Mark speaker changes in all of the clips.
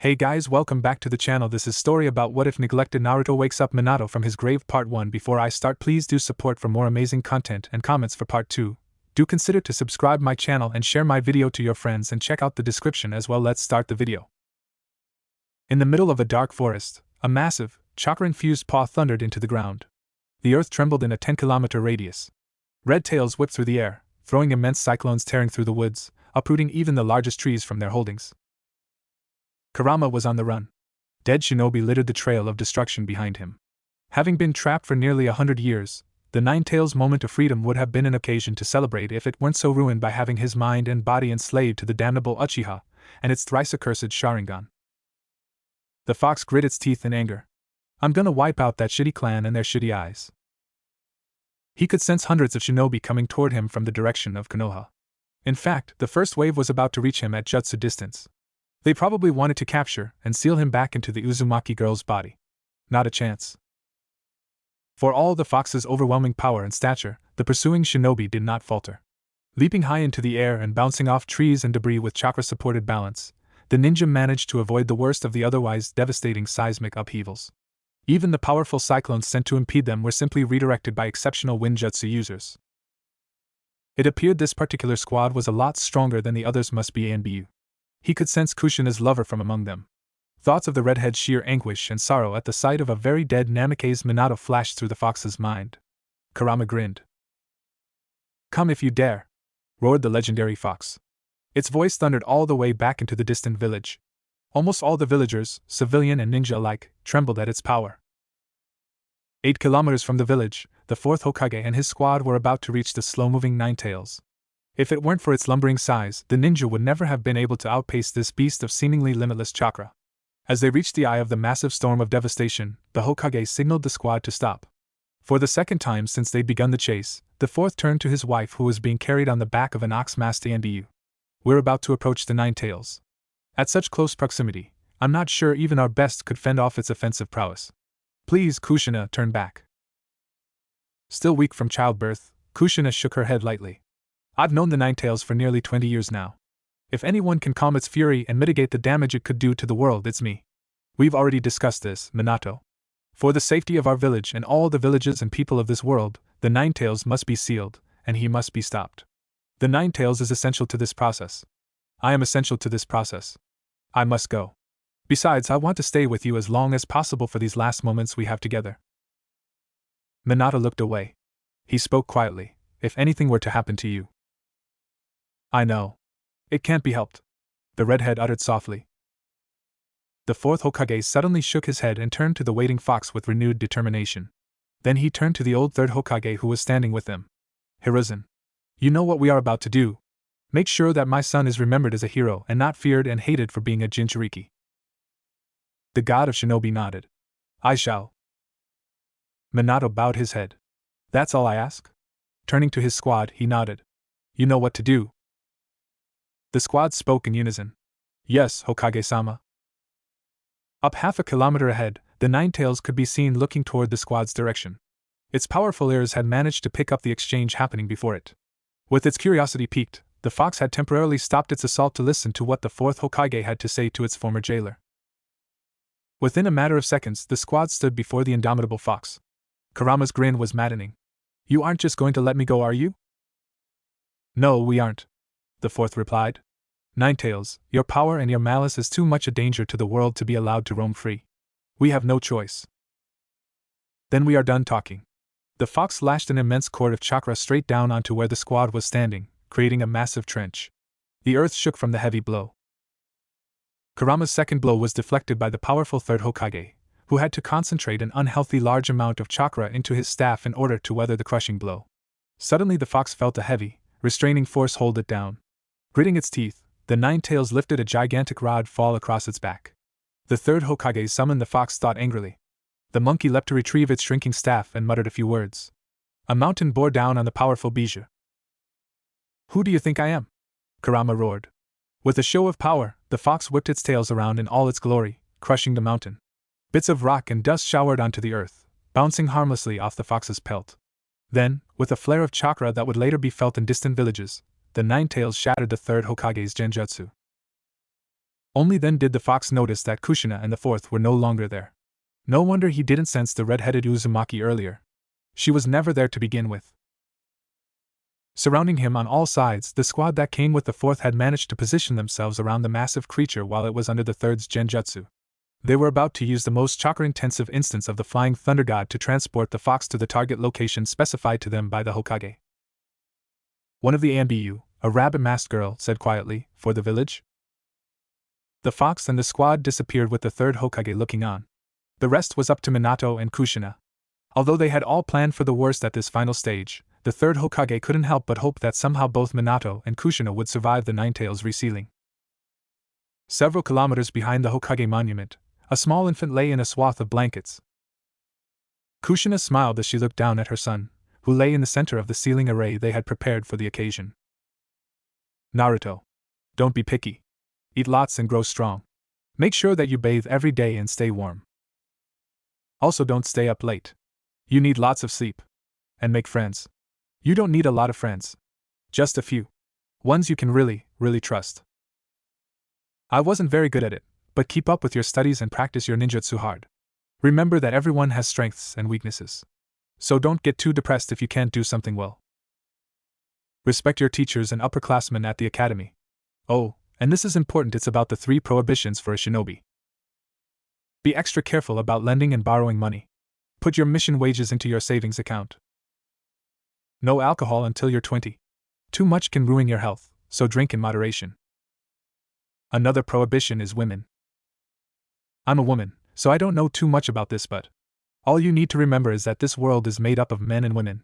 Speaker 1: Hey guys, welcome back to the channel. This is story about what if neglected Naruto wakes up Minato from his grave part 1. Before I start, please do support for more amazing content and comments for part 2. Do consider to subscribe my channel and share my video to your friends and check out the description as well. Let's start the video. In the middle of a dark forest, a massive, chakra-infused paw thundered into the ground. The earth trembled in a 10-kilometer radius. Red tails whipped through the air, throwing immense cyclones tearing through the woods, uprooting even the largest trees from their holdings. Kurama was on the run. Dead shinobi littered the trail of destruction behind him. Having been trapped for nearly 100 years, the Nine-Tails' moment of freedom would have been an occasion to celebrate if it weren't so ruined by having his mind and body enslaved to the damnable Uchiha and its thrice-accursed Sharingan. The fox grit its teeth in anger. I'm gonna wipe out that shitty clan and their shitty eyes. He could sense hundreds of shinobi coming toward him from the direction of Konoha. In fact, the first wave was about to reach him at Jutsu distance. They probably wanted to capture and seal him back into the Uzumaki girl's body. Not a chance. For all the fox's overwhelming power and stature, the pursuing shinobi did not falter. Leaping high into the air and bouncing off trees and debris with chakra-supported balance, the ninja managed to avoid the worst of the otherwise devastating seismic upheavals. Even the powerful cyclones sent to impede them were simply redirected by exceptional Winjutsu users. It appeared this particular squad was a lot stronger than the others must be and bu. He could sense Kushina's lover from among them. Thoughts of the redhead's sheer anguish and sorrow at the sight of a very dead Namikaze Minato flashed through the fox's mind. Kurama grinned. "Come if you dare," roared the legendary fox. Its voice thundered all the way back into the distant village. Almost all the villagers, civilian and ninja alike, trembled at its power. 8 kilometers from the village, the fourth Hokage and his squad were about to reach the slow-moving Nine-Tails. If it weren't for its lumbering size, the ninja would never have been able to outpace this beast of seemingly limitless chakra. As they reached the eye of the massive storm of devastation, the Hokage signaled the squad to stop. For the second time since they'd begun the chase, the fourth turned to his wife, who was being carried on the back of an ox-masked Andu. "We're about to approach the Nine-Tails. At such close proximity, I'm not sure even our best could fend off its offensive prowess. Please, Kushina, turn back." Still weak from childbirth, Kushina shook her head lightly. "I've known the Nine-Tails for nearly 20 years now. If anyone can calm its fury and mitigate the damage it could do to the world, it's me. We've already discussed this, Minato. For the safety of our village and all the villages and people of this world, the Nine-Tails must be sealed, and he must be stopped. The Nine-Tails is essential to this process. I am essential to this process. I must go. Besides, I want to stay with you as long as possible for these last moments we have together." Minato looked away. He spoke quietly. "If anything were to happen to you." "I know. It can't be helped," the redhead uttered softly. The fourth Hokage suddenly shook his head and turned to the waiting fox with renewed determination. Then he turned to the old third Hokage who was standing with them. "Hiruzen, you know what we are about to do. Make sure that my son is remembered as a hero and not feared and hated for being a Jinchuriki." The god of shinobi nodded. "I shall." Minato bowed his head. "That's all I ask?" Turning to his squad, he nodded. "You know what to do." The squad spoke in unison. "Yes, Hokage-sama." Up half a kilometer ahead, the Nine-Tails could be seen looking toward the squad's direction. Its powerful ears had managed to pick up the exchange happening before it. With its curiosity piqued, the fox had temporarily stopped its assault to listen to what the fourth Hokage had to say to its former jailer. Within a matter of seconds, the squad stood before the indomitable fox. Kurama's grin was maddening. "You aren't just going to let me go, are you?" "No, we aren't," the fourth replied. "Nine-Tails, your power and your malice is too much a danger to the world to be allowed to roam free. We have no choice." "Then we are done talking." The fox lashed an immense cord of chakra straight down onto where the squad was standing, creating a massive trench. The earth shook from the heavy blow. Kurama's second blow was deflected by the powerful third Hokage, who had to concentrate an unhealthy large amount of chakra into his staff in order to weather the crushing blow. Suddenly the fox felt a heavy, restraining force hold it down. Gritting its teeth, the Nine-Tails lifted a gigantic rod fall across its back. The third Hokage summoned the fox thought angrily. The monkey leapt to retrieve its shrinking staff and muttered a few words. A mountain bore down on the powerful Bijou. "Who do you think I am?" Kurama roared. With a show of power, the fox whipped its tails around in all its glory, crushing the mountain. Bits of rock and dust showered onto the earth, bouncing harmlessly off the fox's pelt. Then, with a flare of chakra that would later be felt in distant villages, the Nine-Tails shattered the third Hokage's genjutsu. Only then did the fox notice that Kushina and the fourth were no longer there. No wonder he didn't sense the red-headed Uzumaki earlier. She was never there to begin with. Surrounding him on all sides, the squad that came with the fourth had managed to position themselves around the massive creature while it was under the third's genjutsu. They were about to use the most chakra-intensive instance of the Flying Thunder God to transport the fox to the target location specified to them by the Hokage. One of the Anbu, a rabbit-masked girl, said quietly, "For the village?" The fox and the squad disappeared with the third Hokage looking on. The rest was up to Minato and Kushina. Although they had all planned for the worst at this final stage, the third Hokage couldn't help but hope that somehow both Minato and Kushina would survive the Ninetales resealing. Several kilometers behind the Hokage monument, a small infant lay in a swath of blankets. Kushina smiled as she looked down at her son, who lay in the center of the sealing array they had prepared for the occasion. "Naruto. Don't be picky. Eat lots and grow strong. Make sure that you bathe every day and stay warm. Also don't stay up late. You need lots of sleep. And make friends. You don't need a lot of friends. Just a few. Ones you can really, really trust. I wasn't very good at it, but keep up with your studies and practice your ninjutsu hard. Remember that everyone has strengths and weaknesses. So don't get too depressed if you can't do something well. Respect your teachers and upperclassmen at the academy. Oh, and this is important, it's about the 3 prohibitions for a shinobi. Be extra careful about lending and borrowing money. Put your mission wages into your savings account. No alcohol until you're 20. Too much can ruin your health, so drink in moderation. Another prohibition is women. I'm a woman, so I don't know too much about this, but all you need to remember is that this world is made up of men and women.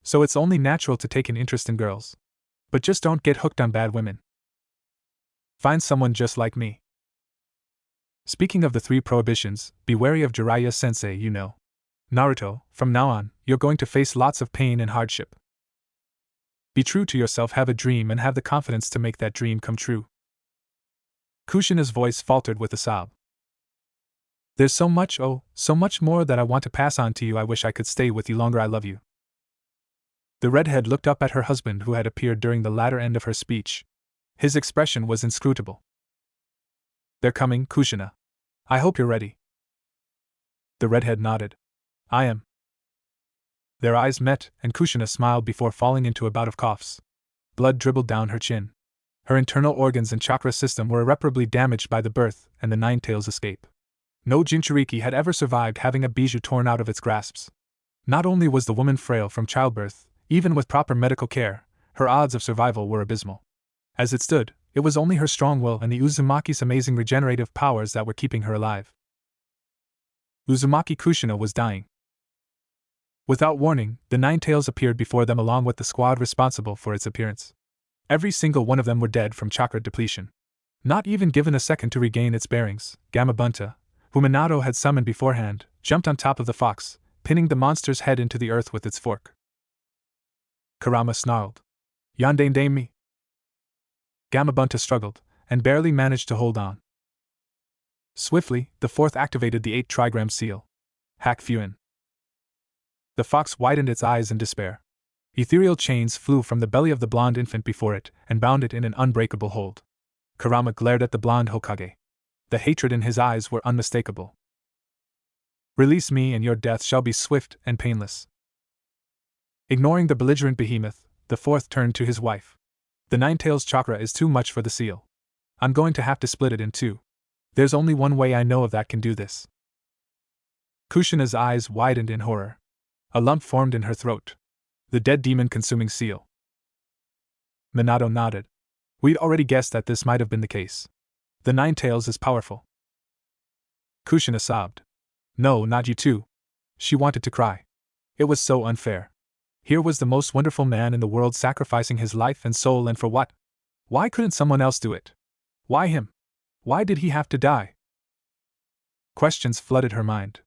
Speaker 1: So it's only natural to take an interest in girls. But just don't get hooked on bad women. Find someone just like me. Speaking of the 3 prohibitions, be wary of Jiraiya sensei, you know. Naruto, from now on, you're going to face lots of pain and hardship. Be true to yourself, have a dream and have the confidence to make that dream come true. Kushina's voice faltered with a sob. There's so much, oh, so much more that I want to pass on to you. I wish I could stay with you longer. I love you. The redhead looked up at her husband, who had appeared during the latter end of her speech. His expression was inscrutable. They're coming, Kushina. I hope you're ready. The redhead nodded. I am. Their eyes met, and Kushina smiled before falling into a bout of coughs. Blood dribbled down her chin. Her internal organs and chakra system were irreparably damaged by the birth and the Ninetales' escape. No Jinchuriki had ever survived having a bijou torn out of its grasps. Not only was the woman frail from childbirth, even with proper medical care, her odds of survival were abysmal. As it stood, it was only her strong will and the Uzumaki's amazing regenerative powers that were keeping her alive. Uzumaki Kushina was dying. Without warning, the Ninetales appeared before them along with the squad responsible for its appearance. Every single one of them were dead from chakra depletion. Not even given a second to regain its bearings, Gamabunta, who Minato had summoned beforehand, jumped on top of the fox, pinning the monster's head into the earth with its fork. Kurama snarled. Yandere me. Gamabunta struggled, and barely managed to hold on. Swiftly, the fourth activated the 8-trigram seal. Hack Fuin. The fox widened its eyes in despair. Ethereal chains flew from the belly of the blonde infant before it, and bound it in an unbreakable hold. Kurama glared at the blonde Hokage. The hatred in his eyes were unmistakable. Release me and your death shall be swift and painless. Ignoring the belligerent behemoth, the fourth turned to his wife. The Ninetales chakra is too much for the seal. I'm going to have to split it in 2. There's only one way I know of that can do this. Kushina's eyes widened in horror. A lump formed in her throat. The dead demon-consuming seal. Minato nodded. We'd already guessed that this might have been the case. The Ninetales is powerful. Kushina sobbed. No, not you too. She wanted to cry. It was so unfair. Here was the most wonderful man in the world sacrificing his life and soul, and for what? Why couldn't someone else do it? Why him? Why did he have to die? Questions flooded her mind.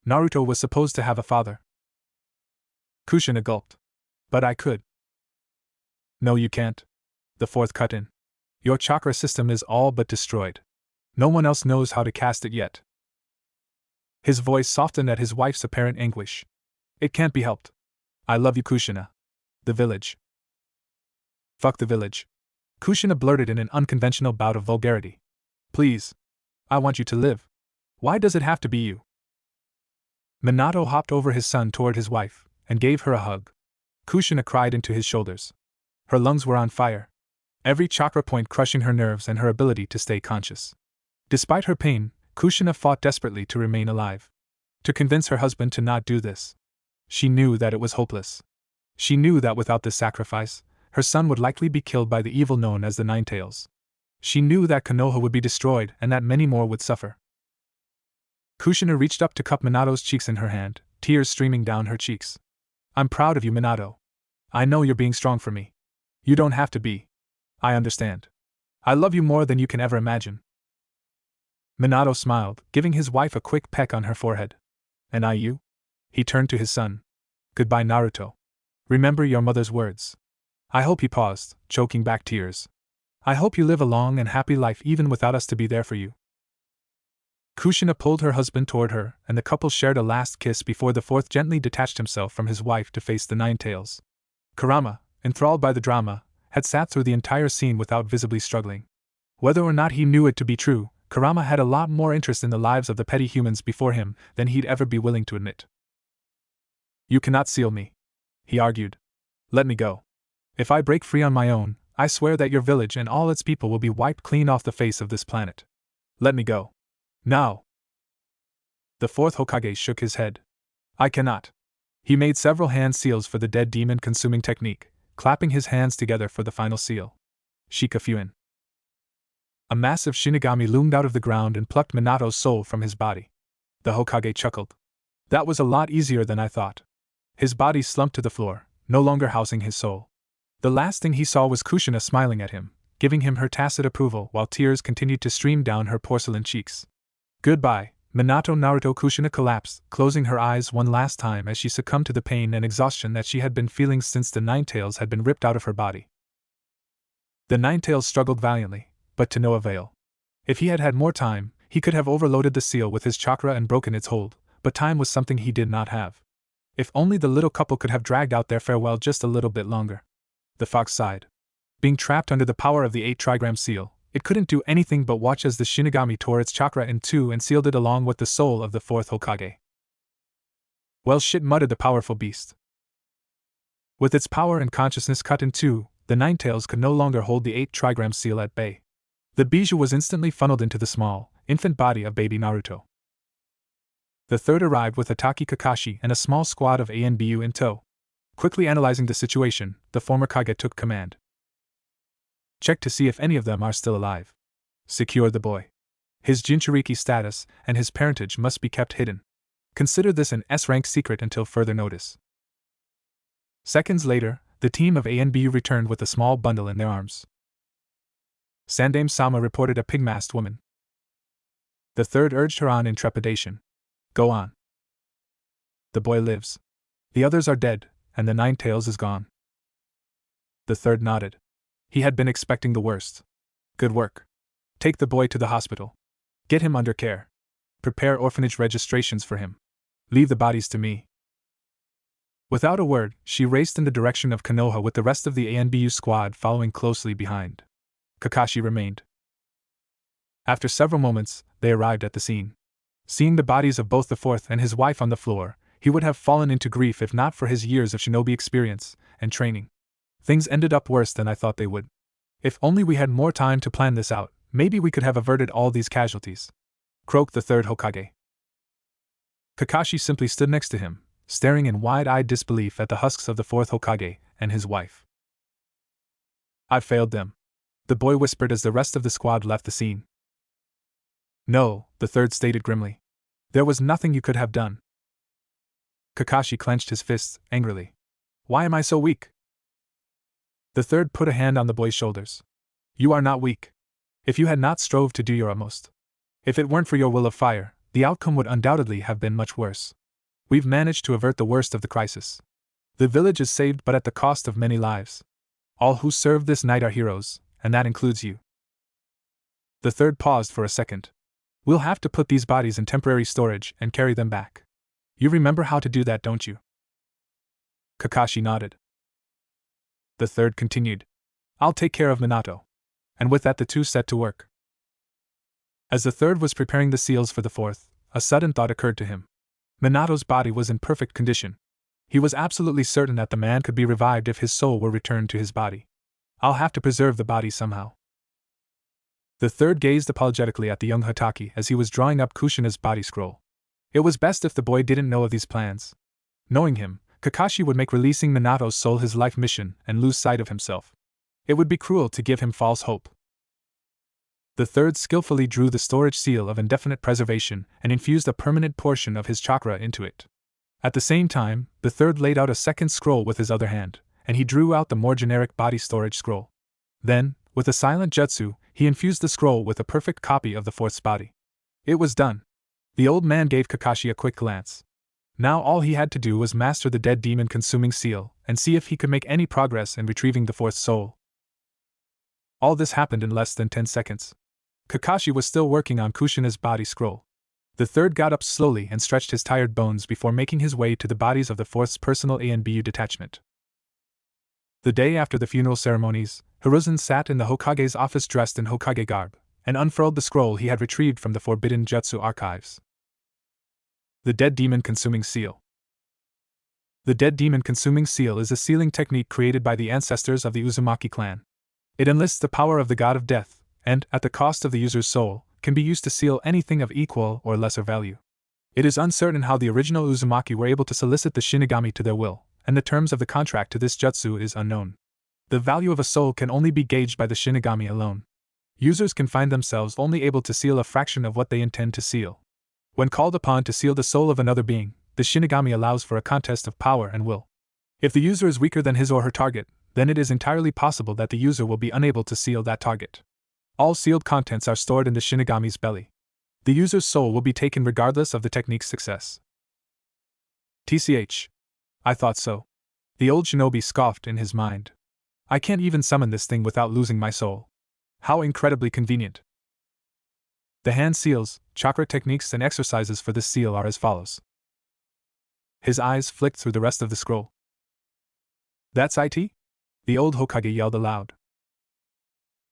Speaker 1: Naruto was supposed to have a father. Kushina gulped. But I could. No, you can't. The fourth cut in. Your chakra system is all but destroyed. No one else knows how to cast it yet. His voice softened at his wife's apparent anguish. It can't be helped. I love you, Kushina. The village. Fuck the village. Kushina blurted in an unconventional bout of vulgarity. Please. I want you to live. Why does it have to be you? Minato hopped over his son toward his wife, and gave her a hug. Kushina cried into his shoulders. Her lungs were on fire, every chakra point crushing her nerves and her ability to stay conscious. Despite her pain, Kushina fought desperately to remain alive. To convince her husband to not do this. She knew that it was hopeless. She knew that without this sacrifice, her son would likely be killed by the evil known as the Nine Tails. She knew that Konoha would be destroyed and that many more would suffer. Kushina reached up to cup Minato's cheeks in her hand, tears streaming down her cheeks. I'm proud of you, Minato. I know you're being strong for me. You don't have to be. I understand. I love you more than you can ever imagine. Minato smiled, giving his wife a quick peck on her forehead. And I you? He turned to his son. Goodbye, Naruto. Remember your mother's words. I hope he paused, choking back tears. I hope you live a long and happy life even without us to be there for you. Kushina pulled her husband toward her, and the couple shared a last kiss before the fourth gently detached himself from his wife to face the Nine Tails. Kurama, enthralled by the drama, had sat through the entire scene without visibly struggling. Whether or not he knew it to be true, Kurama had a lot more interest in the lives of the petty humans before him than he'd ever be willing to admit. You cannot seal me, he argued. Let me go. If I break free on my own, I swear that your village and all its people will be wiped clean off the face of this planet. Let me go. Now. The fourth Hokage shook his head. I cannot. He made several hand seals for the dead demon consuming technique, clapping his hands together for the final seal. Shikafuin. A massive Shinigami loomed out of the ground and plucked Minato's soul from his body. The Hokage chuckled. That was a lot easier than I thought. His body slumped to the floor, no longer housing his soul. The last thing he saw was Kushina smiling at him, giving him her tacit approval while tears continued to stream down her porcelain cheeks. Goodbye, Minato. Naruto. Kushina collapsed, closing her eyes one last time as she succumbed to the pain and exhaustion that she had been feeling since the Nine Tails had been ripped out of her body. The Nine Tails struggled valiantly, but to no avail. If he had had more time, he could have overloaded the seal with his chakra and broken its hold, but time was something he did not have. If only the little couple could have dragged out their farewell just a little bit longer. The fox sighed. Being trapped under the power of the 8-trigram seal, it couldn't do anything but watch as the Shinigami tore its chakra in two and sealed it along with the soul of the fourth Hokage. Well shit, muttered the powerful beast. With its power and consciousness cut in two, the Nine Tails could no longer hold the 8-trigram seal at bay. The bijou was instantly funneled into the small, infant body of baby Naruto. The third arrived with Ataki Kakashi and a small squad of ANBU in tow. Quickly analyzing the situation, the former Kage took command. Check to see if any of them are still alive. Secure the boy. His Jinchuriki status and his parentage must be kept hidden. Consider this an S-rank secret until further notice. Seconds later, the team of ANBU returned with a small bundle in their arms. Sandame Sama reported a pig-masked woman. The third urged her on in trepidation. Go on. The boy lives. The others are dead, and the Nine Tails is gone. The third nodded. He had been expecting the worst. Good work. Take the boy to the hospital. Get him under care. Prepare orphanage registrations for him. Leave the bodies to me. Without a word, she raced in the direction of Konoha with the rest of the ANBU squad following closely behind. Kakashi remained. After several moments, they arrived at the scene. Seeing the bodies of both the fourth and his wife on the floor, he would have fallen into grief if not for his years of shinobi experience and training. Things ended up worse than I thought they would. If only we had more time to plan this out, maybe we could have averted all these casualties. Croaked the third Hokage. Kakashi simply stood next to him, staring in wide-eyed disbelief at the husks of the fourth Hokage and his wife. I failed them, the boy whispered as the rest of the squad left the scene. No, the third stated grimly. There was nothing you could have done. Kakashi clenched his fists, angrily. Why am I so weak? The third put a hand on the boy's shoulders. You are not weak. If you had not strove to do your utmost. If it weren't for your will of fire, the outcome would undoubtedly have been much worse. We've managed to avert the worst of the crisis. The village is saved but at the cost of many lives. All who served this night are heroes, and that includes you. The third paused for a second. We'll have to put these bodies in temporary storage and carry them back. You remember how to do that, don't you? Kakashi nodded. The third continued. I'll take care of Minato. And with that the two set to work. As the third was preparing the seals for the fourth, a sudden thought occurred to him. Minato's body was in perfect condition. He was absolutely certain that the man could be revived if his soul were returned to his body. I'll have to preserve the body somehow. The third gazed apologetically at the young Hatake as he was drawing up Kushina's body scroll. It was best if the boy didn't know of these plans. Knowing him, Kakashi would make releasing Minato's soul his life mission and lose sight of himself. It would be cruel to give him false hope. The third skillfully drew the storage seal of indefinite preservation and infused a permanent portion of his chakra into it. At the same time, the third laid out a second scroll with his other hand, and he drew out the more generic body storage scroll. Then, with a silent jutsu, he infused the scroll with a perfect copy of the fourth's body. It was done. The old man gave Kakashi a quick glance. Now all he had to do was master the dead demon-consuming seal and see if he could make any progress in retrieving the fourth soul. All this happened in less than 10 seconds. Kakashi was still working on Kushina's body scroll. The third got up slowly and stretched his tired bones before making his way to the bodies of the fourth's personal ANBU detachment. The day after the funeral ceremonies, Hiruzen sat in the Hokage's office dressed in Hokage garb, and unfurled the scroll he had retrieved from the forbidden Jutsu archives. The Dead Demon-Consuming Seal. The Dead Demon-Consuming Seal is a sealing technique created by the ancestors of the Uzumaki clan. It enlists the power of the god of death, and, at the cost of the user's soul, can be used to seal anything of equal or lesser value. It is uncertain how the original Uzumaki were able to solicit the Shinigami to their will, and the terms of the contract to this jutsu is unknown. The value of a soul can only be gauged by the Shinigami alone. Users can find themselves only able to seal a fraction of what they intend to seal. When called upon to seal the soul of another being, the Shinigami allows for a contest of power and will. If the user is weaker than his or her target, then it is entirely possible that the user will be unable to seal that target. All sealed contents are stored in the Shinigami's belly. The user's soul will be taken regardless of the technique's success. TCH. I thought so. The old shinobi scoffed in his mind. I can't even summon this thing without losing my soul. How incredibly convenient. The hand seals, chakra techniques and exercises for this seal are as follows. His eyes flicked through the rest of the scroll. That's IT? The old Hokage yelled aloud.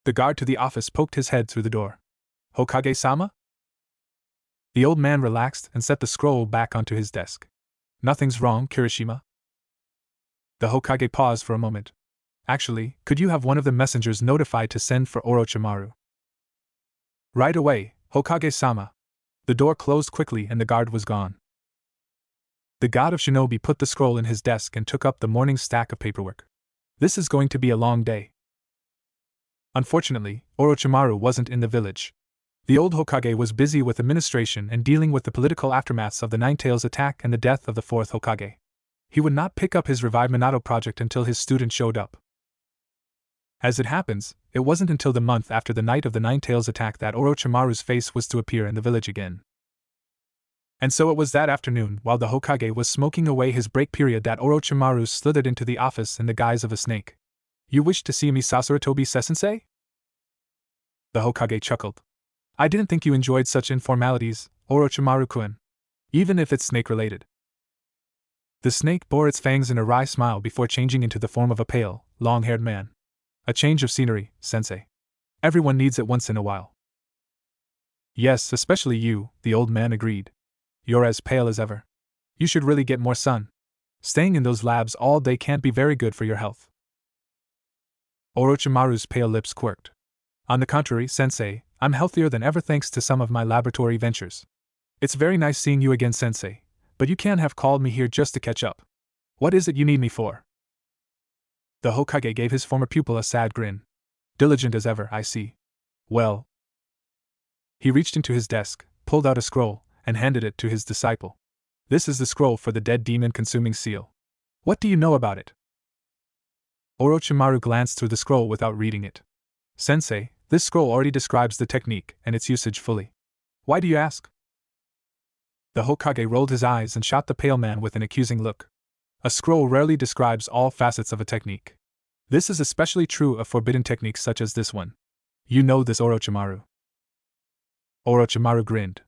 Speaker 1: The guard to the office poked his head through the door. Hokage-sama? The old man relaxed and set the scroll back onto his desk. Nothing's wrong, Kirishima. The Hokage paused for a moment. Actually, could you have one of the messengers notified to send for Orochimaru? Right away, Hokage-sama. The door closed quickly and the guard was gone. The god of shinobi put the scroll in his desk and took up the morning stack of paperwork. This is going to be a long day. Unfortunately, Orochimaru wasn't in the village. The old Hokage was busy with administration and dealing with the political aftermaths of the Ninetales attack and the death of the fourth Hokage. He would not pick up his Revive Minato project until his student showed up. As it happens, it wasn't until the month after the night of the Ninetales attack that Orochimaru's face was to appear in the village again. And so it was that afternoon, while the Hokage was smoking away his break period, that Orochimaru slithered into the office in the guise of a snake. You wish to see me, Sasaratobi Sensei? The Hokage chuckled. I didn't think you enjoyed such informalities, Orochimaru-kun. Even if it's snake-related. The snake bore its fangs in a wry smile before changing into the form of a pale, long-haired man. A change of scenery, Sensei. Everyone needs it once in a while. Yes, especially you, the old man agreed. You're as pale as ever. You should really get more sun. Staying in those labs all day can't be very good for your health. Orochimaru's pale lips quirked. On the contrary, Sensei, I'm healthier than ever thanks to some of my laboratory ventures. It's very nice seeing you again, Sensei, but you can't have called me here just to catch up. What is it you need me for? The Hokage gave his former pupil a sad grin. Diligent as ever, I see. Well. He reached into his desk, pulled out a scroll, and handed it to his disciple. This is the scroll for the Dead Demon-Consuming Seal. What do you know about it? Orochimaru glanced through the scroll without reading it. Sensei, this scroll already describes the technique and its usage fully. Why do you ask? The Hokage rolled his eyes and shot the pale man with an accusing look. A scroll rarely describes all facets of a technique. This is especially true of forbidden techniques such as this one. You know this, Orochimaru. Orochimaru grinned.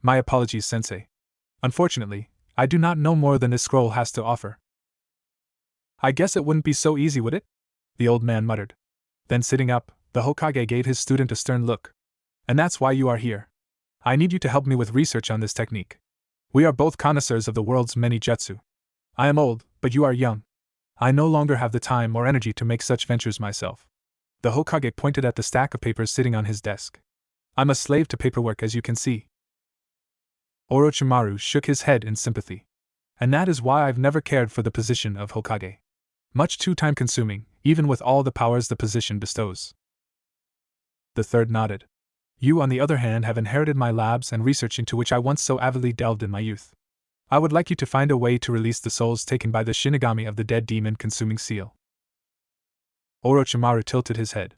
Speaker 1: My apologies, Sensei. Unfortunately, I do not know more than this scroll has to offer. I guess it wouldn't be so easy, would it? The old man muttered. Then sitting up, the Hokage gave his student a stern look. And that's why you are here. I need you to help me with research on this technique. We are both connoisseurs of the world's many jutsu. I am old, but you are young. I no longer have the time or energy to make such ventures myself. The Hokage pointed at the stack of papers sitting on his desk. I'm a slave to paperwork, as you can see. Orochimaru shook his head in sympathy. And that is why I've never cared for the position of Hokage. Much too time-consuming, even with all the powers the position bestows. The third nodded. You, on the other hand, have inherited my labs and research into which I once so avidly delved in my youth. I would like you to find a way to release the souls taken by the Shinigami of the dead demon-consuming seal. Orochimaru tilted his head.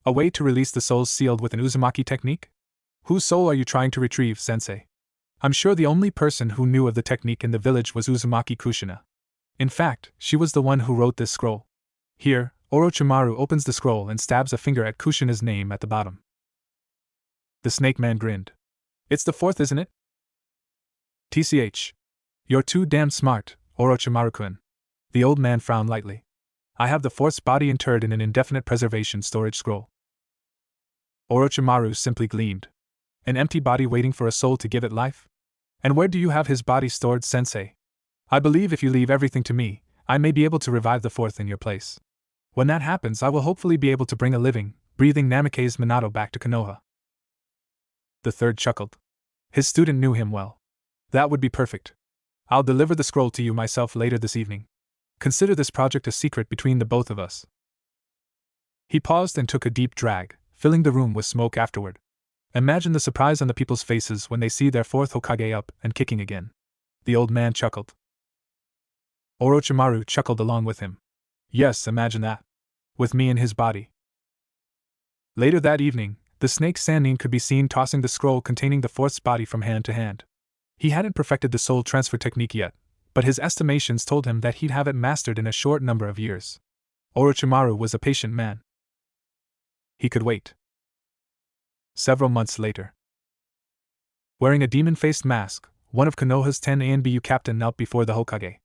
Speaker 1: A way to release the souls sealed with an Uzumaki technique? Whose soul are you trying to retrieve, sensei? I'm sure the only person who knew of the technique in the village was Uzumaki Kushina. In fact, she was the one who wrote this scroll. Here, Orochimaru opens the scroll and stabs a finger at Kushina's name at the bottom. The snake man grinned. It's the fourth, isn't it? TCH. You're too damn smart, Orochimaru-kun. The old man frowned lightly. I have the fourth's body interred in an indefinite preservation storage scroll. Orochimaru simply gleamed. An empty body waiting for a soul to give it life? And where do you have his body stored, sensei? I believe if you leave everything to me, I may be able to revive the fourth in your place. When that happens, I will hopefully be able to bring a living, breathing Namikaze Minato back to Konoha. The third chuckled. His student knew him well. That would be perfect. I'll deliver the scroll to you myself later this evening. Consider this project a secret between the both of us. He paused and took a deep drag, filling the room with smoke afterward. Imagine the surprise on the people's faces when they see their fourth Hokage up and kicking again. The old man chuckled. Orochimaru chuckled along with him. Yes, imagine that. With me in his body. Later that evening, the snake Sannin could be seen tossing the scroll containing the fourth's body from hand to hand. He hadn't perfected the soul transfer technique yet, but his estimations told him that he'd have it mastered in a short number of years. Orochimaru was a patient man. He could wait. Several months later. Wearing a demon-faced mask, one of Konoha's 10 ANBU captain knelt before the Hokage.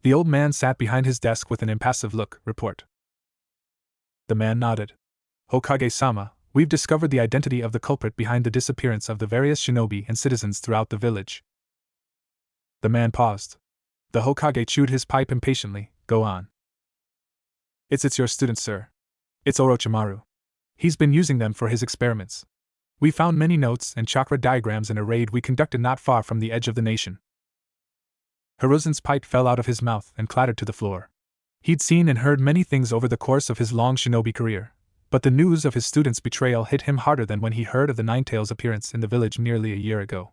Speaker 1: The old man sat behind his desk with an impassive look. Report. The man nodded. Hokage-sama, we've discovered the identity of the culprit behind the disappearance of the various shinobi and citizens throughout the village. The man paused. The Hokage chewed his pipe impatiently. Go on. It's your student, sir. It's Orochimaru. He's been using them for his experiments. We found many notes and chakra diagrams in a raid we conducted not far from the edge of the nation. Hiruzen's pipe fell out of his mouth and clattered to the floor. He'd seen and heard many things over the course of his long shinobi career, but the news of his student's betrayal hit him harder than when he heard of the Ninetales' appearance in the village nearly a year ago.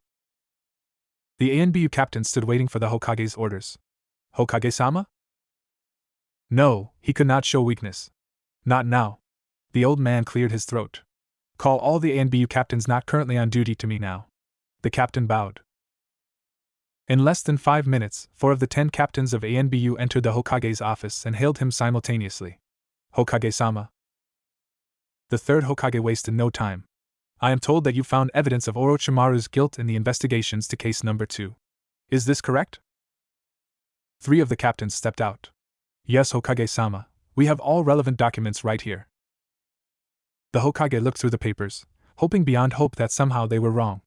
Speaker 1: The ANBU captain stood waiting for the Hokage's orders. Hokage-sama? No, he could not show weakness. Not now. The old man cleared his throat. Call all the ANBU captains not currently on duty to me now. The captain bowed. In less than 5 minutes, 4 of the 10 captains of ANBU entered the Hokage's office and hailed him simultaneously. Hokage-sama. The third Hokage wasted no time. I am told that you found evidence of Orochimaru's guilt in the investigations to case number 2. Is this correct? 3 of the captains stepped out. Yes, Hokage-sama, we have all relevant documents right here. The Hokage looked through the papers, hoping beyond hope that somehow they were wrong.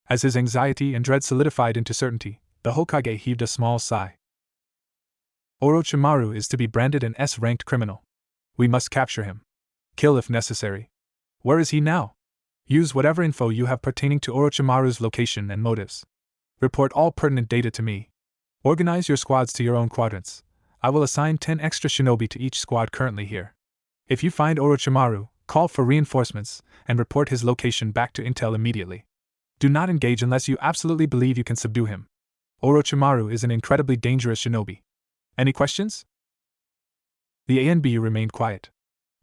Speaker 1: As his anxiety and dread solidified into certainty, the Hokage heaved a small sigh. Orochimaru is to be branded an S-ranked criminal. We must capture him. Kill if necessary. Where is he now? Use whatever info you have pertaining to Orochimaru's location and motives. Report all pertinent data to me. Organize your squads to your own quadrants. I will assign 10 extra shinobi to each squad currently here. If you find Orochimaru, call for reinforcements, and report his location back to Intel immediately. Do not engage unless you absolutely believe you can subdue him. Orochimaru is an incredibly dangerous shinobi. Any questions? The ANBU remained quiet.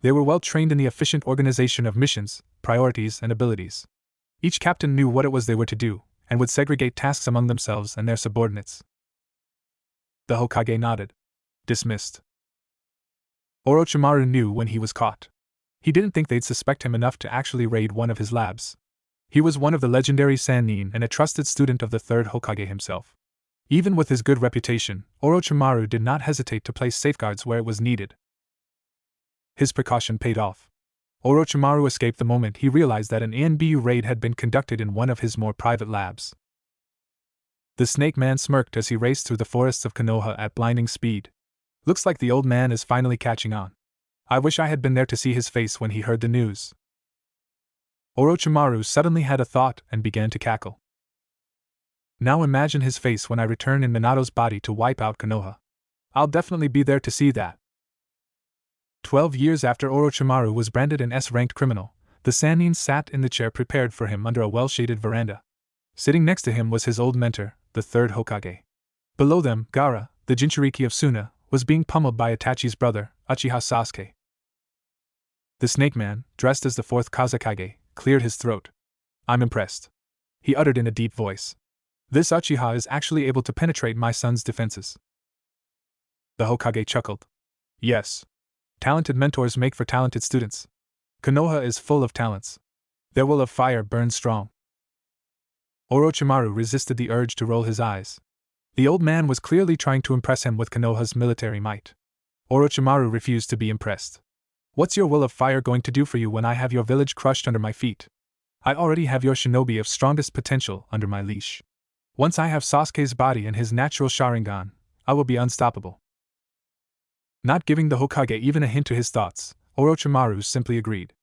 Speaker 1: They were well trained in the efficient organization of missions, priorities, and abilities. Each captain knew what it was they were to do, and would segregate tasks among themselves and their subordinates. The Hokage nodded. Dismissed. Orochimaru knew when he was caught. He didn't think they'd suspect him enough to actually raid one of his labs. He was one of the legendary Sannin and a trusted student of the third Hokage himself. Even with his good reputation, Orochimaru did not hesitate to place safeguards where it was needed. His precaution paid off. Orochimaru escaped the moment he realized that an ANBU raid had been conducted in one of his more private labs. The Snake Man smirked as he raced through the forests of Konoha at blinding speed. Looks like the old man is finally catching on. I wish I had been there to see his face when he heard the news. Orochimaru suddenly had a thought and began to cackle. Now imagine his face when I return in Minato's body to wipe out Konoha. I'll definitely be there to see that. 12 years after Orochimaru was branded an S-ranked criminal, the Sannin sat in the chair prepared for him under a well-shaded veranda. Sitting next to him was his old mentor, the third Hokage. Below them, Gaara, the Jinchuriki of Suna, was being pummeled by Itachi's brother, Uchiha Sasuke. The Snake Man, dressed as the fourth Kazekage, cleared his throat. I'm impressed, he uttered in a deep voice. This Uchiha is actually able to penetrate my son's defenses. The Hokage chuckled. Yes. Talented mentors make for talented students. Konoha is full of talents. Their will of fire burns strong. Orochimaru resisted the urge to roll his eyes. The old man was clearly trying to impress him with Konoha's military might. Orochimaru refused to be impressed. What's your will of fire going to do for you when I have your village crushed under my feet? I already have your shinobi of strongest potential under my leash. Once I have Sasuke's body and his natural Sharingan, I will be unstoppable. Not giving the Hokage even a hint to his thoughts, Orochimaru simply agreed.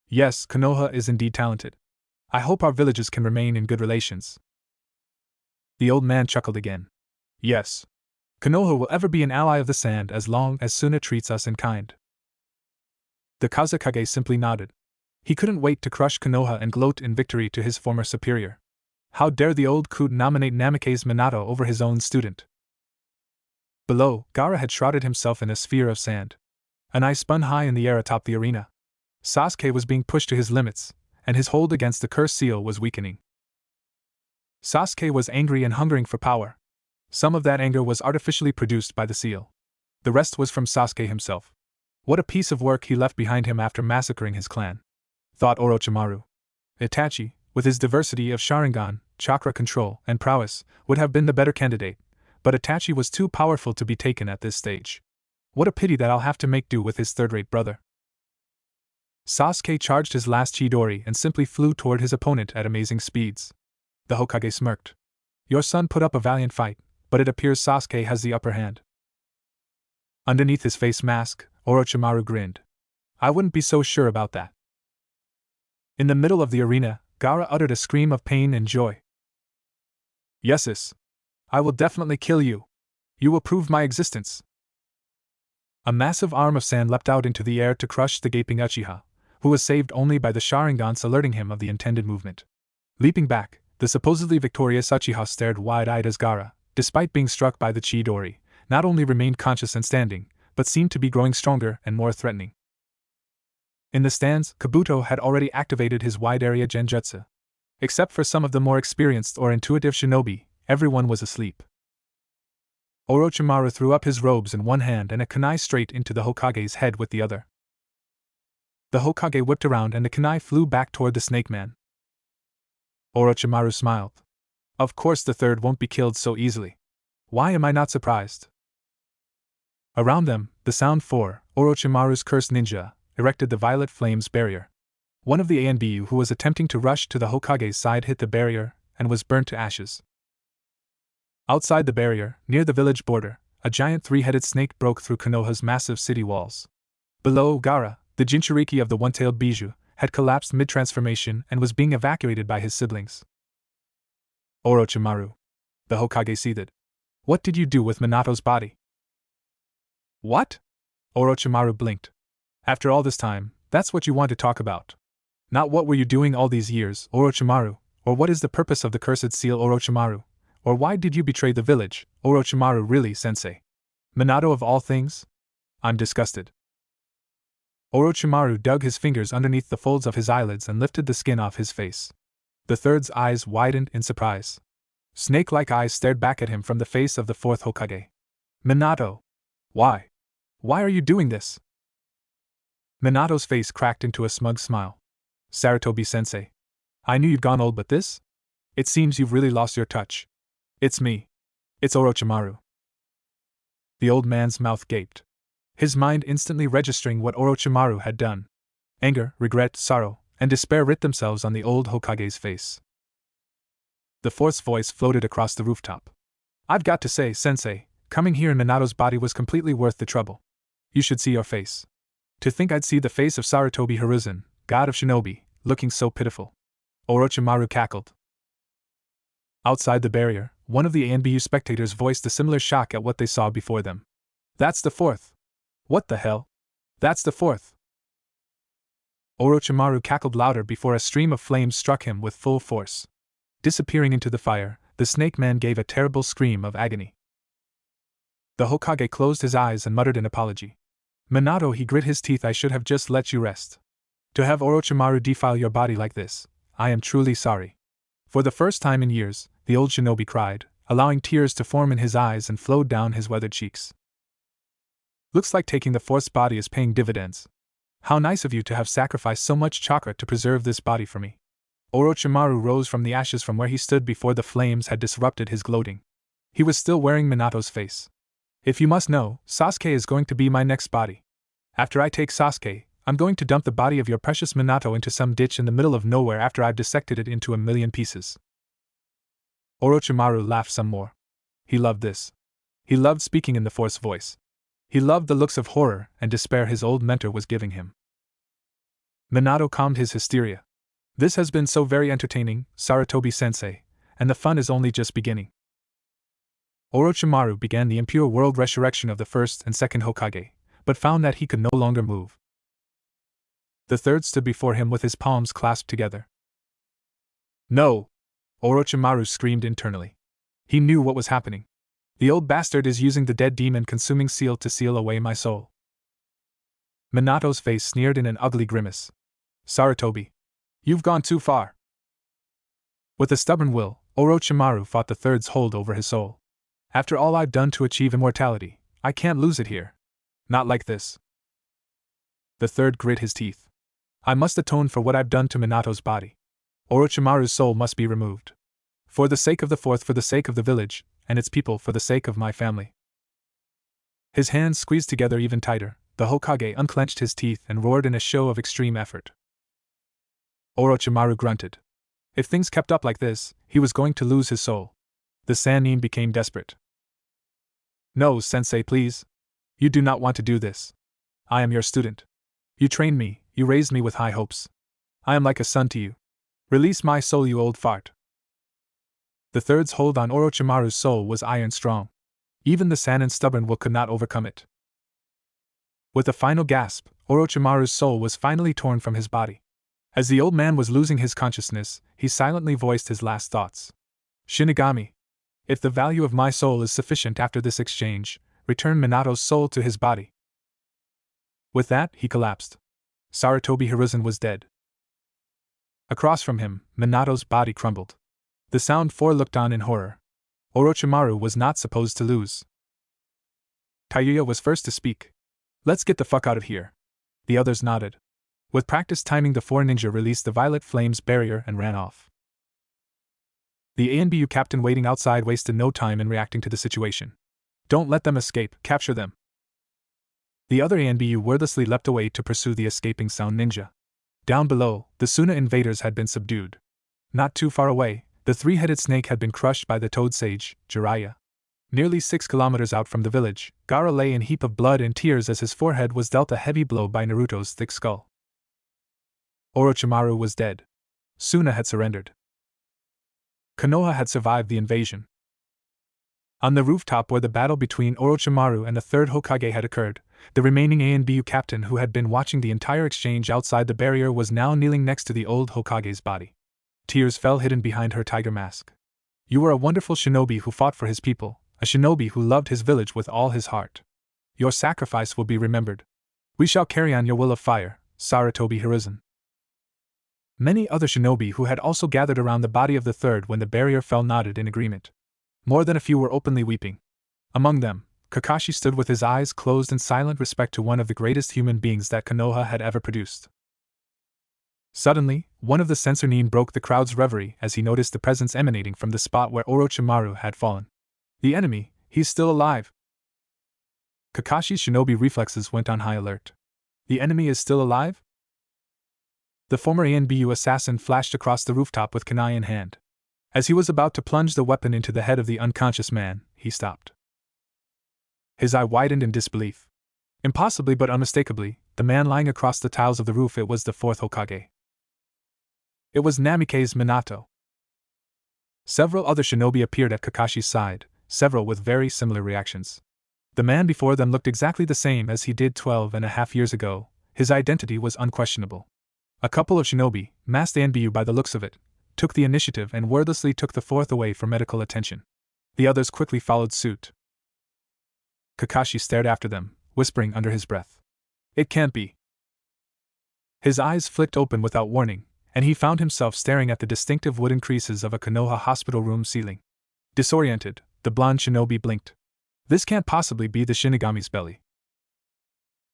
Speaker 1: Yes, Konoha is indeed talented. I hope our villages can remain in good relations. The old man chuckled again. Yes. Konoha will ever be an ally of the sand as long as Suna treats us in kind. The Kazekage simply nodded. He couldn't wait to crush Konoha and gloat in victory to his former superior. How dare the old coot nominate Namikaze Minato over his own student? Below, Gaara had shrouded himself in a sphere of sand. An eye spun high in the air atop the arena. Sasuke was being pushed to his limits, and his hold against the cursed seal was weakening. Sasuke was angry and hungering for power. Some of that anger was artificially produced by the seal. The rest was from Sasuke himself. What a piece of work he left behind him after massacring his clan, thought Orochimaru. Itachi, with his diversity of Sharingan, chakra control, and prowess, would have been the better candidate, but Itachi was too powerful to be taken at this stage. What a pity that I'll have to make do with his third-rate brother. Sasuke charged his last Chidori and simply flew toward his opponent at amazing speeds. The Hokage smirked. Your son put up a valiant fight, but it appears Sasuke has the upper hand. Underneath his face mask, Orochimaru grinned. I wouldn't be so sure about that. In the middle of the arena, Gaara uttered a scream of pain and joy. Yesis. I will definitely kill you. You will prove my existence. A massive arm of sand leapt out into the air to crush the gaping Uchiha, who was saved only by the Sharingans alerting him of the intended movement. Leaping back, the supposedly victorious Uchiha stared wide-eyed as Gaara, despite being struck by the Chidori, not only remained conscious and standing, but seemed to be growing stronger and more threatening. In the stands, Kabuto had already activated his wide-area genjutsu. Except for some of the more experienced or intuitive shinobi, everyone was asleep. Orochimaru threw up his robes in one hand and a kunai straight into the Hokage's head with the other. The Hokage whipped around and the kunai flew back toward the Snake Man. Orochimaru smiled. Of course the third won't be killed so easily. Why am I not surprised? Around them, the Sound 4, Orochimaru's cursed ninja, erected the Violet Flames barrier. One of the ANBU who was attempting to rush to the Hokage's side hit the barrier and was burnt to ashes. Outside the barrier, near the village border, a giant three-headed snake broke through Konoha's massive city walls. Below, Gaara, the Jinchuriki of the one-tailed Bijou, had collapsed mid-transformation and was being evacuated by his siblings. Orochimaru. The Hokage seethed. What did you do with Minato's body? What? Orochimaru blinked. After all this time, that's what you want to talk about. Not what were you doing all these years, Orochimaru, or what is the purpose of the cursed seal, Orochimaru, or why did you betray the village, Orochimaru, really, sensei? Minato of all things? I'm disgusted. Orochimaru dug his fingers underneath the folds of his eyelids and lifted the skin off his face. The third's eyes widened in surprise. Snake-like eyes stared back at him from the face of the fourth Hokage. Minato! Why? Why are you doing this? Minato's face cracked into a smug smile. Sarutobi-sensei. I knew you'd gone old, but this? It seems you've really lost your touch. It's me. It's Orochimaru. The old man's mouth gaped. His mind instantly registering what Orochimaru had done. Anger, regret, sorrow, and despair writ themselves on the old Hokage's face. The fourth's voice floated across the rooftop. I've got to say, Sensei, coming here in Minato's body was completely worth the trouble. You should see your face. To think I'd see the face of Sarutobi Hiruzen, god of shinobi, looking so pitiful. Orochimaru cackled. Outside the barrier, one of the ANBU spectators voiced a similar shock at what they saw before them. That's the fourth. What the hell? That's the fourth. Orochimaru cackled louder before a stream of flames struck him with full force. Disappearing into the fire, the snake man gave a terrible scream of agony. The Hokage closed his eyes and muttered an apology. Minato, he grit his teeth, I should have just let you rest. To have Orochimaru defile your body like this, I am truly sorry. For the first time in years, the old shinobi cried, allowing tears to form in his eyes and flowed down his weathered cheeks. Looks like taking the fourth's body is paying dividends. How nice of you to have sacrificed so much chakra to preserve this body for me. Orochimaru rose from the ashes from where he stood before the flames had disrupted his gloating. He was still wearing Minato's face. If you must know, Sasuke is going to be my next body. After I take Sasuke, I'm going to dump the body of your precious Minato into some ditch in the middle of nowhere after I've dissected it into 1,000,000 pieces. Orochimaru laughed some more. He loved this. He loved speaking in the fourth's voice. He loved the looks of horror and despair his old mentor was giving him. Minato calmed his hysteria. This has been so very entertaining, Sarutobi-sensei, and the fun is only just beginning. Orochimaru began the impure world resurrection of the first and second Hokage, but found that he could no longer move. The third stood before him with his palms clasped together. No! Orochimaru screamed internally. He knew what was happening. The old bastard is using the dead demon-consuming seal to seal away my soul. Minato's face sneered in an ugly grimace. Sarutobi, you've gone too far. With a stubborn will, Orochimaru fought the third's hold over his soul. After all I've done to achieve immortality, I can't lose it here. Not like this. The third grit his teeth. I must atone for what I've done to Minato's body. Orochimaru's soul must be removed. For the sake of the fourth, for the sake of the village, and its people, for the sake of my family. His hands squeezed together even tighter, the Hokage unclenched his teeth and roared in a show of extreme effort. Orochimaru grunted. If things kept up like this, he was going to lose his soul. The Sannin became desperate. No, Sensei, please. You do not want to do this. I am your student. You trained me, you raised me with high hopes. I am like a son to you. Release my soul, you old fart. The third's hold on Orochimaru's soul was iron strong. Even the Sannin's stubborn will could not overcome it. With a final gasp, Orochimaru's soul was finally torn from his body. As the old man was losing his consciousness, he silently voiced his last thoughts. Shinigami, if the value of my soul is sufficient after this exchange, return Minato's soul to his body. With that, he collapsed. Sarutobi Hiruzen was dead. Across from him, Minato's body crumbled. The Sound Four looked on in horror. Orochimaru was not supposed to lose. Tayuya was first to speak. Let's get the fuck out of here. The others nodded. With practice timing, the four ninja released the violet flames barrier and ran off. The ANBU captain waiting outside wasted no time in reacting to the situation. Don't let them escape, capture them. The other ANBU wordlessly leapt away to pursue the escaping Sound ninja. Down below, the Suna invaders had been subdued. Not too far away, the three-headed snake had been crushed by the toad sage, Jiraiya. Nearly 6 kilometers out from the village, Gaara lay in a heap of blood and tears as his forehead was dealt a heavy blow by Naruto's thick skull. Orochimaru was dead. Suna had surrendered. Konoha had survived the invasion. On the rooftop where the battle between Orochimaru and the third Hokage had occurred, the remaining ANBU captain who had been watching the entire exchange outside the barrier was now kneeling next to the old Hokage's body. Tears fell hidden behind her tiger mask. You were a wonderful shinobi who fought for his people, a shinobi who loved his village with all his heart. Your sacrifice will be remembered. We shall carry on your will of fire, Sarutobi Hiruzen. Many other shinobi who had also gathered around the body of the third when the barrier fell nodded in agreement. More than a few were openly weeping. Among them, Kakashi stood with his eyes closed in silent respect to one of the greatest human beings that Konoha had ever produced. Suddenly, one of the Sensonin broke the crowd's reverie as he noticed the presence emanating from the spot where Orochimaru had fallen. The enemy, he's still alive. Kakashi's shinobi reflexes went on high alert. The enemy is still alive? The former ANBU assassin flashed across the rooftop with kunai in hand. As he was about to plunge the weapon into the head of the unconscious man, he stopped. His eye widened in disbelief. Impossibly but unmistakably, the man lying across the tiles of the roof, it was the fourth Hokage. It was Namikaze Minato. Several other shinobi appeared at Kakashi's side, several with very similar reactions. The man before them looked exactly the same as he did 12.5 years ago. His identity was unquestionable. A couple of shinobi, masked ANBU by the looks of it, took the initiative and wordlessly took the fourth away for medical attention. The others quickly followed suit. Kakashi stared after them, whispering under his breath, "It can't be." His eyes flicked open without warning, and he found himself staring at the distinctive wooden creases of a Konoha hospital room ceiling. Disoriented, the blonde shinobi blinked. This can't possibly be the Shinigami's belly.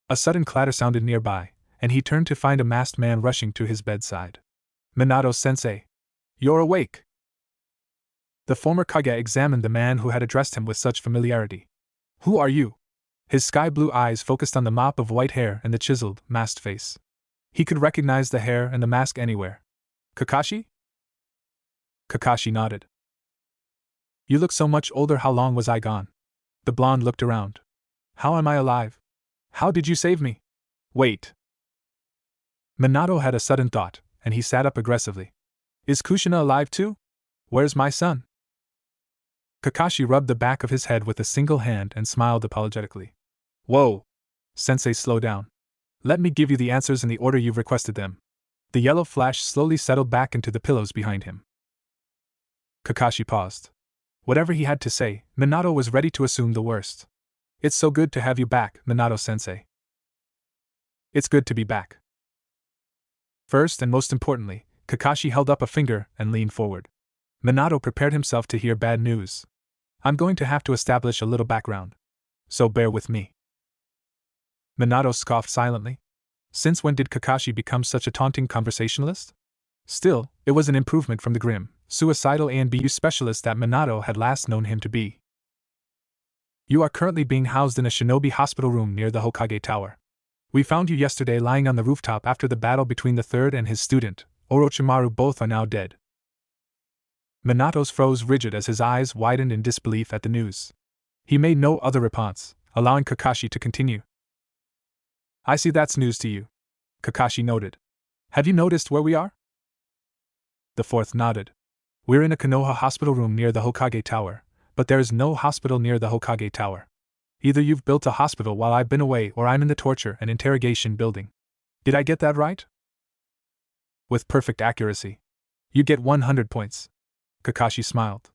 Speaker 1: A sudden clatter sounded nearby, and he turned to find a masked man rushing to his bedside. "Minato-sensei. You're awake." The former Kage examined the man who had addressed him with such familiarity. "Who are you?" His sky-blue eyes focused on the mop of white hair and the chiseled, masked face. He could recognize the hair and the mask anywhere. "Kakashi?" Kakashi nodded. "You look so much older. How long was I gone?" The blonde looked around. "How am I alive? How did you save me? Wait." Minato had a sudden thought, and he sat up aggressively. "Is Kushina alive too? Where's my son?" Kakashi rubbed the back of his head with a single hand and smiled apologetically. "Whoa! Sensei, slow down. Let me give you the answers in the order you've requested them." The yellow flash slowly settled back into the pillows behind him. Kakashi paused. Whatever he had to say, Minato was ready to assume the worst. "It's so good to have you back, Minato-sensei." "It's good to be back." First and most importantly, Kakashi held up a finger and leaned forward. Minato prepared himself to hear bad news. "I'm going to have to establish a little background. So bear with me." Minato scoffed silently. Since when did Kakashi become such a taunting conversationalist? Still, it was an improvement from the grim, suicidal ANBU specialist that Minato had last known him to be. "You are currently being housed in a shinobi hospital room near the Hokage Tower. We found you yesterday lying on the rooftop after the battle between the third and his student, Orochimaru. Both are now dead." Minato's froze rigid as his eyes widened in disbelief at the news. He made no other response, allowing Kakashi to continue. "I see that's news to you," Kakashi noted. "Have you noticed where we are?" The fourth nodded. "We're in a Konoha hospital room near the Hokage Tower, but there is no hospital near the Hokage Tower. Either you've built a hospital while I've been away or I'm in the torture and interrogation building. Did I get that right?" "With perfect accuracy. You get 100 points. Kakashi smiled.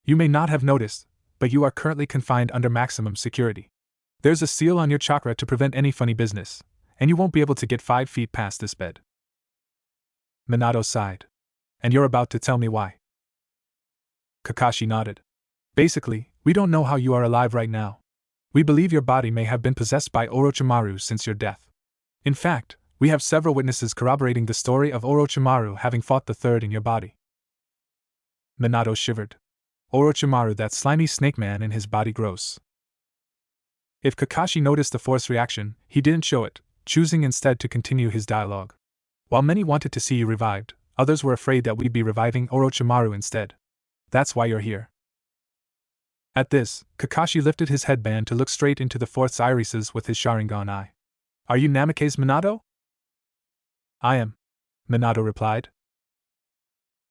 Speaker 1: "You may not have noticed, but you are currently confined under maximum security. There's a seal on your chakra to prevent any funny business, and you won't be able to get 5 feet past this bed." Minato sighed. "And you're about to tell me why?" Kakashi nodded. "Basically, we don't know how you are alive right now. We believe your body may have been possessed by Orochimaru since your death. In fact, we have several witnesses corroborating the story of Orochimaru having fought the third in your body." Minato shivered. Orochimaru, that slimy snake man, in his body, gross. If Kakashi noticed the fourth's reaction, he didn't show it, choosing instead to continue his dialogue. "While many wanted to see you revived, others were afraid that we'd be reviving Orochimaru instead. That's why you're here." At this, Kakashi lifted his headband to look straight into the fourth's irises with his Sharingan eye. "Are you Namikaze Minato?" "I am," Minato replied.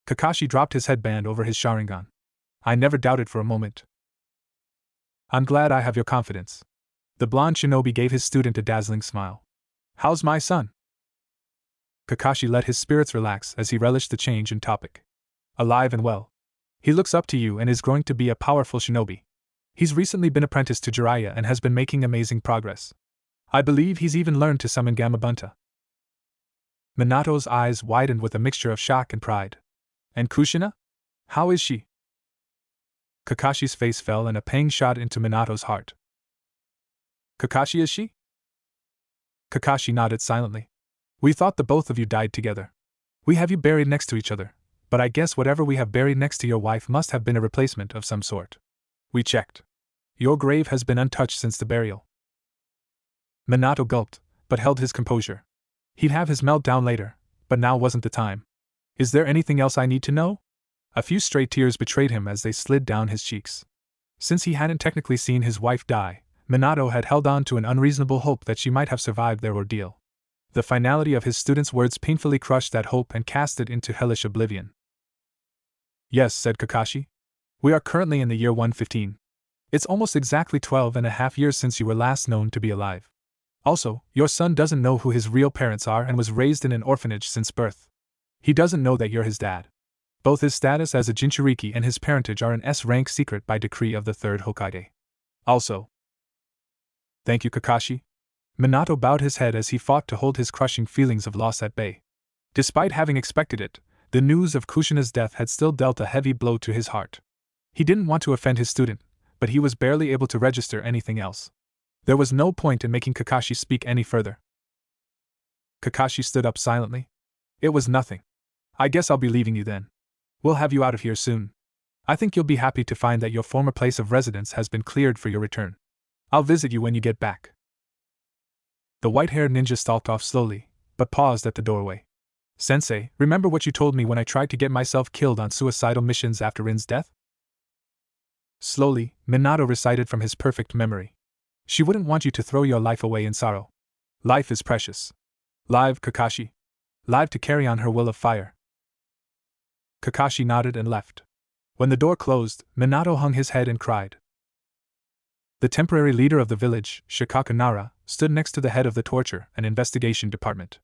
Speaker 1: Kakashi dropped his headband over his Sharingan. "I never doubted for a moment." "I'm glad I have your confidence." The blonde shinobi gave his student a dazzling smile. "How's my son?" Kakashi let his spirits relax as he relished the change in topic. "Alive and well. He looks up to you and is growing to be a powerful shinobi. He's recently been apprenticed to Jiraiya and has been making amazing progress. I believe he's even learned to summon Gamabunta." Minato's eyes widened with a mixture of shock and pride. "And Kushina? How is she?" Kakashi's face fell and a pang shot into Minato's heart. "Kakashi, is she?" Kakashi nodded silently. "We thought the both of you died together. We have you buried next to each other, but I guess whatever we have buried next to your wife must have been a replacement of some sort. We checked. Your grave has been untouched since the burial." Minato gulped, but held his composure. He'd have his meltdown later, but now wasn't the time. Is there anything else I need to know? A few stray tears betrayed him as they slid down his cheeks. Since he hadn't technically seen his wife die, Minato had held on to an unreasonable hope that she might have survived their ordeal. The finality of his student's words painfully crushed that hope and cast it into hellish oblivion. Yes, said Kakashi. We are currently in the year 115. It's almost exactly 12.5 years since you were last known to be alive. Also, your son doesn't know who his real parents are and was raised in an orphanage since birth. He doesn't know that you're his dad. Both his status as a Jinchuriki and his parentage are an S-rank secret by decree of the 3rd Hokage. Also. Thank you, Kakashi. Minato bowed his head as he fought to hold his crushing feelings of loss at bay. Despite having expected it, the news of Kushina's death had still dealt a heavy blow to his heart. He didn't want to offend his student, but he was barely able to register anything else. There was no point in making Kakashi speak any further. Kakashi stood up silently. It was nothing. I guess I'll be leaving you then. We'll have you out of here soon. I think you'll be happy to find that your former place of residence has been cleared for your return. I'll visit you when you get back. The white-haired ninja stalked off slowly, but paused at the doorway. Sensei, remember what you told me when I tried to get myself killed on suicidal missions after Rin's death? Slowly, Minato recited from his perfect memory. She wouldn't want you to throw your life away in sorrow. Life is precious. Live, Kakashi. Live to carry on her will of fire. Kakashi nodded and left. When the door closed, Minato hung his head and cried. The temporary leader of the village, Shikaku Nara, stood next to the head of the torture and investigation department.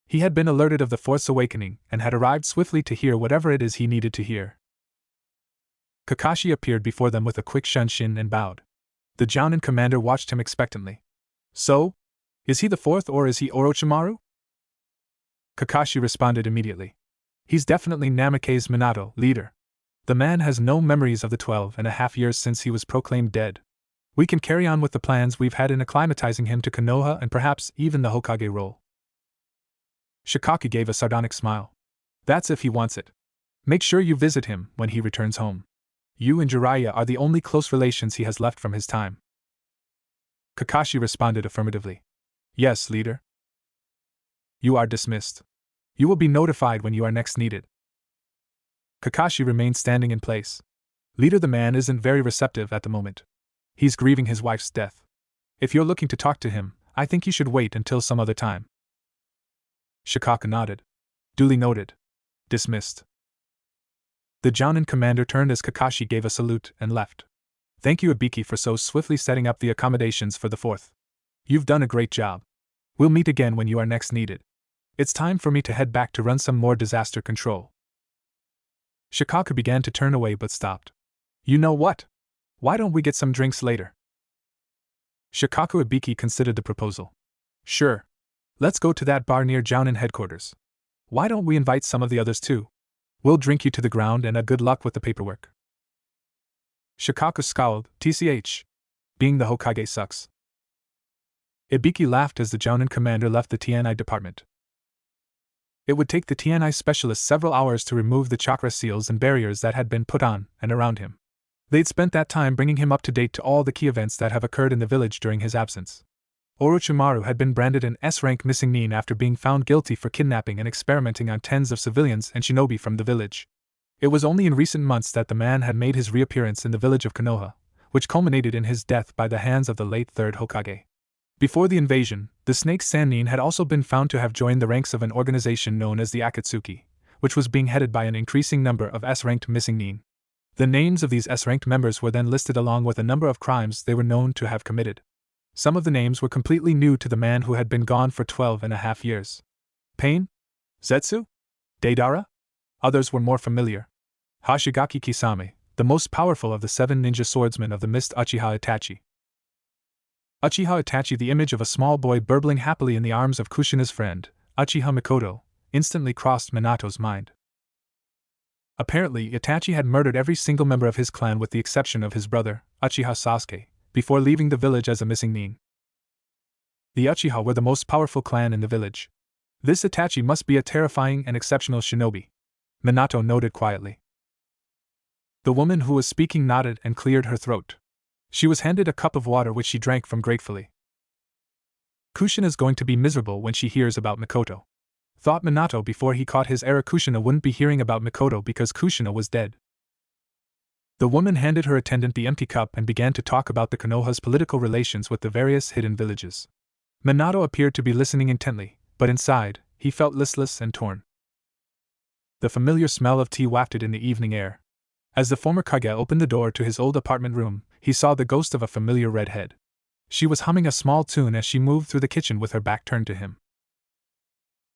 Speaker 1: He had been alerted of the Fourth Awakening and had arrived swiftly to hear whatever it is he needed to hear. Kakashi appeared before them with a quick shunshin and bowed. The Jounin commander watched him expectantly. So? Is he the fourth or is he Orochimaru? Kakashi responded immediately. He's definitely Namake's Minato, leader. The man has no memories of the 12.5 years since he was proclaimed dead. We can carry on with the plans we've had in acclimatizing him to Konoha and perhaps even the Hokage role. Shikaki gave a sardonic smile. That's if he wants it. Make sure you visit him when he returns home. You and Jiraiya are the only close relations he has left from his time. Kakashi responded affirmatively. Yes, leader. You are dismissed. You will be notified when you are next needed. Kakashi remained standing in place. Leader, the man isn't very receptive at the moment. He's grieving his wife's death. If you're looking to talk to him, I think you should wait until some other time. Shikaku nodded. Duly noted. Dismissed. The Jounin commander turned as Kakashi gave a salute and left. Thank you, Ibiki, for so swiftly setting up the accommodations for the fourth. You've done a great job. We'll meet again when you are next needed. It's time for me to head back to run some more disaster control. Shikaku began to turn away but stopped. You know what? Why don't we get some drinks later? Shikaku Ibiki considered the proposal. Sure. Let's go to that bar near Jounin headquarters. Why don't we invite some of the others too? We'll drink you to the ground and good luck with the paperwork. Shikaku scowled, TCH. Being the Hokage sucks. Ibiki laughed as the Jounin commander left the TNI department. It would take the TNI specialist several hours to remove the chakra seals and barriers that had been put on and around him. They'd spent that time bringing him up to date to all the key events that have occurred in the village during his absence. Orochimaru had been branded an S-rank missing nin after being found guilty for kidnapping and experimenting on tens of civilians and shinobi from the village. It was only in recent months that the man had made his reappearance in the village of Konoha, which culminated in his death by the hands of the late 3rd Hokage. Before the invasion, the Snake Sannin had also been found to have joined the ranks of an organization known as the Akatsuki, which was being headed by an increasing number of S-ranked missing nin. The names of these S-ranked members were then listed along with a number of crimes they were known to have committed. Some of the names were completely new to the man who had been gone for 12.5 years. Pain? Zetsu? Deidara? Others were more familiar. Hashigaki Kisame, the most powerful of the 7 ninja swordsmen of the mist Uchiha Itachi. Uchiha Itachi, the image of a small boy burbling happily in the arms of Kushina's friend, Uchiha Mikoto, instantly crossed Minato's mind. Apparently, Itachi had murdered every single member of his clan with the exception of his brother, Uchiha Sasuke, before leaving the village as a missing nin. The Uchiha were the most powerful clan in the village. This Itachi must be a terrifying and exceptional shinobi, Minato noted quietly. The woman who was speaking nodded and cleared her throat. She was handed a cup of water which she drank from gratefully. Kushina's going to be miserable when she hears about Mikoto. thought Minato before he caught his error. Kushina wouldn't be hearing about Mikoto because Kushina was dead. The woman handed her attendant the empty cup and began to talk about the Konoha's political relations with the various hidden villages. Minato appeared to be listening intently, but inside, he felt listless and torn. The familiar smell of tea wafted in the evening air. As the former Kage opened the door to his old apartment room, he saw the ghost of a familiar redhead. She was humming a small tune as she moved through the kitchen with her back turned to him.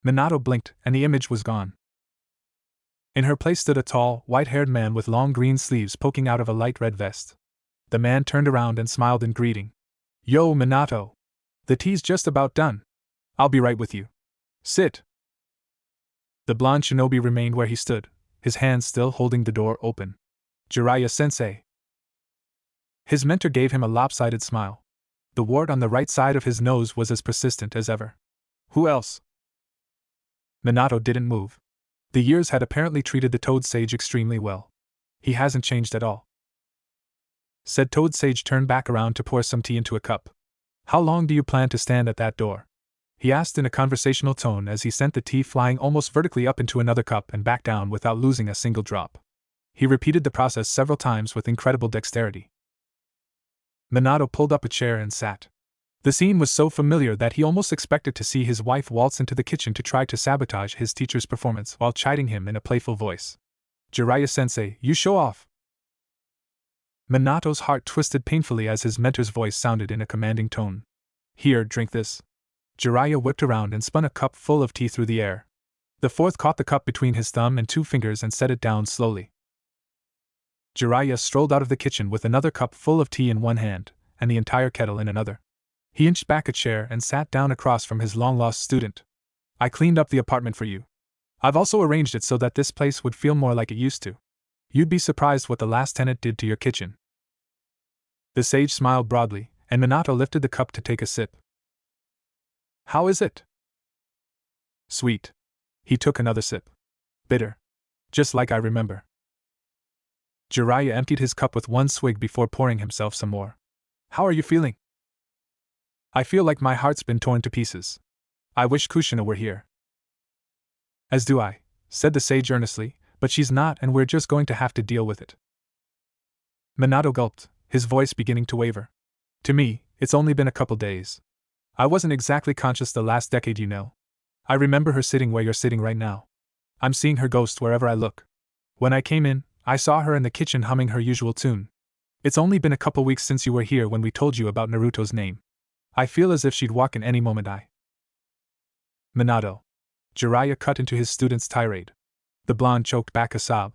Speaker 1: Minato blinked, and the image was gone. In her place stood a tall, white-haired man with long green sleeves poking out of a light red vest. The man turned around and smiled in greeting. "Yo, Minato! The tea's just about done. I'll be right with you. Sit." The blonde shinobi remained where he stood, his hands still holding the door open. "Jiraiya-sensei." His mentor gave him a lopsided smile. The wart on the right side of his nose was as persistent as ever. "Who else?" Minato didn't move. The years had apparently treated the Toad Sage extremely well. "He hasn't changed at all," said Toad Sage, turned back around to pour some tea into a cup. "How long do you plan to stand at that door?" he asked in a conversational tone as he sent the tea flying almost vertically up into another cup and back down without losing a single drop. He repeated the process several times with incredible dexterity. Minato pulled up a chair and sat. The scene was so familiar that he almost expected to see his wife waltz into the kitchen to try to sabotage his teacher's performance while chiding him in a playful voice. "Jiraiya-sensei, you show off." Minato's heart twisted painfully as his mentor's voice sounded in a commanding tone. "Here, drink this." Jiraiya whipped around and spun a cup full of tea through the air. The fourth caught the cup between his thumb and two fingers and set it down slowly. Jiraiya strolled out of the kitchen with another cup full of tea in one hand, and the entire kettle in another. He inched back a chair and sat down across from his long-lost student. "I cleaned up the apartment for you. I've also arranged it so that this place would feel more like it used to. You'd be surprised what the last tenant did to your kitchen." The sage smiled broadly, and Minato lifted the cup to take a sip. "How is it?" "Sweet." He took another sip. "Bitter. Just like I remember." Jiraiya emptied his cup with one swig before pouring himself some more. "How are you feeling?" "I feel like my heart's been torn to pieces. I wish Kushina were here." "As do I," said the sage earnestly, "but she's not, and we're just going to have to deal with it." Minato gulped, his voice beginning to waver. "To me, it's only been a couple days. I wasn't exactly conscious the last decade, you know. I remember her sitting where you're sitting right now. I'm seeing her ghost wherever I look. When I came in, I saw her in the kitchen humming her usual tune. It's only been a couple weeks since you were here when we told you about Naruto's name. I feel as if she'd walk in any moment." "Minato." Jiraiya cut into his student's tirade. The blonde choked back a sob.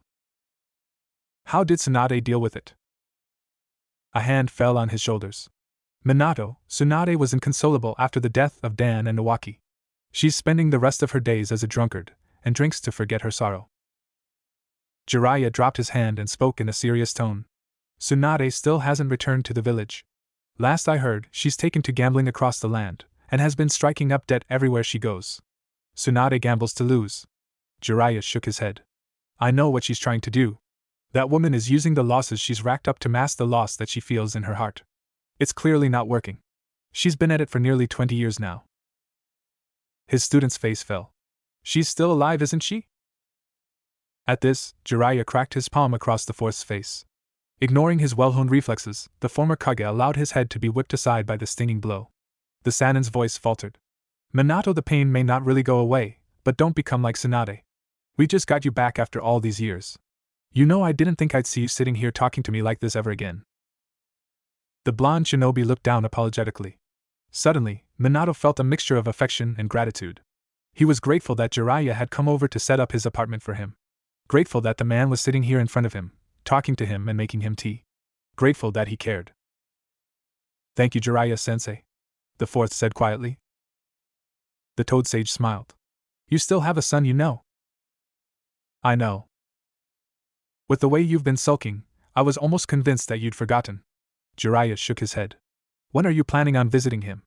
Speaker 1: "How did Tsunade deal with it?" A hand fell on his shoulders. "Minato, Tsunade was inconsolable after the death of Dan and Nawaki. She's spending the rest of her days as a drunkard, and drinks to forget her sorrow." Jiraiya dropped his hand and spoke in a serious tone. "Tsunade still hasn't returned to the village. Last I heard, she's taken to gambling across the land, and has been striking up debt everywhere she goes. Tsunade gambles to lose." Jiraiya shook his head. "I know what she's trying to do. That woman is using the losses she's racked up to mask the loss that she feels in her heart. It's clearly not working. She's been at it for nearly 20 years now." His student's face fell. "She's still alive, isn't she?" At this, Jiraiya cracked his palm across the fourth's face. Ignoring his well-honed reflexes, the former Kage allowed his head to be whipped aside by the stinging blow. The Sanin's voice faltered. "Minato, the pain may not really go away, but don't become like Tsunade. We just got you back after all these years. You know, I didn't think I'd see you sitting here talking to me like this ever again." The blonde shinobi looked down apologetically. Suddenly, Minato felt a mixture of affection and gratitude. He was grateful that Jiraiya had come over to set up his apartment for him. Grateful that the man was sitting here in front of him, talking to him and making him tea. Grateful that he cared. "Thank you, Jiraiya-sensei," the fourth said quietly. The Toad Sage smiled. "You still have a son, you know." "I know. With the way you've been sulking, I was almost convinced that you'd forgotten." Jiraiya shook his head. "When are you planning on visiting him?"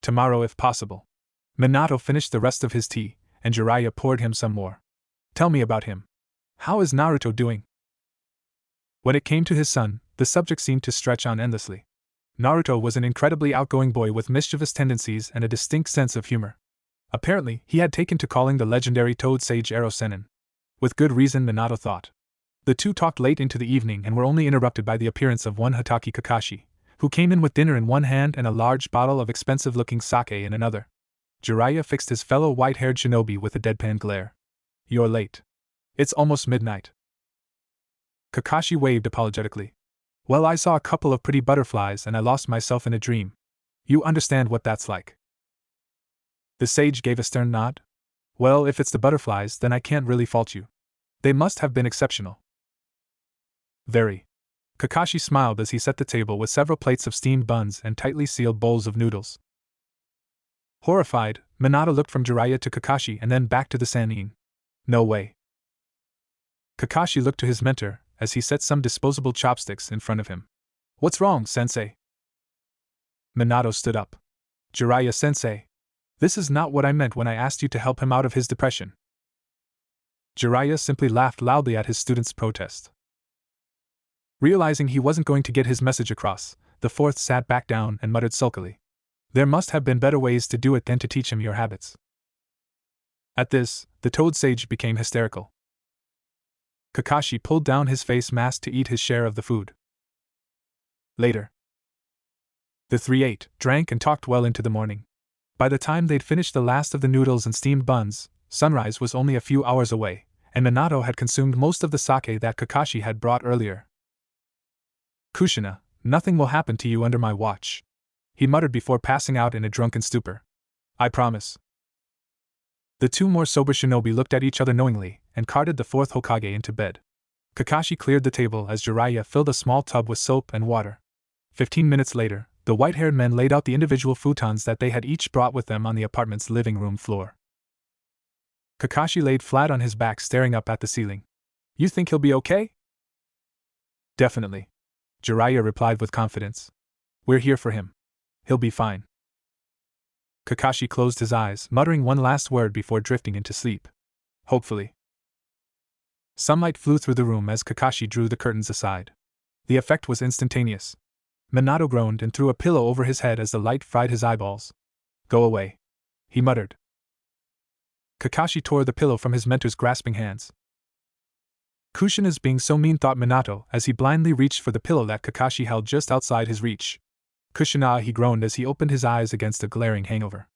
Speaker 1: "Tomorrow, if possible." Minato finished the rest of his tea, and Jiraiya poured him some more. "Tell me about him. How is Naruto doing?" When it came to his son, the subject seemed to stretch on endlessly. Naruto was an incredibly outgoing boy with mischievous tendencies and a distinct sense of humor. Apparently, he had taken to calling the legendary Toad Sage Ero Sennin. With good reason, Minato thought. The two talked late into the evening and were only interrupted by the appearance of one Hatake Kakashi, who came in with dinner in one hand and a large bottle of expensive-looking sake in another. Jiraiya fixed his fellow white-haired shinobi with a deadpan glare. You're late. It's almost midnight. Kakashi waved apologetically. Well, I saw a couple of pretty butterflies and I lost myself in a dream. You understand what that's like. The sage gave a stern nod. Well, if it's the butterflies, then I can't really fault you. They must have been exceptional. Very. Kakashi smiled as he set the table with several plates of steamed buns and tightly sealed bowls of noodles. Horrified, Minato looked from Jiraiya to Kakashi and then back to the Sannin. No way. Kakashi looked to his mentor as he set some disposable chopsticks in front of him. What's wrong, sensei? Minato stood up. Jiraiya-sensei. This is not what I meant when I asked you to help him out of his depression. Jiraiya simply laughed loudly at his student's protest. Realizing he wasn't going to get his message across, the fourth sat back down and muttered sulkily. There must have been better ways to do it than to teach him your habits. At this, the Toad Sage became hysterical. Kakashi pulled down his face mask to eat his share of the food. Later, the three ate, drank, and talked well into the morning. By the time they'd finished the last of the noodles and steamed buns, sunrise was only a few hours away, and Minato had consumed most of the sake that Kakashi had brought earlier. Kushina, nothing will happen to you under my watch, he muttered before passing out in a drunken stupor. I promise. The two more sober shinobi looked at each other knowingly and carted the fourth Hokage into bed. Kakashi cleared the table as Jiraiya filled a small tub with soap and water. 15 minutes later, the white-haired men laid out the individual futons that they had each brought with them on the apartment's living room floor. Kakashi laid flat on his back staring up at the ceiling. You think he'll be okay? Definitely. Jiraiya replied with confidence. We're here for him. He'll be fine. Kakashi closed his eyes, muttering one last word before drifting into sleep. Hopefully. Sunlight flew through the room as Kakashi drew the curtains aside. The effect was instantaneous. Minato groaned and threw a pillow over his head as the light fried his eyeballs. Go away, he muttered. Kakashi tore the pillow from his mentor's grasping hands. Kushina's being so mean, thought Minato as he blindly reached for the pillow that Kakashi held just outside his reach. Kushina, he groaned as he opened his eyes against a glaring hangover.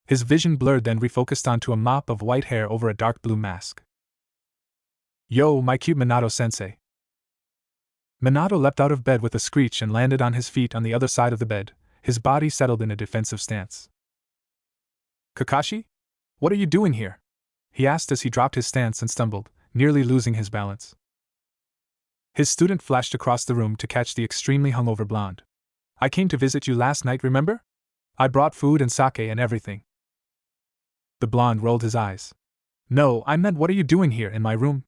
Speaker 1: His vision blurred, then refocused onto a mop of white hair over a dark blue mask. Yo, my cute Minato-sensei. Minato leapt out of bed with a screech and landed on his feet on the other side of the bed, his body settled in a defensive stance. Kakashi? What are you doing here? He asked as he dropped his stance and stumbled, nearly losing his balance. His student flashed across the room to catch the extremely hungover blonde. I came to visit you last night, remember? I brought food and sake and everything. The blonde rolled his eyes. No, I meant what are you doing here in my room?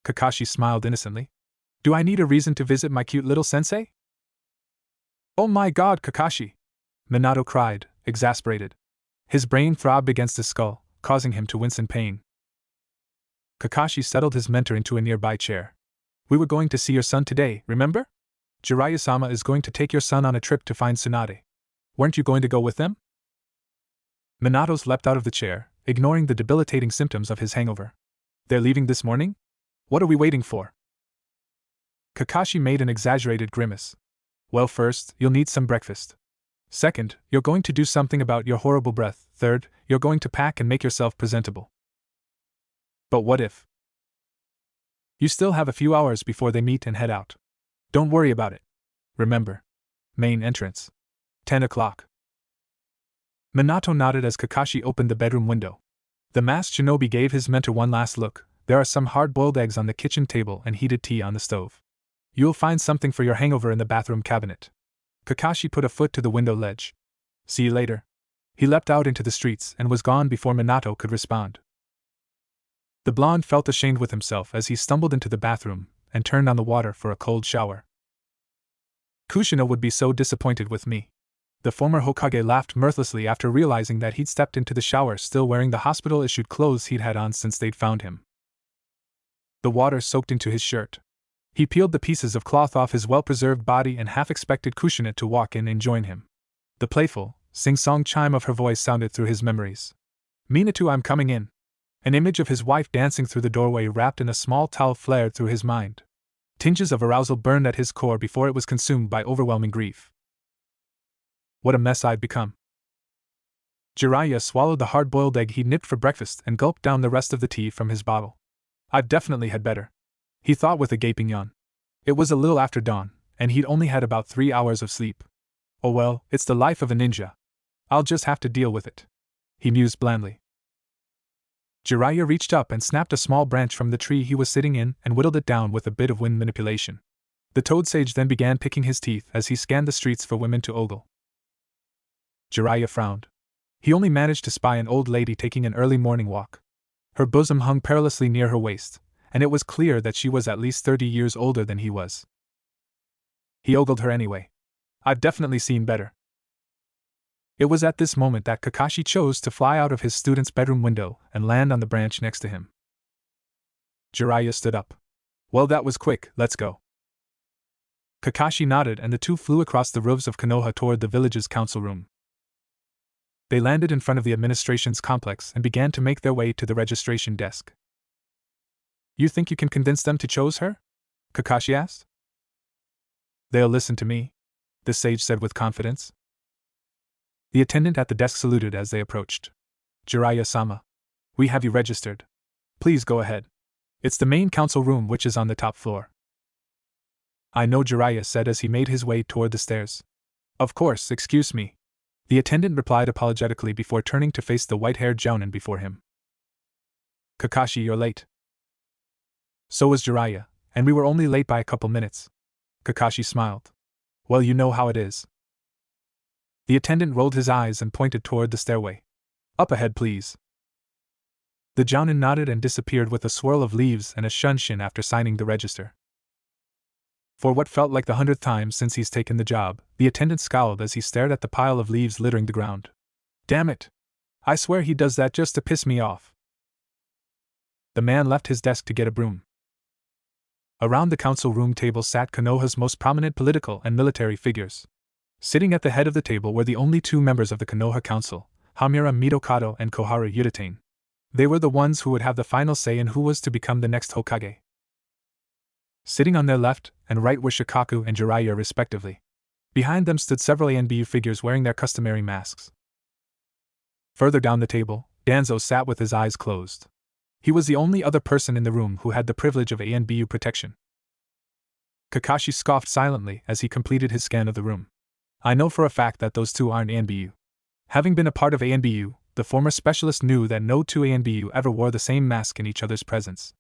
Speaker 1: Kakashi smiled innocently. Do I need a reason to visit my cute little sensei? Oh my god, Kakashi! Minato cried, exasperated. His brain throbbed against his skull, causing him to wince in pain. Kakashi settled his mentor into a nearby chair. We were going to see your son today, remember? Jiraiya-sama is going to take your son on a trip to find Tsunade. Weren't you going to go with them? Minato leapt out of the chair, ignoring the debilitating symptoms of his hangover. They're leaving this morning? What are we waiting for? Kakashi made an exaggerated grimace. Well, first, you'll need some breakfast. Second, you're going to do something about your horrible breath. Third, you're going to pack and make yourself presentable. But what if? You still have a few hours before they meet and head out. Don't worry about it. Remember. Main entrance. 10 o'clock. Minato nodded as Kakashi opened the bedroom window. The masked shinobi gave his mentor one last look. There are some hard-boiled eggs on the kitchen table and heated tea on the stove. You'll find something for your hangover in the bathroom cabinet. Kakashi put a foot to the window ledge. See you later. He leapt out into the streets and was gone before Minato could respond. The blonde felt ashamed with himself as he stumbled into the bathroom and turned on the water for a cold shower. Kushina would be so disappointed with me. The former Hokage laughed mirthlessly after realizing that he'd stepped into the shower still wearing the hospital-issued clothes he'd had on since they'd found him. The water soaked into his shirt. He peeled the pieces of cloth off his well-preserved body and half expected Kushina to walk in and join him. The playful, sing-song chime of her voice sounded through his memories. Minato, I'm coming in. An image of his wife dancing through the doorway wrapped in a small towel flared through his mind. Tinges of arousal burned at his core before it was consumed by overwhelming grief. What a mess I'd become. Jiraiya swallowed the hard-boiled egg he nipped for breakfast and gulped down the rest of the tea from his bottle. I've definitely had better, he thought with a gaping yawn. It was a little after dawn, and he'd only had about 3 hours of sleep. Oh well, it's the life of a ninja. I'll just have to deal with it, he mused blandly. Jiraiya reached up and snapped a small branch from the tree he was sitting in and whittled it down with a bit of wind manipulation. The toad sage then began picking his teeth as he scanned the streets for women to ogle. Jiraiya frowned. He only managed to spy an old lady taking an early morning walk. Her bosom hung perilously near her waist, and it was clear that she was at least 30 years older than he was. He ogled her anyway. I've definitely seen better. It was at this moment that Kakashi chose to fly out of his student's bedroom window and land on the branch next to him. Jiraiya stood up. Well, that was quick, let's go. Kakashi nodded and the two flew across the roofs of Konoha toward the village's council room. They landed in front of the administration's complex and began to make their way to the registration desk. You think you can convince them to choose her? Kakashi asked. They'll listen to me, the sage said with confidence. The attendant at the desk saluted as they approached. Jiraiya-sama, we have you registered. Please go ahead. It's the main council room which is on the top floor. I know, Jiraiya said as he made his way toward the stairs. Of course, excuse me. The attendant replied apologetically before turning to face the white-haired jounin before him. Kakashi, you're late. So was Jiraiya, and we were only late by a couple minutes. Kakashi smiled. Well, you know how it is. The attendant rolled his eyes and pointed toward the stairway. Up ahead, please. The jounin nodded and disappeared with a swirl of leaves and a shunshin after signing the register. For what felt like the 100th time since he's taken the job, the attendant scowled as he stared at the pile of leaves littering the ground. Damn it! I swear he does that just to piss me off. The man left his desk to get a broom. Around the council room table sat Konoha's most prominent political and military figures. Sitting at the head of the table were the only two members of the Konoha Council, Hamura Mitokado and Koharu Yutane. They were the ones who would have the final say in who was to become the next Hokage. Sitting on their left and right were Shikaku and Jiraiya respectively. Behind them stood several ANBU figures wearing their customary masks. Further down the table, Danzo sat with his eyes closed. He was the only other person in the room who had the privilege of ANBU protection. Kakashi scoffed silently as he completed his scan of the room. I know for a fact that those two aren't ANBU. Having been a part of ANBU, the former specialist knew that no two ANBU ever wore the same mask in each other's presence.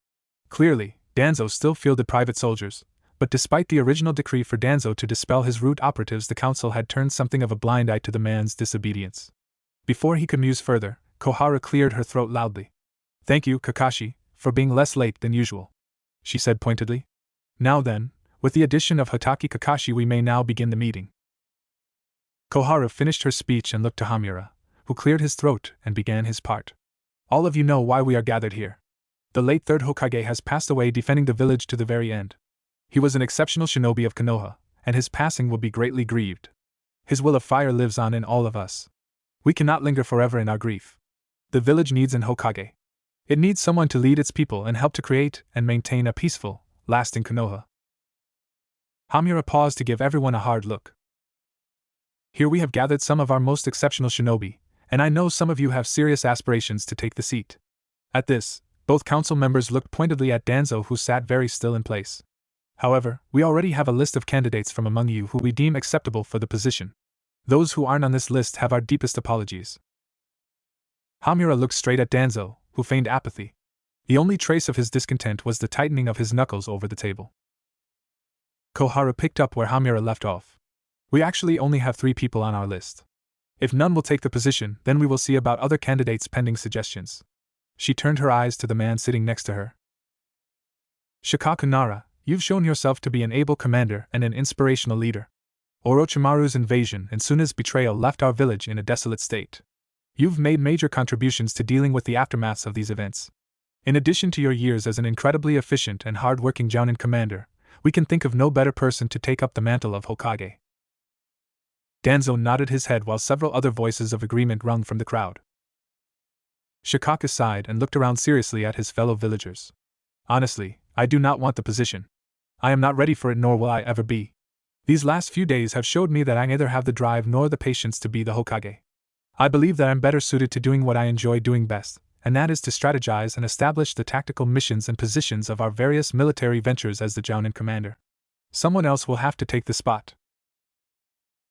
Speaker 1: Clearly, Danzo still fielded private soldiers, but despite the original decree for Danzo to dispel his root operatives, the council had turned something of a blind eye to the man's disobedience. Before he could muse further, Koharu cleared her throat loudly. Thank you, Kakashi, for being less late than usual, she said pointedly. Now then, with the addition of Hatake Kakashi, we may now begin the meeting. Koharu finished her speech and looked to Hamura, who cleared his throat and began his part. All of you know why we are gathered here. The late third Hokage has passed away defending the village to the very end. He was an exceptional shinobi of Konoha, and his passing will be greatly grieved. His will of fire lives on in all of us. We cannot linger forever in our grief. The village needs an Hokage. It needs someone to lead its people and help to create and maintain a peaceful, lasting Konoha. Hamura paused to give everyone a hard look. Here we have gathered some of our most exceptional shinobi, and I know some of you have serious aspirations to take the seat. At this, both council members looked pointedly at Danzo, who sat very still in place. However, we already have a list of candidates from among you who we deem acceptable for the position. Those who aren't on this list have our deepest apologies. Hamura looked straight at Danzo, who feigned apathy. The only trace of his discontent was the tightening of his knuckles over the table. Koharu picked up where Hamura left off. We actually only have 3 people on our list. If none will take the position, then we will see about other candidates pending suggestions. She turned her eyes to the man sitting next to her. Shikaku Nara, you've shown yourself to be an able commander and an inspirational leader. Orochimaru's invasion and Tsuna's betrayal left our village in a desolate state. You've made major contributions to dealing with the aftermaths of these events. In addition to your years as an incredibly efficient and hard-working Jounin commander, we can think of no better person to take up the mantle of Hokage. Danzo nodded his head while several other voices of agreement rung from the crowd. Shikaka sighed and looked around seriously at his fellow villagers. Honestly, I do not want the position. I am not ready for it, nor will I ever be. These last few days have showed me that I neither have the drive nor the patience to be the Hokage. I believe that I'm better suited to doing what I enjoy doing best, and that is to strategize and establish the tactical missions and positions of our various military ventures as the Jounin commander. Someone else will have to take the spot.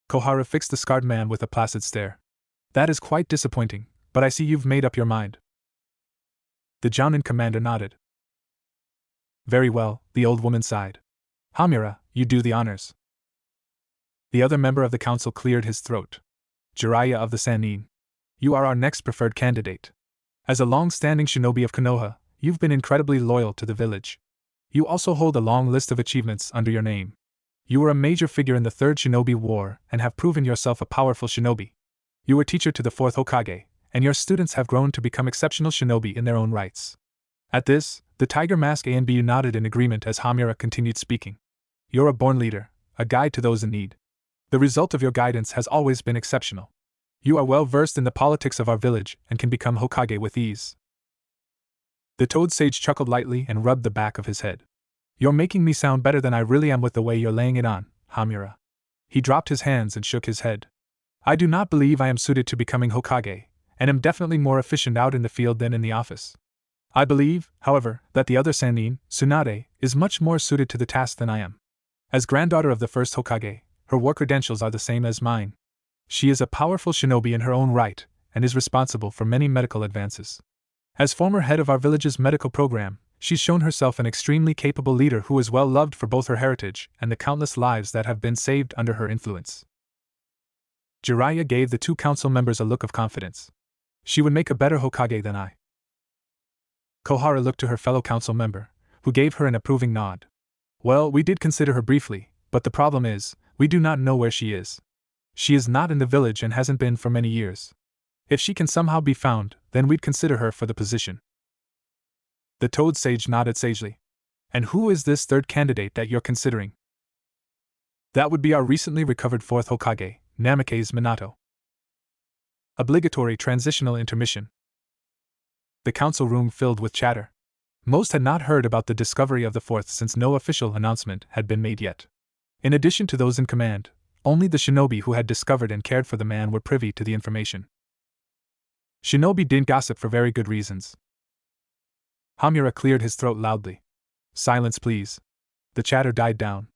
Speaker 1: Koharu fixed the scarred man with a placid stare. That is quite disappointing, but I see you've made up your mind. The Jounin commander nodded. Very well, the old woman sighed. Hamura, you do the honors. The other member of the council cleared his throat. Jiraiya of the Sannin. You are our next preferred candidate. As a long-standing shinobi of Konoha, you've been incredibly loyal to the village. You also hold a long list of achievements under your name. You were a major figure in the Third Shinobi War and have proven yourself a powerful shinobi. You were teacher to the Fourth Hokage, and your students have grown to become exceptional shinobi in their own rights. At this, the Tiger Mask A and B nodded in agreement as Hamura continued speaking. You're a born leader, a guide to those in need. The result of your guidance has always been exceptional. You are well versed in the politics of our village and can become Hokage with ease. The Toad Sage chuckled lightly and rubbed the back of his head. You're making me sound better than I really am with the way you're laying it on, Hamura. He dropped his hands and shook his head. I do not believe I am suited to becoming Hokage, and am definitely more efficient out in the field than in the office. I believe, however, that the other Sannin, Tsunade, is much more suited to the task than I am. As granddaughter of the first Hokage, her war credentials are the same as mine. She is a powerful shinobi in her own right, and is responsible for many medical advances. As former head of our village's medical program, she's shown herself an extremely capable leader who is well loved for both her heritage and the countless lives that have been saved under her influence. Jiraiya gave the two council members a look of confidence. She would make a better Hokage than I. Koharu looked to her fellow council member, who gave her an approving nod. Well, we did consider her briefly, but the problem is, we do not know where she is. She is not in the village and hasn't been for many years. If she can somehow be found, then we'd consider her for the position. The Toad Sage nodded sagely. And who is this third candidate that you're considering? That would be our recently recovered fourth Hokage, Namake's Minato. Obligatory transitional intermission. The council room filled with chatter. Most had not heard about the discovery of the fourth since no official announcement had been made yet. In addition to those in command, only the shinobi who had discovered and cared for the man were privy to the information. Shinobi didn't gossip for very good reasons. Hamura cleared his throat loudly. Silence, please. The chatter died down.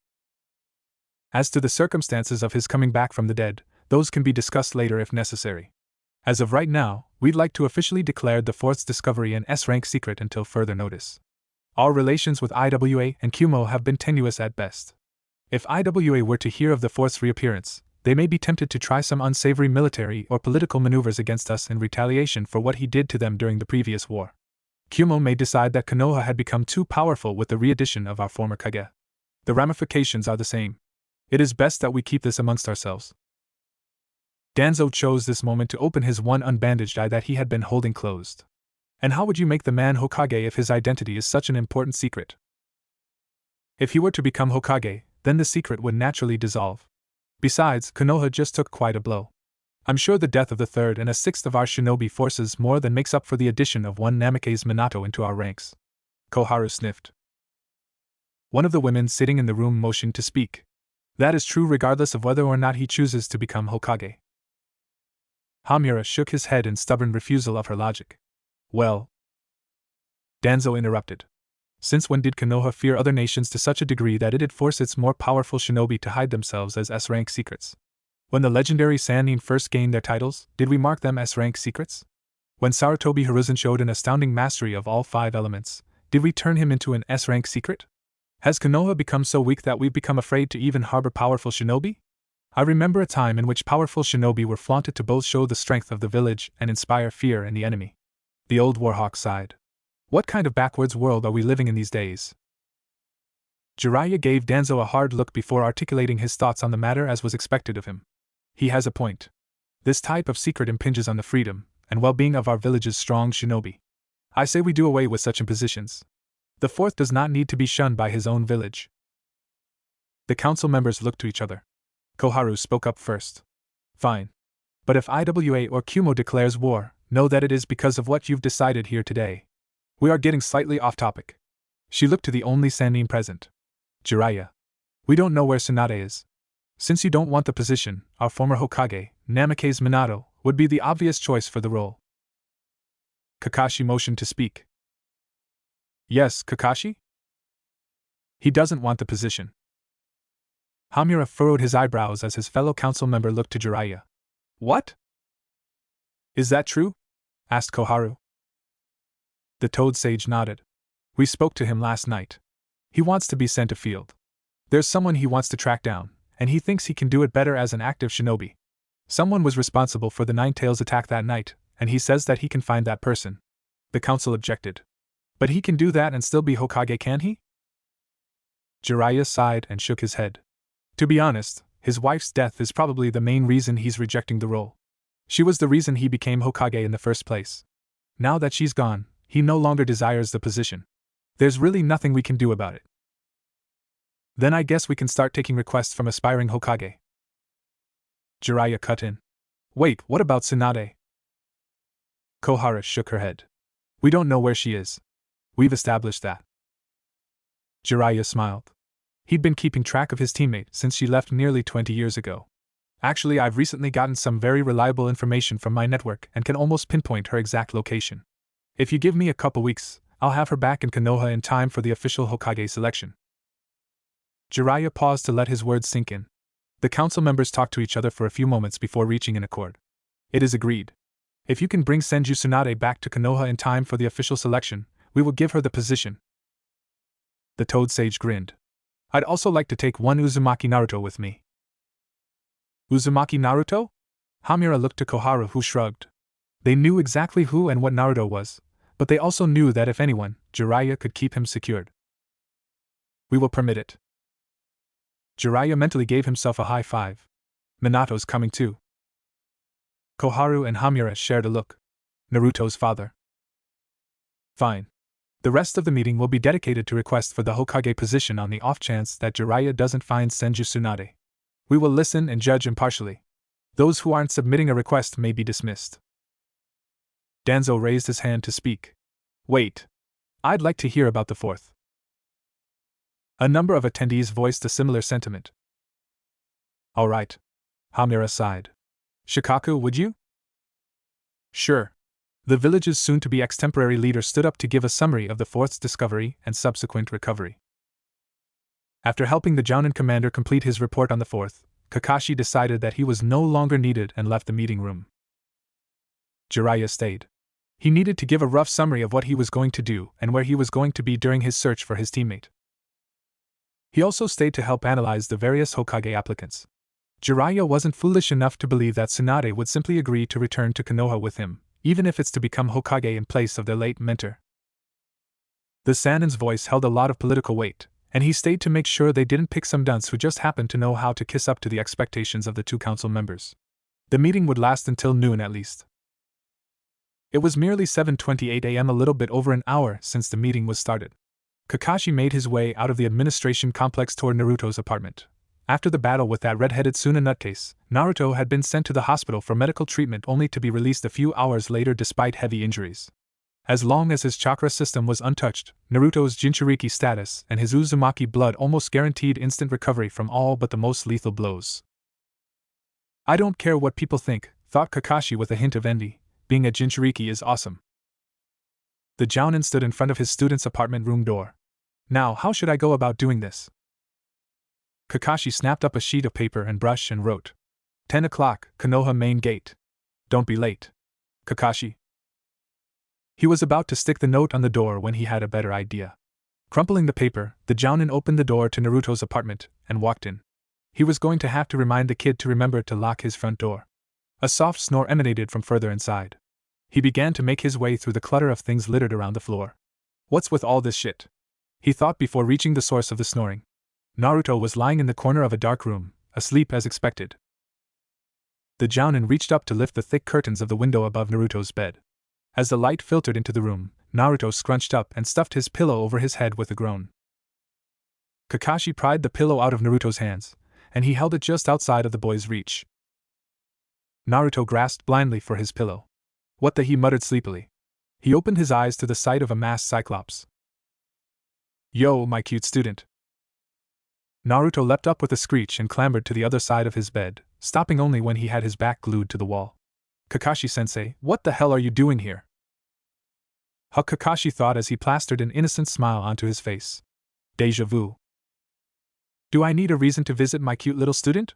Speaker 1: As to the circumstances of his coming back from the dead, those can be discussed later if necessary. As of right now, we'd like to officially declare the fourth's discovery an S-rank secret until further notice. Our relations with IWA and Kumo have been tenuous at best. If IWA were to hear of the fourth's reappearance, they may be tempted to try some unsavory military or political maneuvers against us in retaliation for what he did to them during the previous war. Kumo may decide that Konoha had become too powerful with the re-addition of our former Kage. The ramifications are the same. It is best that we keep this amongst ourselves. Danzo chose this moment to open his one unbandaged eye that he had been holding closed. And how would you make the man Hokage if his identity is such an important secret? If he were to become Hokage, then the secret would naturally dissolve. Besides, Konoha just took quite a blow. I'm sure the death of the third and a sixth of our shinobi forces more than makes up for the addition of one Namake's Minato into our ranks. Koharu sniffed. One of the women sitting in the room motioned to speak. That is true regardless of whether or not he chooses to become Hokage. Hamura shook his head in stubborn refusal of her logic. Well, Danzo interrupted. Since when did Konoha fear other nations to such a degree that it'd force its more powerful shinobi to hide themselves as S-rank secrets? When the legendary Sannin first gained their titles, did we mark them S-rank secrets? When Sarutobi Hiruzen showed an astounding mastery of all 5 elements, did we turn him into an S-rank secret? Has Konoha become so weak that we've become afraid to even harbor powerful shinobi? I remember a time in which powerful shinobi were flaunted to both show the strength of the village and inspire fear in the enemy. The old warhawk sighed. What kind of backwards world are we living in these days? Jiraiya gave Danzo a hard look before articulating his thoughts on the matter as was expected of him. He has a point. This type of secret impinges on the freedom and well-being of our village's strong shinobi. I say we do away with such impositions. The fourth does not need to be shunned by his own village. The council members looked to each other. Koharu spoke up first. Fine. But if IWA or Kumo declares war, know that it is because of what you've decided here today. We are getting slightly off topic. She looked to the only Sannin present. Jiraiya. We don't know where Tsunade is. Since you don't want the position, our former Hokage, Namikaze Minato, would be the obvious choice for the role. Kakashi motioned to speak. Yes, Kakashi? He doesn't want the position. Hamura furrowed his eyebrows as his fellow council member looked to Jiraiya. What? Is that true? Asked Koharu. The Toad Sage nodded. We spoke to him last night. He wants to be sent afield. There's someone he wants to track down, and he thinks he can do it better as an active shinobi. Someone was responsible for the Nine-Tails attack that night, and he says that he can find that person. The council objected. But he can do that and still be Hokage, can he? Jiraiya sighed and shook his head. To be honest, his wife's death is probably the main reason he's rejecting the role. She was the reason he became Hokage in the first place. Now that she's gone, he no longer desires the position. There's really nothing we can do about it. Then I guess we can start taking requests from aspiring Hokage. Jiraiya cut in. Wait, what about Tsunade? Koharu shook her head. We don't know where she is. We've established that. Jiraiya smiled. He'd been keeping track of his teammate since she left nearly 20 years ago. Actually, I've recently gotten some very reliable information from my network and can almost pinpoint her exact location. If you give me a couple weeks, I'll have her back in Konoha in time for the official Hokage selection. Jiraiya paused to let his words sink in. The council members talked to each other for a few moments before reaching an accord. It is agreed. If you can bring Senju Tsunade back to Konoha in time for the official selection, we will give her the position. The Toad Sage grinned. I'd also like to take one Uzumaki Naruto with me. Uzumaki Naruto? Hamura looked to Koharu, who shrugged. They knew exactly who and what Naruto was, but they also knew that if anyone, Jiraiya could keep him secured. We will permit it. Jiraiya mentally gave himself a high five. Minato's coming too. Koharu and Hamura shared a look. Naruto's father. Fine. The rest of the meeting will be dedicated to request for the Hokage position on the off chance that Jiraiya doesn't find Senju Tsunade. We will listen and judge impartially. Those who aren't submitting a request may be dismissed. Danzo raised his hand to speak. Wait. I'd like to hear about the fourth. A number of attendees voiced a similar sentiment. All right. Hamura sighed. Shikaku, would you? Sure. The village's soon-to-be extemporary leader stood up to give a summary of the fourth's discovery and subsequent recovery. After helping the Jounin commander complete his report on the fourth, Kakashi decided that he was no longer needed and left the meeting room. Jiraiya stayed. He needed to give a rough summary of what he was going to do and where he was going to be during his search for his teammate. He also stayed to help analyze the various Hokage applicants. Jiraiya wasn't foolish enough to believe that Tsunade would simply agree to return to Konoha with him, even if it's to become Hokage in place of their late mentor. The Sannin's voice held a lot of political weight, and he stayed to make sure they didn't pick some dunce who just happened to know how to kiss up to the expectations of the two council members. The meeting would last until noon at least. It was merely 7:28 a.m., a little bit over an hour since the meeting was started. Kakashi made his way out of the administration complex toward Naruto's apartment. After the battle with that red-headed Suna nutcase, Naruto had been sent to the hospital for medical treatment only to be released a few hours later despite heavy injuries. As long as his chakra system was untouched, Naruto's Jinchuriki status and his Uzumaki blood almost guaranteed instant recovery from all but the most lethal blows. I don't care what people think, thought Kakashi with a hint of envy. Being a Jinchuriki is awesome. The Jounin stood in front of his student's apartment room door. Now, how should I go about doing this? Kakashi snapped up a sheet of paper and brush and wrote. 10 o'clock, Konoha main gate. Don't be late. Kakashi. He was about to stick the note on the door when he had a better idea. Crumpling the paper, the Jounin opened the door to Naruto's apartment and walked in. He was going to have to remind the kid to remember to lock his front door. A soft snore emanated from further inside. He began to make his way through the clutter of things littered around the floor. What's with all this shit? He thought before reaching the source of the snoring. Naruto was lying in the corner of a dark room, asleep as expected. The Jounin reached up to lift the thick curtains of the window above Naruto's bed. As the light filtered into the room, Naruto scrunched up and stuffed his pillow over his head with a groan. Kakashi pried the pillow out of Naruto's hands, and he held it just outside of the boy's reach. Naruto grasped blindly for his pillow. What the, he muttered sleepily. He opened his eyes to the sight of a masked Cyclops. Yo, my cute student. Naruto leapt up with a screech and clambered to the other side of his bed, stopping only when he had his back glued to the wall. Kakashi-sensei, what the hell are you doing here? Kakashi thought as he plastered an innocent smile onto his face. Deja vu. Do I need a reason to visit my cute little student?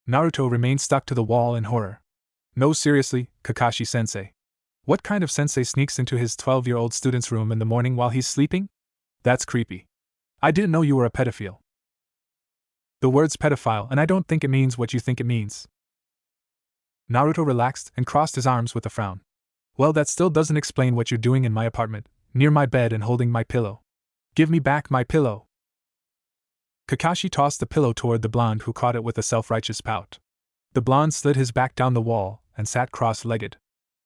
Speaker 1: Naruto remained stuck to the wall in horror. No, seriously, Kakashi-sensei. What kind of sensei sneaks into his 12-year-old student's room in the morning while he's sleeping? That's creepy. I didn't know you were a pedophile. The word's pedophile, and I don't think it means what you think it means. Naruto relaxed and crossed his arms with a frown. Well, that still doesn't explain what you're doing in my apartment, near my bed and holding my pillow. Give me back my pillow. Kakashi tossed the pillow toward the blonde, who caught it with a self-righteous pout. The blonde slid his back down the wall and sat cross-legged.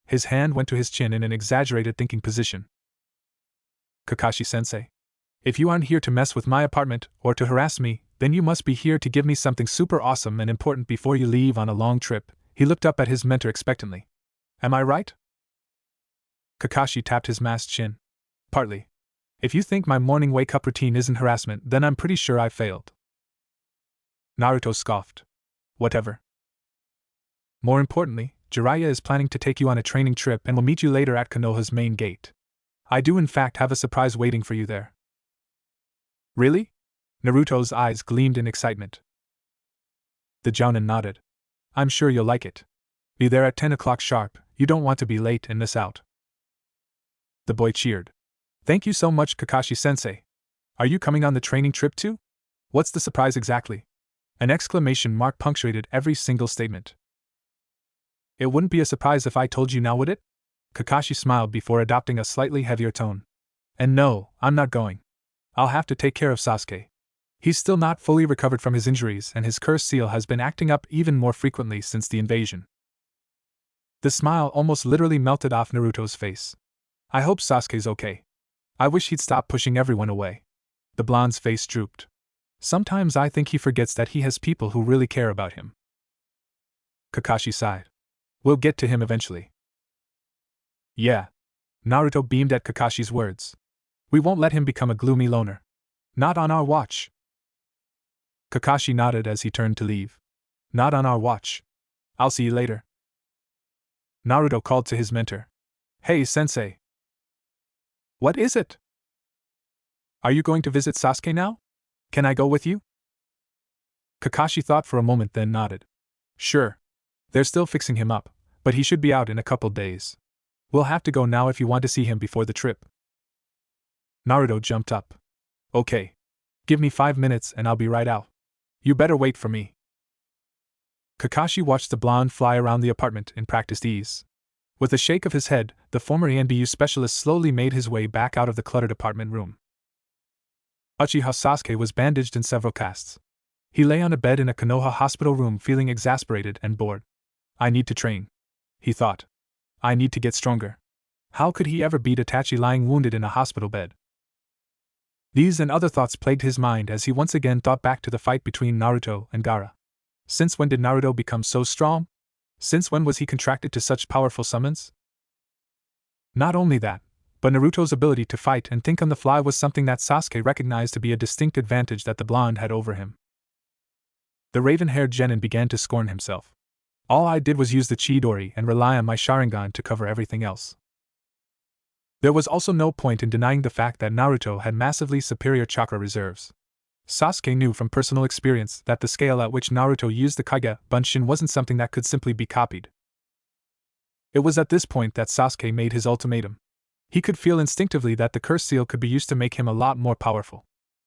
Speaker 1: His hand went to his chin in an exaggerated thinking position. Kakashi-sensei, if you aren't here to mess with my apartment or to harass me, then you must be here to give me something super awesome and important before you leave on a long trip. He looked up at his mentor expectantly. Am I right? Kakashi tapped his masked chin. Partly. If you think my morning wake-up routine isn't harassment, then I'm pretty sure I failed. Naruto scoffed. Whatever. More importantly, Jiraiya is planning to take you on a training trip and will meet you later at Konoha's main gate. I do in fact have a surprise waiting for you there. Really? Naruto's eyes gleamed in excitement. The Jounin nodded. I'm sure you'll like it. Be there at 10 o'clock sharp, you don't want to be late and miss out. The boy cheered. Thank you so much, Kakashi-sensei. Are you coming on the training trip too? What's the surprise exactly? An exclamation mark punctuated every single statement. It wouldn't be a surprise if I told you now, would it? Kakashi smiled before adopting a slightly heavier tone. And no, I'm not going. I'll have to take care of Sasuke. He's still not fully recovered from his injuries, and his curse seal has been acting up even more frequently since the invasion. The smile almost literally melted off Naruto's face. I hope Sasuke's okay. I wish he'd stop pushing everyone away. The blonde's face drooped. Sometimes I think he forgets that he has people who really care about him. Kakashi sighed. We'll get to him eventually. Yeah. Naruto beamed at Kakashi's words. We won't let him become a gloomy loner. Not on our watch. Kakashi nodded as he turned to leave. Not on our watch. I'll see you later. Naruto called to his mentor. Hey, sensei. What is it? Are you going to visit Sasuke now? Can I go with you? Kakashi thought for a moment, then nodded. Sure. They're still fixing him up, but he should be out in a couple days. We'll have to go now if you want to see him before the trip. Naruto jumped up. Okay. Give me 5 minutes and I'll be right out. You better wait for me. Kakashi watched the blonde fly around the apartment in practiced ease. With a shake of his head, the former ANBU specialist slowly made his way back out of the cluttered apartment room. Uchiha Sasuke was bandaged in several casts. He lay on a bed in a Konoha hospital room feeling exasperated and bored. I need to train, he thought. I need to get stronger. How could he ever beat Itachi lying wounded in a hospital bed? These and other thoughts plagued his mind as he once again thought back to the fight between Naruto and Gaara. Since when did Naruto become so strong? Since when was he contracted to such powerful summons? Not only that, but Naruto's ability to fight and think on the fly was something that Sasuke recognized to be a distinct advantage that the blonde had over him. The raven-haired genin began to scorn himself. All I did was use the Chidori and rely on my Sharingan to cover everything else. There was also no point in denying the fact that Naruto had massively superior chakra reserves. Sasuke knew from personal experience that the scale at which Naruto used the Kage Bunshin wasn't something that could simply be copied. It was at this point that Sasuke made his ultimatum. He could feel instinctively that the curse seal could be used to make him a lot more powerful.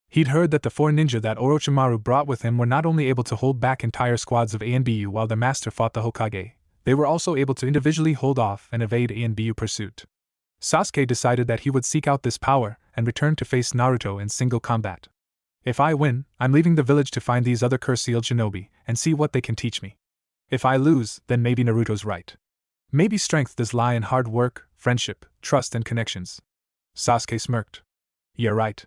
Speaker 1: He'd heard that the 4 ninja that Orochimaru brought with him were not only able to hold back entire squads of ANBU while the master fought the Hokage, they were also able to individually hold off and evade ANBU pursuit. Sasuke decided that he would seek out this power and return to face Naruto in single combat. If I win, I'm leaving the village to find these other curse-sealed shinobi and see what they can teach me. If I lose, then maybe Naruto's right. Maybe strength does lie in hard work, friendship, trust and connections. Sasuke smirked. You're right.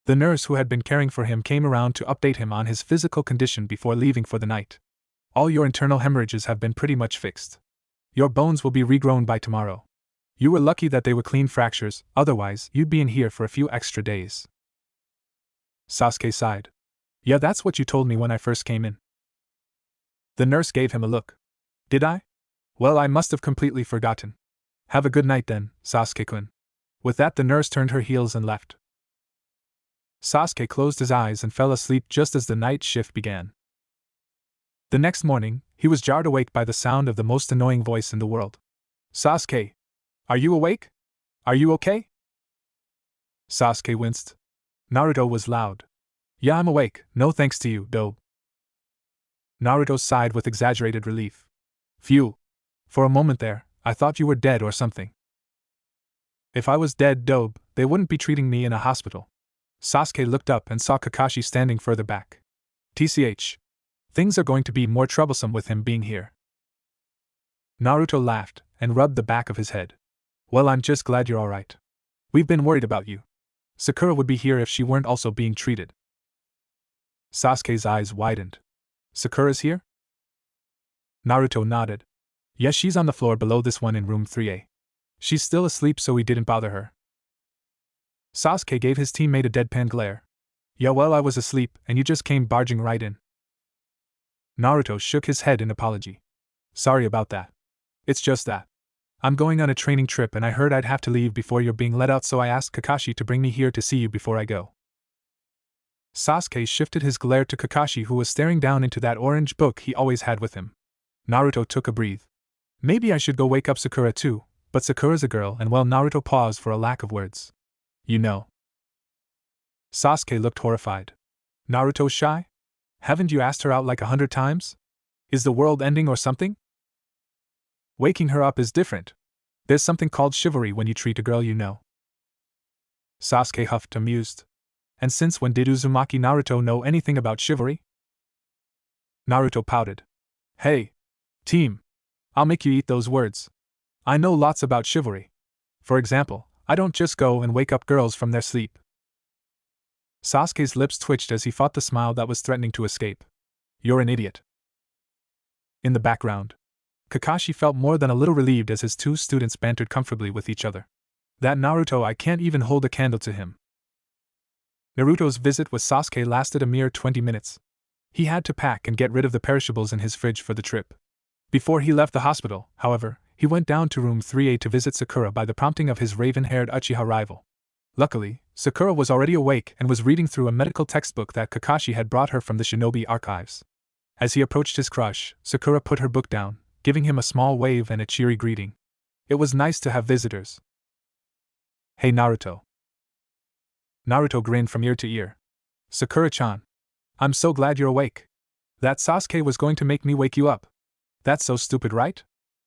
Speaker 1: The nurse who had been caring for him came around to update him on his physical condition before leaving for the night. All your internal hemorrhages have been pretty much fixed. Your bones will be regrown by tomorrow. You were lucky that they were clean fractures, otherwise, you'd be in here for a few extra days. Sasuke sighed. Yeah, that's what you told me when I first came in. The nurse gave him a look. Did I? Well, I must have completely forgotten. Have a good night then, Sasuke-kun. With that, the nurse turned her heels and left. Sasuke closed his eyes and fell asleep just as the night shift began. The next morning, he was jarred awake by the sound of the most annoying voice in the world. Sasuke! Are you awake? Are you okay? Sasuke winced. Naruto was loud. Yeah, I'm awake, no thanks to you, dope. Naruto sighed with exaggerated relief. Phew. For a moment there, I thought you were dead or something. If I was dead, dope, they wouldn't be treating me in a hospital. Sasuke looked up and saw Kakashi standing further back. TCH. Things are going to be more troublesome with him being here. Naruto laughed and rubbed the back of his head. Well, I'm just glad you're alright. We've been worried about you. Sakura would be here if she weren't also being treated. Sasuke's eyes widened. Sakura's here? Naruto nodded. Yes, she's on the floor below this one in room 3A. She's still asleep, so we didn't bother her. Sasuke gave his teammate a deadpan glare. Yeah, well, I was asleep, and you just came barging right in. Naruto shook his head in apology. Sorry about that. It's just that. I'm going on a training trip and I heard I'd have to leave before you're being let out, so I asked Kakashi to bring me here to see you before I go. Sasuke shifted his glare to Kakashi, who was staring down into that orange book he always had with him. Naruto took a breath. Maybe I should go wake up Sakura too, but Sakura's a girl, and well, Naruto paused for a lack of words. You know. Sasuke looked horrified. Naruto's shy? Haven't you asked her out like 100 times? Is the world ending or something? Waking her up is different. There's something called chivalry when you treat a girl you know. Sasuke huffed, amused. And since when did Uzumaki Naruto know anything about chivalry? Naruto pouted. Hey, team. I'll make you eat those words. I know lots about chivalry. For example, I don't just go and wake up girls from their sleep. Sasuke's lips twitched as he fought the smile that was threatening to escape. You're an idiot. In the background, Kakashi felt more than a little relieved as his two students bantered comfortably with each other. That Naruto, I can't even hold a candle to him. Naruto's visit with Sasuke lasted a mere 20 minutes. He had to pack and get rid of the perishables in his fridge for the trip. Before he left the hospital, however, he went down to room 3A to visit Sakura by the prompting of his raven-haired Uchiha rival. Luckily, Sakura was already awake and was reading through a medical textbook that Kakashi had brought her from the shinobi archives. As he approached his crush, Sakura put her book down, giving him a small wave and a cheery greeting. It was nice to have visitors. Hey Naruto. Naruto grinned from ear to ear. Sakura-chan. I'm so glad you're awake. That Sasuke was going to make me wake you up. That's so stupid, right?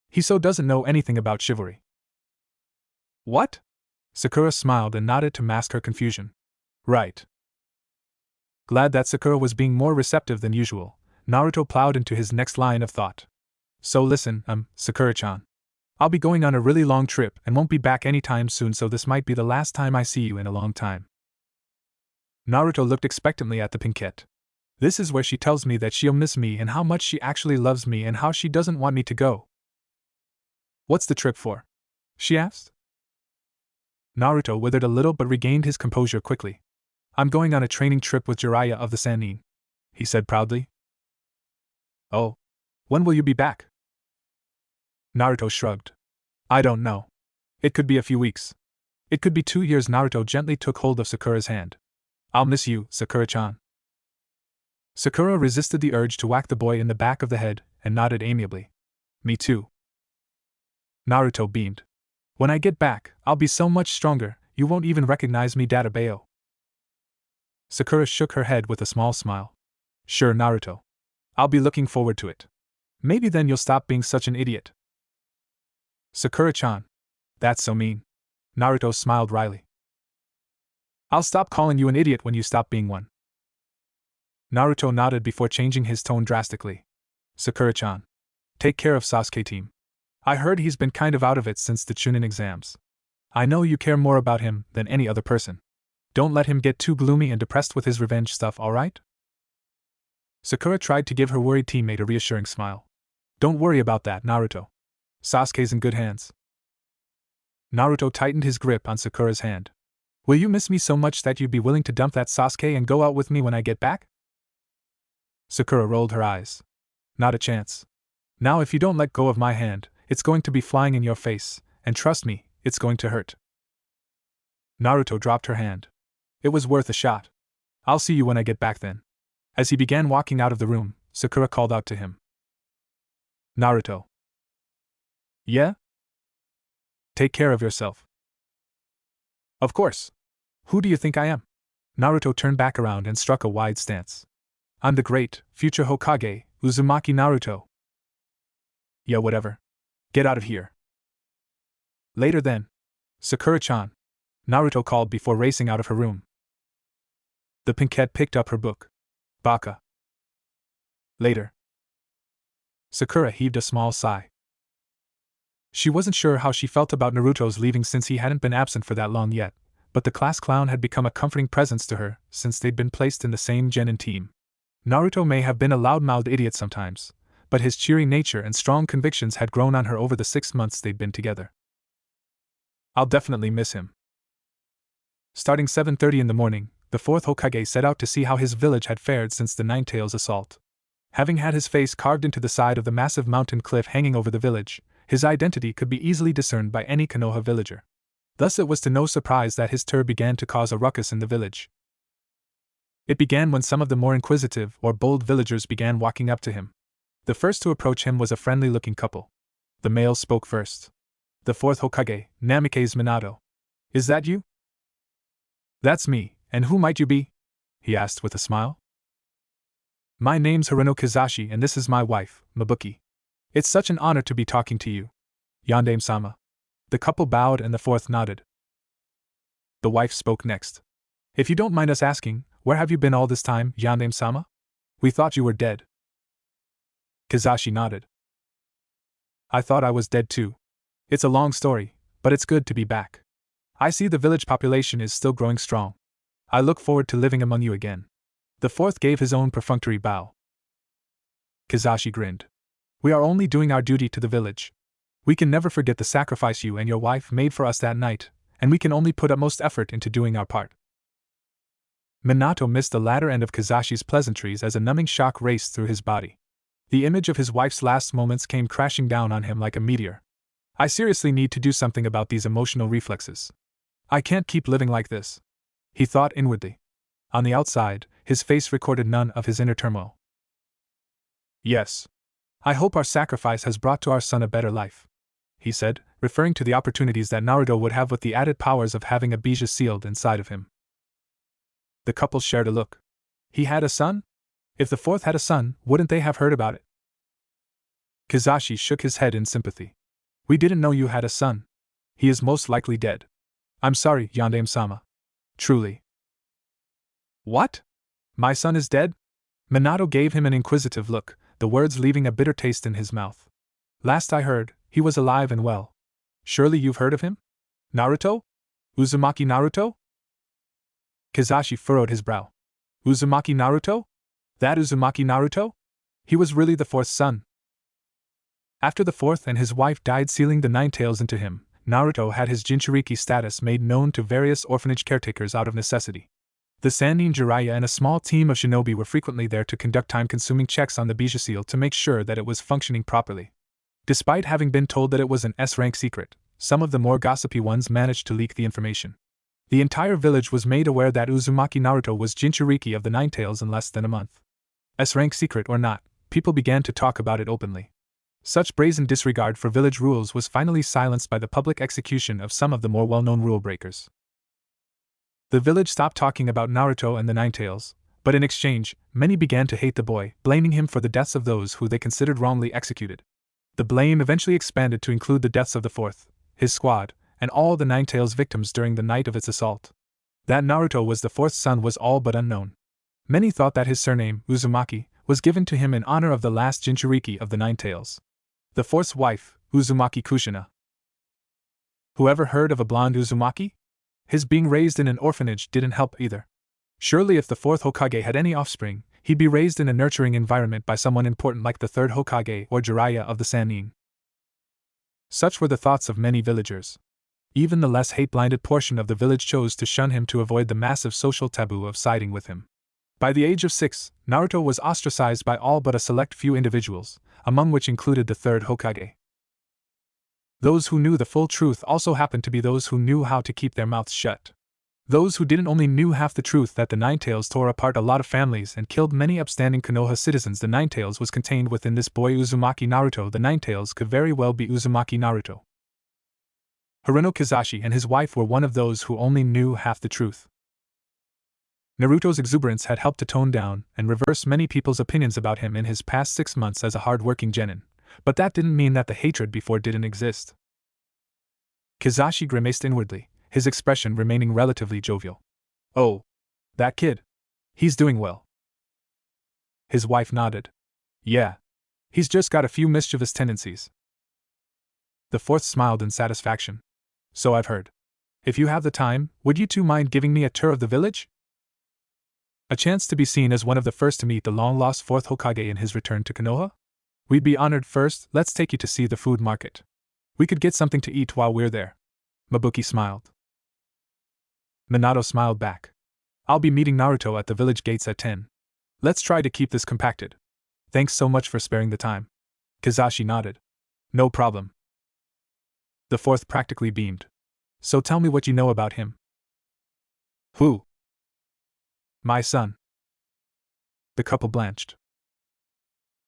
Speaker 1: He so doesn't know anything about chivalry. What? Sakura smiled and nodded to mask her confusion. Right. Glad that Sakura was being more receptive than usual, Naruto plowed into his next line of thought. So listen, Sakura-chan. I'll be going on a really long trip and won't be back anytime soon, so this might be the last time I see you in a long time. Naruto looked expectantly at the pinkette. This is where she tells me that she'll miss me and how much she actually loves me and how she doesn't want me to go. What's the trip for? She asked. Naruto withered a little but regained his composure quickly. I'm going on a training trip with Jiraiya of the Sannin, he said proudly. Oh. When will you be back? Naruto shrugged. I don't know. It could be a few weeks. It could be 2 years. Naruto gently took hold of Sakura's hand. I'll miss you, Sakura-chan. Sakura resisted the urge to whack the boy in the back of the head and nodded amiably. Me too. Naruto beamed. When I get back, I'll be so much stronger, you won't even recognize me, Databeo. Sakura shook her head with a small smile. Sure, Naruto. I'll be looking forward to it. Maybe then you'll stop being such an idiot. Sakura-chan. That's so mean. Naruto smiled wryly. I'll stop calling you an idiot when you stop being one. Naruto nodded before changing his tone drastically. Sakura-chan. Take care of Sasuke, team. I heard he's been kind of out of it since the Chunin exams. I know you care more about him than any other person. Don't let him get too gloomy and depressed with his revenge stuff, alright? Sakura tried to give her worried teammate a reassuring smile. Don't worry about that, Naruto. Sasuke's in good hands. Naruto tightened his grip on Sakura's hand. Will you miss me so much that you'd be willing to dump that Sasuke and go out with me when I get back? Sakura rolled her eyes. Not a chance. Now if you don't let go of my hand, it's going to be flying in your face, and trust me, it's going to hurt. Naruto dropped her hand. It was worth a shot. I'll see you when I get back then. As he began walking out of the room, Sakura called out to him. Naruto. Yeah? Take care of yourself. Of course. Who do you think I am? Naruto turned back around and struck a wide stance. I'm the great, future Hokage, Uzumaki Naruto. Yeah, whatever. Get out of here. Later then. Sakura-chan. Naruto called before racing out of her room. The pinkette picked up her book. Baka. Later. Sakura heaved a small sigh. She wasn't sure how she felt about Naruto's leaving since he hadn't been absent for that long yet, but the class clown had become a comforting presence to her since they'd been placed in the same genin team. Naruto may have been a loudmouthed idiot sometimes, but his cheery nature and strong convictions had grown on her over the 6 months they'd been together. I'll definitely miss him. Starting 7:30 in the morning, the fourth Hokage set out to see how his village had fared since the Ninetales assault. Having had his face carved into the side of the massive mountain cliff hanging over the village, his identity could be easily discerned by any Konoha villager. Thus it was to no surprise that his tour began to cause a ruckus in the village. It began when some of the more inquisitive or bold villagers began walking up to him. The first to approach him was a friendly-looking couple. The male spoke first. The fourth Hokage, Namikaze Minato. Is that you? That's me, and who might you be? He asked with a smile. My name's Hirono Kizashi and this is my wife, Mabuki. It's such an honor to be talking to you. Yandame-sama. The couple bowed and the fourth nodded. The wife spoke next. If you don't mind us asking, where have you been all this time, Yandame-sama? We thought you were dead. Kizashi nodded. I thought I was dead too. It's a long story, but it's good to be back. I see the village population is still growing strong. I look forward to living among you again. The fourth gave his own perfunctory bow. Kizashi grinned. We are only doing our duty to the village. We can never forget the sacrifice you and your wife made for us that night, and we can only put utmost effort into doing our part. Minato missed the latter end of Kizashi's pleasantries as a numbing shock raced through his body. The image of his wife's last moments came crashing down on him like a meteor. I seriously need to do something about these emotional reflexes. I can't keep living like this, he thought inwardly. On the outside, his face recorded none of his inner turmoil. Yes. I hope our sacrifice has brought to our son a better life, he said, referring to the opportunities that Naruto would have with the added powers of having a bija sealed inside of him. The couple shared a look. He had a son? If the fourth had a son, wouldn't they have heard about it? Kizashi shook his head in sympathy. We didn't know you had a son. He is most likely dead. I'm sorry, Yandame-sama. Truly. What? My son is dead? Minato gave him an inquisitive look, the words leaving a bitter taste in his mouth. Last I heard, he was alive and well. Surely you've heard of him? Naruto? Uzumaki Naruto? Kizashi furrowed his brow. Uzumaki Naruto? That Uzumaki Naruto? He was really the fourth's son. After the fourth and his wife died sealing the Ninetales into him, Naruto had his Jinchuriki status made known to various orphanage caretakers out of necessity. The Sannin Jiraiya and a small team of shinobi were frequently there to conduct time-consuming checks on the bija seal to make sure that it was functioning properly. Despite having been told that it was an S-rank secret, some of the more gossipy ones managed to leak the information. The entire village was made aware that Uzumaki Naruto was Jinchuriki of the Ninetales in less than a month. S-rank secret or not, people began to talk about it openly. Such brazen disregard for village rules was finally silenced by the public execution of some of the more well-known rule breakers. The village stopped talking about Naruto and the Ninetales, but in exchange, many began to hate the boy, blaming him for the deaths of those who they considered wrongly executed. The blame eventually expanded to include the deaths of the fourth, his squad, and all the Ninetales victims during the night of its assault. That Naruto was the fourth's son was all but unknown. Many thought that his surname, Uzumaki, was given to him in honor of the last Jinchuriki of the Ninetales. The fourth's wife, Uzumaki Kushina. Whoever heard of a blonde Uzumaki? His being raised in an orphanage didn't help either. Surely if the fourth Hokage had any offspring, He'd be raised in a nurturing environment by someone important like the third Hokage or Jiraiya of the Sannin. Such were the thoughts of many villagers. Even the less hate-blinded portion of the village chose to shun him to avoid the massive social taboo of siding with him. By the age of 6, Naruto was ostracized by all but a select few individuals, among which included the third Hokage. Those who knew the full truth also happened to be those who knew how to keep their mouths shut. Those who didn't only knew half the truth that the Ninetales tore apart a lot of families and killed many upstanding Konoha citizens. The Ninetales was contained within this boy Uzumaki Naruto. The Ninetales could very well be Uzumaki Naruto. Haruno Kizashi and his wife were one of those who only knew half the truth. Naruto's exuberance had helped to tone down and reverse many people's opinions about him in his past 6 months as a hard-working genin, but that didn't mean that the hatred before didn't exist. Kizashi grimaced inwardly, his expression remaining relatively jovial. "Oh, that kid. He's doing well." His wife nodded. "Yeah. He's just got a few mischievous tendencies." The fourth smiled in satisfaction. "So I've heard. If you have the time, would you two mind giving me a tour of the village?" A chance to be seen as one of the first to meet the long-lost fourth Hokage in his return to Konoha? "We'd be honored. First, let's take you to see the food market. We could get something to eat while we're there." Mabuki smiled. Minato smiled back. "I'll be meeting Naruto at the village gates at 10. Let's try to keep this compacted." "Thanks so much for sparing the time." Kizashi nodded. "No problem." The fourth practically beamed. "So tell me what you know about him." "Who?" "My son." The couple blanched.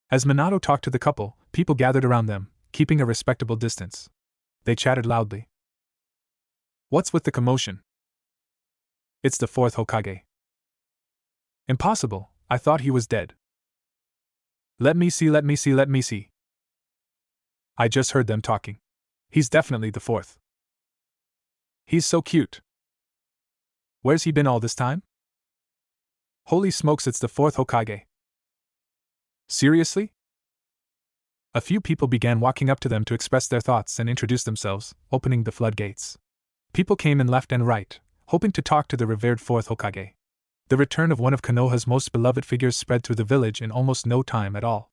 Speaker 1: As Minato talked to the couple, people gathered around them, keeping a respectable distance. They chattered loudly. "What's with the commotion?" "It's the fourth Hokage." "Impossible, I thought he was dead." Let me see. I just heard them talking. He's definitely the fourth." "He's so cute." "Where's he been all this time?" "Holy smokes, it's the fourth Hokage." "Seriously?" A few people began walking up to them to express their thoughts and introduce themselves, opening the floodgates. People came in left and right, hoping to talk to the revered fourth Hokage. The return of one of Konoha's most beloved figures spread through the village in almost no time at all.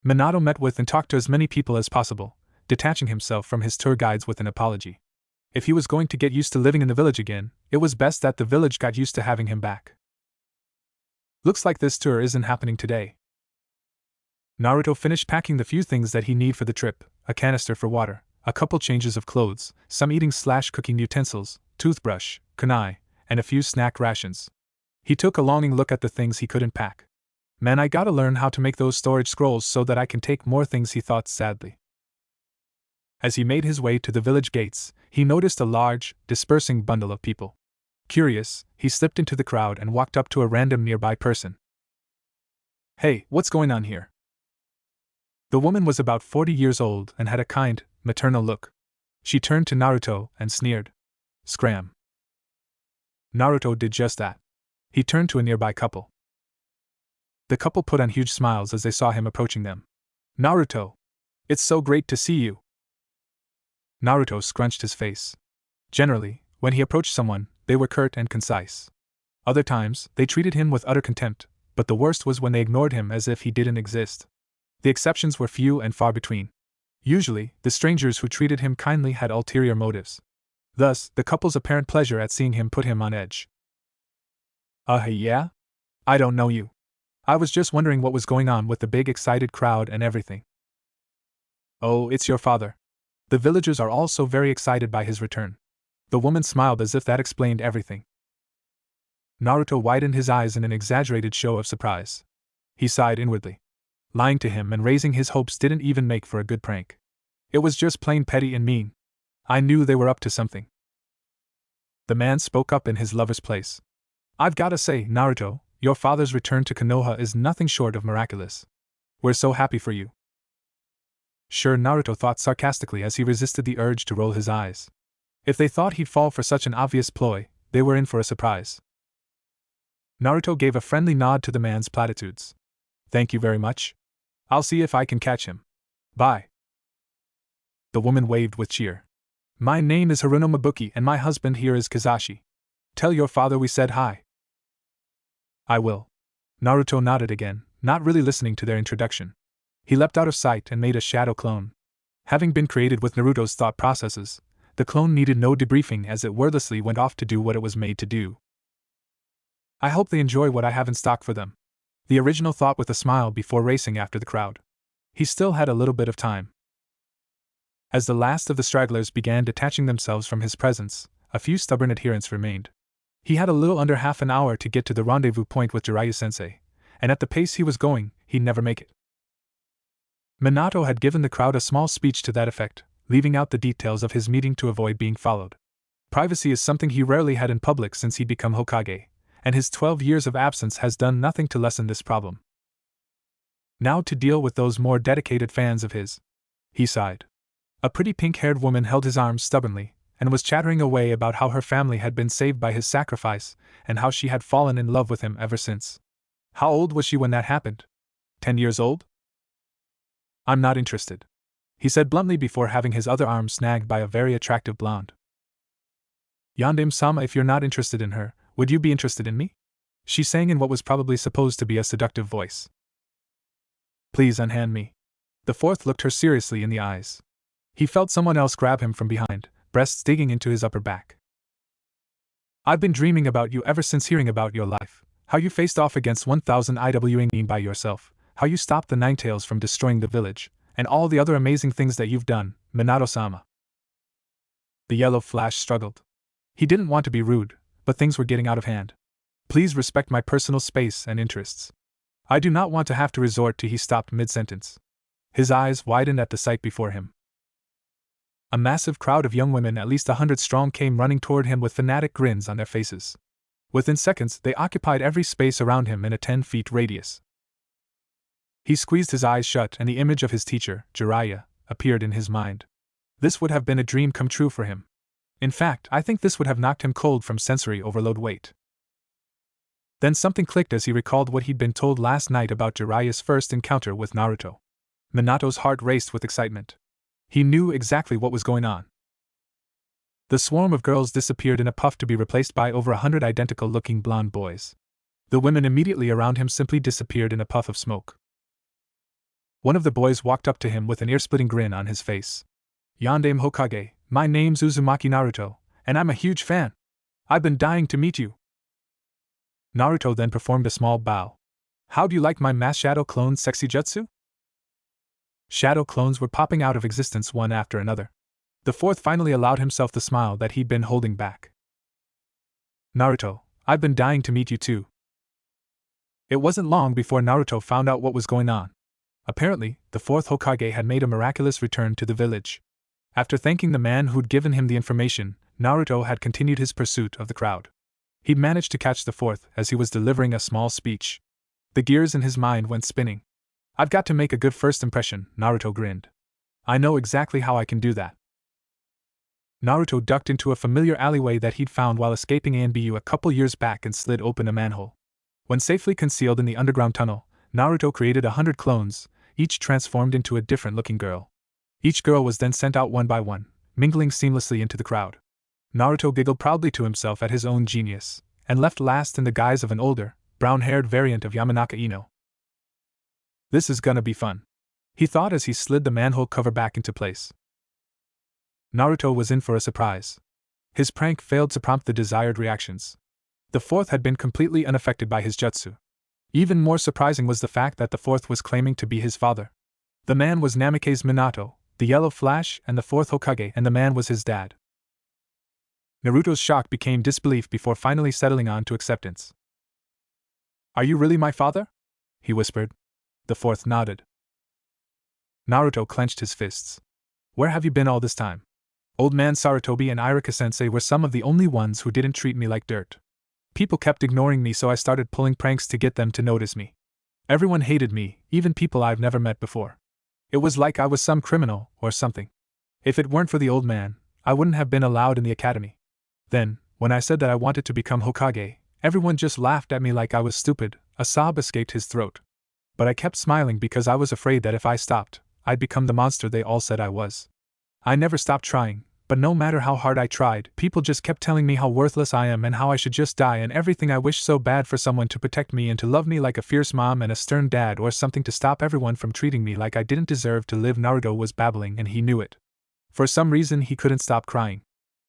Speaker 1: Minato met with and talked to as many people as possible, detaching himself from his tour guides with an apology. If he was going to get used to living in the village again, it was best that the village got used to having him back. "Looks like this tour isn't happening today." Naruto finished packing the few things that he need for the trip: a canister for water, a couple changes of clothes, some eating/cooking utensils, toothbrush, kunai, and a few snack rations. He took a longing look at the things he couldn't pack. "Man, I gotta learn how to make those storage scrolls so that I can take more things," he thought sadly. As he made his way to the village gates, he noticed a large, dispersing bundle of people. Curious, he slipped into the crowd and walked up to a random nearby person. "Hey, what's going on here?" The woman was about 40 years old and had a kind, maternal look. She turned to Naruto and sneered. "Scram." Naruto did just that. He turned to a nearby couple. The couple put on huge smiles as they saw him approaching them. "Naruto! It's so great to see you!" Naruto scrunched his face. Generally, when he approached someone, they were curt and concise. Other times, they treated him with utter contempt, but the worst was when they ignored him as if he didn't exist. The exceptions were few and far between. Usually, the strangers who treated him kindly had ulterior motives. Thus, the couple's apparent pleasure at seeing him put him on edge. Yeah? I don't know you. I was just wondering what was going on with the big excited crowd and everything." "Oh, it's your father. The villagers are all so very excited by his return." The woman smiled as if that explained everything. Naruto widened his eyes in an exaggerated show of surprise. He sighed inwardly. Lying to him and raising his hopes didn't even make for a good prank. It was just plain petty and mean. I knew they were up to something. The man spoke up in his lover's place. "I've gotta say, Naruto, your father's return to Konoha is nothing short of miraculous. We're so happy for you." Sure, Naruto thought sarcastically as he resisted the urge to roll his eyes. If they thought he'd fall for such an obvious ploy, they were in for a surprise. Naruto gave a friendly nod to the man's platitudes. "Thank you very much. I'll see if I can catch him. Bye." The woman waved with cheer. "My name is Haruno Mabuki and my husband here is Kizashi. Tell your father we said hi." "I will." Naruto nodded again, not really listening to their introduction. He leapt out of sight and made a shadow clone. Having been created with Naruto's thought processes, the clone needed no debriefing as it wordlessly went off to do what it was made to do. I hope they enjoy what I have in stock for them, the original thought with a smile before racing after the crowd. He still had a little bit of time. As the last of the stragglers began detaching themselves from his presence, a few stubborn adherents remained. He had a little under half an hour to get to the rendezvous point with Jiraiya-sensei, and at the pace he was going, he'd never make it. Minato had given the crowd a small speech to that effect, leaving out the details of his meeting to avoid being followed. Privacy is something he rarely had in public since he'd become Hokage, and his 12 years of absence has done nothing to lessen this problem. Now to deal with those more dedicated fans of his. He sighed. A pretty pink-haired woman held his arms stubbornly, and was chattering away about how her family had been saved by his sacrifice, and how she had fallen in love with him ever since. How old was she when that happened? 10 years old? I'm not interested, he said bluntly before having his other arm snagged by a very attractive blonde. Yandere-sama, if you're not interested in her, would you be interested in me? She sang in what was probably supposed to be a seductive voice. Please unhand me. The fourth looked her seriously in the eyes. He felt someone else grab him from behind, breasts digging into his upper back. I've been dreaming about you ever since hearing about your life, how you faced off against 1,000 IWing by yourself, how you stopped the Ninetales from destroying the village, and all the other amazing things that you've done, Minato-sama. The yellow flash struggled. He didn't want to be rude, but things were getting out of hand. Please respect my personal space and interests. I do not want to have to resort to. He stopped mid-sentence. His eyes widened at the sight before him. A massive crowd of young women, at least 100 strong, came running toward him with fanatic grins on their faces. Within seconds, they occupied every space around him in a 10-foot radius. He squeezed his eyes shut, and the image of his teacher, Jiraiya, appeared in his mind. This would have been a dream come true for him. In fact, I think this would have knocked him cold from sensory overload weight. Then something clicked as he recalled what he'd been told last night about Jiraiya's first encounter with Naruto. Minato's heart raced with excitement. He knew exactly what was going on. The swarm of girls disappeared in a puff to be replaced by over 100 identical-looking blonde boys. The women immediately around him simply disappeared in a puff of smoke. One of the boys walked up to him with an ear-splitting grin on his face. Yandere Hokage, my name's Uzumaki Naruto, and I'm a huge fan. I've been dying to meet you. Naruto then performed a small bow. How do you like my mass shadow clone sexy jutsu? Shadow clones were popping out of existence one after another. The fourth finally allowed himself the smile that he'd been holding back. Naruto, I've been dying to meet you too. It wasn't long before Naruto found out what was going on. Apparently, the fourth Hokage had made a miraculous return to the village. After thanking the man who'd given him the information, Naruto had continued his pursuit of the crowd. He'd managed to catch the fourth as he was delivering a small speech. The gears in his mind went spinning. I've got to make a good first impression, Naruto grinned. I know exactly how I can do that. Naruto ducked into a familiar alleyway that he'd found while escaping ANBU a couple years back and slid open a manhole. When safely concealed in the underground tunnel, Naruto created 100 clones, each transformed into a different-looking girl. Each girl was then sent out one by one, mingling seamlessly into the crowd. Naruto giggled proudly to himself at his own genius, and left last in the guise of an older, brown-haired variant of Yamanaka Ino. This is gonna be fun, he thought as he slid the manhole cover back into place. Naruto was in for a surprise. His prank failed to prompt the desired reactions. The fourth had been completely unaffected by his jutsu. Even more surprising was the fact that the fourth was claiming to be his father. The man was Namikaze Minato, the Yellow Flash, and the fourth Hokage, and the man was his dad. Naruto's shock became disbelief before finally settling on to acceptance. Are you really my father? He whispered. The fourth nodded. Naruto clenched his fists. Where have you been all this time? Old man Sarutobi and Irika-sensei were some of the only ones who didn't treat me like dirt. People kept ignoring me, so I started pulling pranks to get them to notice me. Everyone hated me, even people I've never met before. It was like I was some criminal or something. If it weren't for the old man, I wouldn't have been allowed in the academy. Then, when I said that I wanted to become Hokage, everyone just laughed at me like I was stupid. A sob escaped his throat. But I kept smiling because I was afraid that if I stopped, I'd become the monster they all said I was. I never stopped trying, But no matter how hard I tried, people just kept telling me how worthless I am and how I should just die and everything. I wished so bad for someone to protect me and to love me like a fierce mom and a stern dad or something to stop everyone from treating me like I didn't deserve to live. Naruto was babbling and he knew it. For some reason he couldn't stop crying.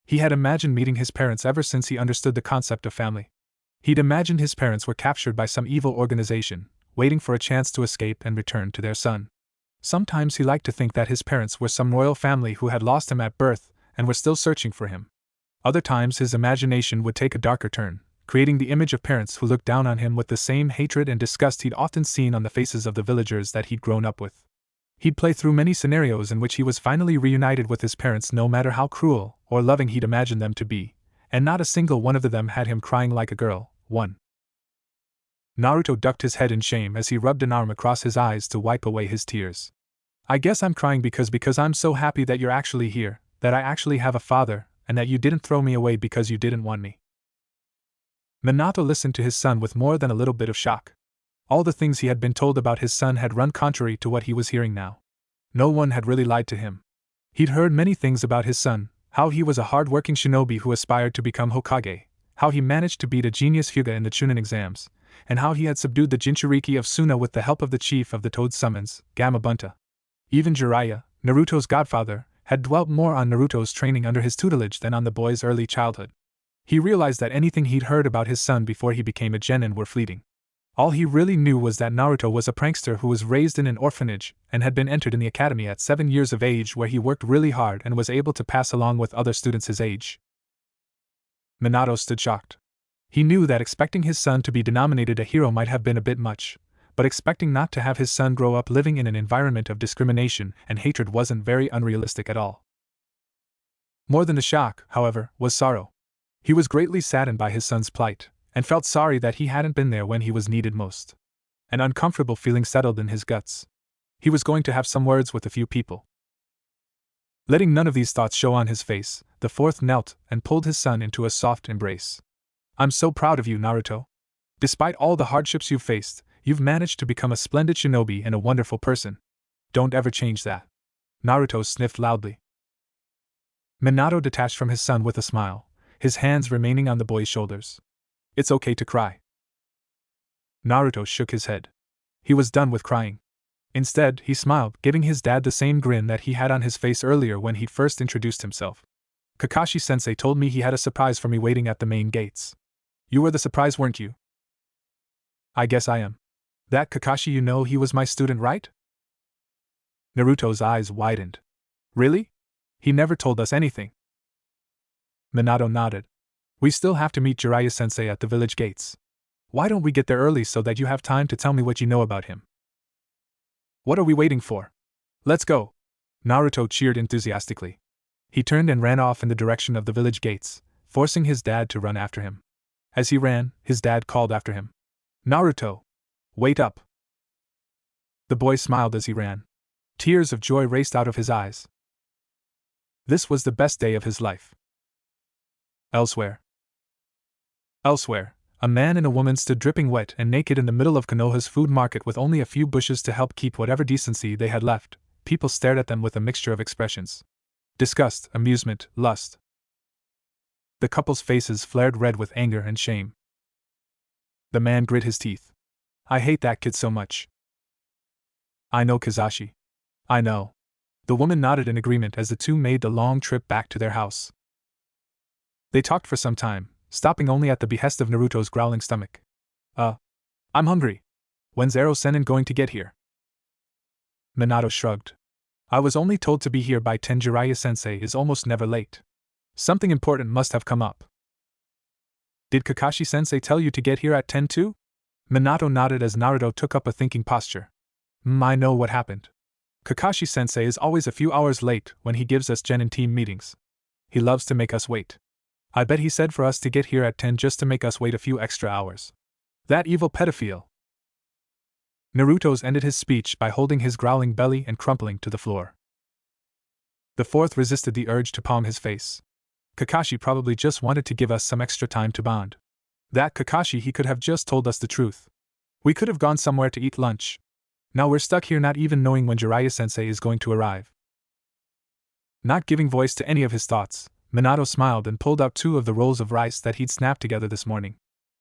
Speaker 1: He had imagined meeting his parents ever since he understood the concept of family. He'd imagined his parents were captured by some evil organization, waiting for a chance to escape and return to their son. Sometimes he liked to think that his parents were some royal family who had lost him at birth and were still searching for him. Other times his imagination would take a darker turn, creating the image of parents who looked down on him with the same hatred and disgust he'd often seen on the faces of the villagers that he'd grown up with. He'd play through many scenarios in which he was finally reunited with his parents, no matter how cruel or loving he'd imagined them to be, and not a single one of them had him crying like a girl. 1. Naruto ducked his head in shame as he rubbed an arm across his eyes to wipe away his tears. I guess I'm crying because I'm so happy that you're actually here, that I actually have a father, and that you didn't throw me away because you didn't want me. Minato listened to his son with more than a little bit of shock. All the things he had been told about his son had run contrary to what he was hearing now. No one had really lied to him. He'd heard many things about his son, how he was a hard-working shinobi who aspired to become Hokage, how he managed to beat a genius Hyuga in the Chunin exams, and how he had subdued the Jinchuriki of Suna with the help of the chief of the Toad Summons, Gamabunta. Even Jiraiya, Naruto's godfather, had dwelt more on Naruto's training under his tutelage than on the boy's early childhood. He realized that anything he'd heard about his son before he became a genin were fleeting. All he really knew was that Naruto was a prankster who was raised in an orphanage and had been entered in the academy at 7 years of age, where he worked really hard and was able to pass along with other students his age. Minato stood shocked. He knew that expecting his son to be denominated a hero might have been a bit much, but expecting not to have his son grow up living in an environment of discrimination and hatred wasn't very unrealistic at all. More than the shock, however, was sorrow. He was greatly saddened by his son's plight, and felt sorry that he hadn't been there when he was needed most. An uncomfortable feeling settled in his guts. He was going to have some words with a few people. Letting none of these thoughts show on his face, the fourth knelt and pulled his son into a soft embrace. I'm so proud of you, Naruto. Despite all the hardships you've faced, you've managed to become a splendid shinobi and a wonderful person. Don't ever change that. Naruto sniffed loudly. Minato detached from his son with a smile, his hands remaining on the boy's shoulders. It's okay to cry. Naruto shook his head. He was done with crying. Instead, he smiled, giving his dad the same grin that he had on his face earlier when he'd first introduced himself. Kakashi-sensei told me he had a surprise for me waiting at the main gates. You were the surprise, weren't you? I guess I am. That Kakashi, you know, he was my student, right? Naruto's eyes widened. Really? He never told us anything. Minato nodded. We still have to meet Jiraiya-sensei at the village gates. Why don't we get there early so that you have time to tell me what you know about him? What are we waiting for? Let's go! Naruto cheered enthusiastically. He turned and ran off in the direction of the village gates, forcing his dad to run after him. As he ran, his dad called after him. Naruto! Wait up! The boy smiled as he ran. Tears of joy raced out of his eyes. This was the best day of his life. Elsewhere, a man and a woman stood dripping wet and naked in the middle of Konoha's food market with only a few bushes to help keep whatever decency they had left. People stared at them with a mixture of expressions. Disgust, amusement, lust. The couple's faces flared red with anger and shame. The man grit his teeth. I hate that kid so much. I know, Kizashi. I know. The woman nodded in agreement as the two made the long trip back to their house. They talked for some time, stopping only at the behest of Naruto's growling stomach. I'm hungry. When's Zero-Sennin going to get here? Minato shrugged. I was only told to be here by 10. Jiraiya-sensei is almost never late. Something important must have come up. Did Kakashi-sensei tell you to get here at 10 too? Minato nodded as Naruto took up a thinking posture. I know what happened. Kakashi-sensei is always a few hours late when he gives us genin team meetings. He loves to make us wait. I bet he said for us to get here at 10 just to make us wait a few extra hours. That evil pedophile. Naruto's ended his speech by holding his growling belly and crumpling to the floor. The fourth resisted the urge to palm his face. Kakashi probably just wanted to give us some extra time to bond. That Kakashi, he could have just told us the truth. We could have gone somewhere to eat lunch. Now we're stuck here not even knowing when Jiraiya-sensei is going to arrive. Not giving voice to any of his thoughts, Minato smiled and pulled out 2 of the rolls of rice that he'd snapped together this morning.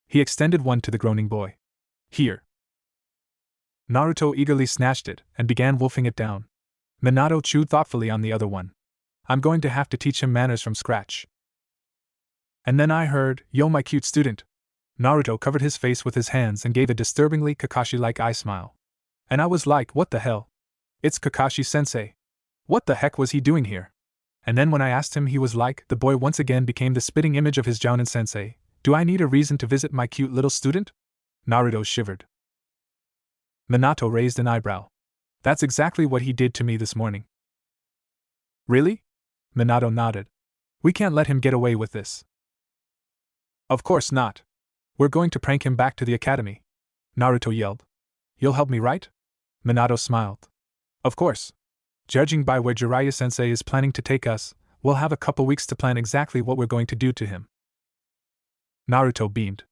Speaker 1: He extended one to the groaning boy. Here. Naruto eagerly snatched it and began wolfing it down. Minato chewed thoughtfully on the other one. I'm going to have to teach him manners from scratch. And then I heard, yo my cute student. Naruto covered his face with his hands and gave a disturbingly Kakashi-like eye smile. And I was like, what the hell? It's Kakashi-sensei. What the heck was he doing here? And then when I asked him, he was like, the boy once again became the spitting image of his Jounin-sensei. Do I need a reason to visit my cute little student? Naruto shivered. Minato raised an eyebrow. That's exactly what he did to me this morning. Really? Minato nodded. We can't let him get away with this. Of course not. We're going to prank him back to the academy. Naruto yelled. You'll help me, right? Minato smiled. Of course. Judging by where Jiraiya-sensei is planning to take us, we'll have a couple weeks to plan exactly what we're going to do to him. Naruto beamed.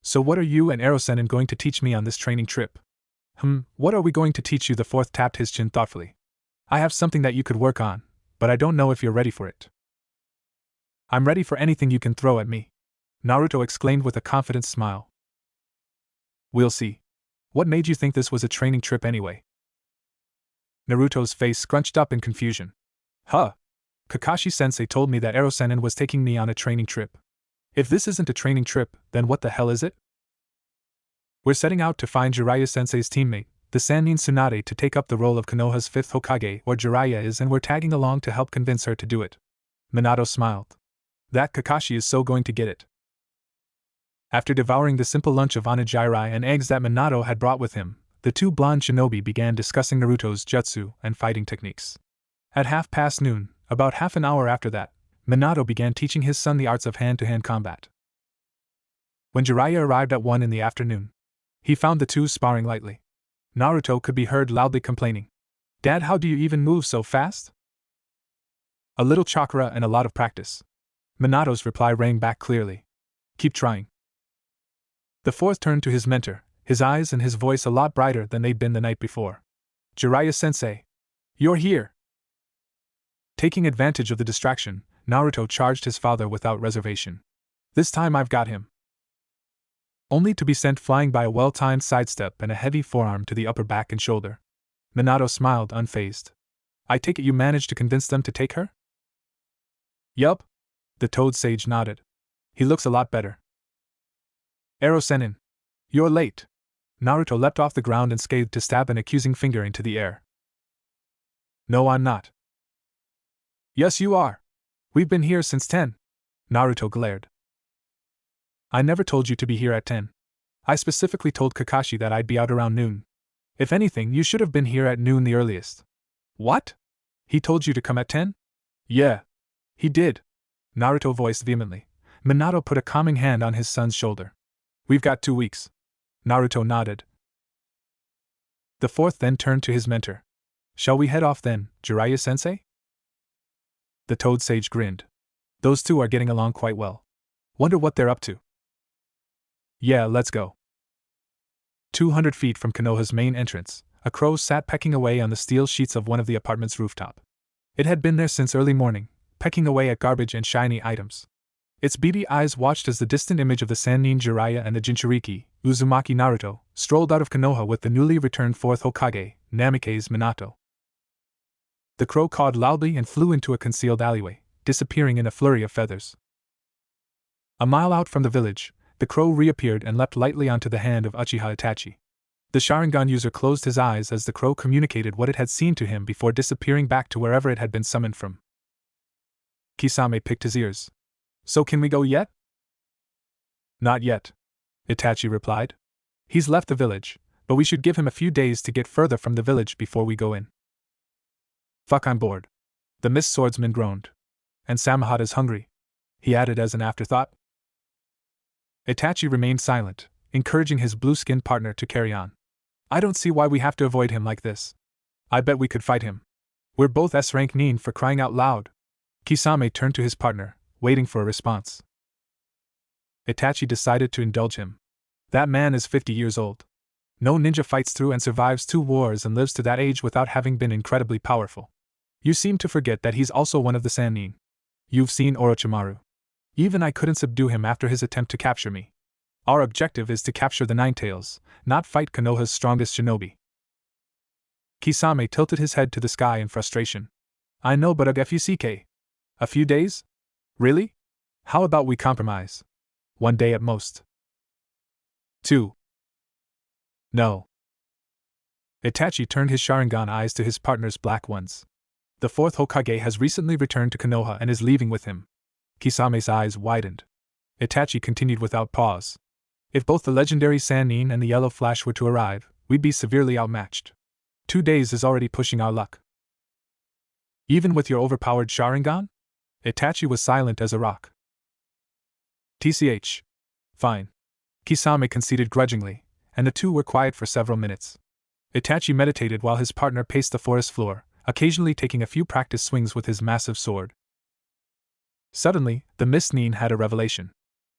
Speaker 1: So what are you and Ero-sennin going to teach me on this training trip? What are we going to teach you? The fourth tapped his chin thoughtfully. I have something that you could work on, but I don't know if you're ready for it. I'm ready for anything you can throw at me, Naruto exclaimed with a confident smile. We'll see. What made you think this was a training trip anyway? Naruto's face scrunched up in confusion. Kakashi-sensei told me that Ero-sennin was taking me on a training trip. If this isn't a training trip, then what the hell is it? We're setting out to find Jiraiya-sensei's teammate, the Sannin Tsunade, to take up the role of Konoha's 5th Hokage, or Jiraiya is, and we're tagging along to help convince her to do it. Minato smiled. That Kakashi is so going to get it. After devouring the simple lunch of onigiri and eggs that Minato had brought with him, the 2 blonde shinobi began discussing Naruto's jutsu and fighting techniques. At noon, about half an hour after that, Minato began teaching his son the arts of hand-to-hand combat. When Jiraiya arrived at 1 in the afternoon, he found the 2 sparring lightly. Naruto could be heard loudly complaining. Dad, how do you even move so fast? A little chakra and a lot of practice. Minato's reply rang back clearly. Keep trying. The fourth turned to his mentor, his eyes and his voice a lot brighter than they'd been the night before. Jiraiya-sensei. You're here. Taking advantage of the distraction, Naruto charged his father without reservation. This time I've got him. Only to be sent flying by a well-timed sidestep and a heavy forearm to the upper back and shoulder. Minato smiled unfazed. I take it you managed to convince them to take her? Yup. The Toad Sage nodded. He looks a lot better. Ero-sennin. You're late. Naruto leapt off the ground and scathed to stab an accusing finger into the air. No, I'm not. Yes, you are. We've been here since 10. Naruto glared. I never told you to be here at 10. I specifically told Kakashi that I'd be out around noon. If anything, you should have been here at noon the earliest. What? He told you to come at 10? Yeah. He did. Naruto voiced vehemently. Minato put a calming hand on his son's shoulder. We've got 2 weeks. Naruto nodded. The fourth then turned to his mentor. Shall we head off then, Jiraiya-sensei? The Toad Sage grinned. Those 2 are getting along quite well. Wonder what they're up to. Yeah, let's go. 200 feet from Konoha's main entrance, a crow sat pecking away on the steel sheets of one of the apartment's rooftop. It had been there since early morning, pecking away at garbage and shiny items. Its beady eyes watched as the distant image of the Sannin Jiraiya and the Jinchuriki, Uzumaki Naruto, strolled out of Konoha with the newly returned 4th Hokage, Namikaze Minato. The crow cawed loudly and flew into a concealed alleyway, disappearing in a flurry of feathers. A mile out from the village, the crow reappeared and leapt lightly onto the hand of Uchiha Itachi. The Sharingan user closed his eyes as the crow communicated what it had seen to him before disappearing back to wherever it had been summoned from. Kisame picked his ears. So can we go yet? Not yet, Itachi replied. He's left the village, but we should give him a few days to get further from the village before we go in. Fuck, I'm bored. The Mist Swordsman groaned. And Samahata's hungry, he added as an afterthought. Itachi remained silent, encouraging his blue-skinned partner to carry on. I don't see why we have to avoid him like this. I bet we could fight him. We're both S-rank nin for crying out loud. Kisame turned to his partner, waiting for a response. Itachi decided to indulge him. That man is 50 years old. No ninja fights through and survives 2 wars and lives to that age without having been incredibly powerful. You seem to forget that he's also one of the Sannin. You've seen Orochimaru. Even I couldn't subdue him after his attempt to capture me. Our objective is to capture the Ninetales, not fight Konoha's strongest shinobi. Kisame tilted his head to the sky in frustration. I know, but a fuck. A few days? Really? How about we compromise? 1 day at most. 2. No. Itachi turned his Sharingan eyes to his partner's black ones. The fourth Hokage has recently returned to Konoha and is leaving with him. Kisame's eyes widened. Itachi continued without pause. If both the legendary Sannin and the Yellow Flash were to arrive, we'd be severely outmatched. 2 days is already pushing our luck. Even with your overpowered Sharingan? Itachi was silent as a rock. TCH. Fine. Kisame conceded grudgingly, and the two were quiet for several minutes. Itachi meditated while his partner paced the forest floor, occasionally taking a few practice swings with his massive sword. Suddenly, the Mist Nin had a revelation.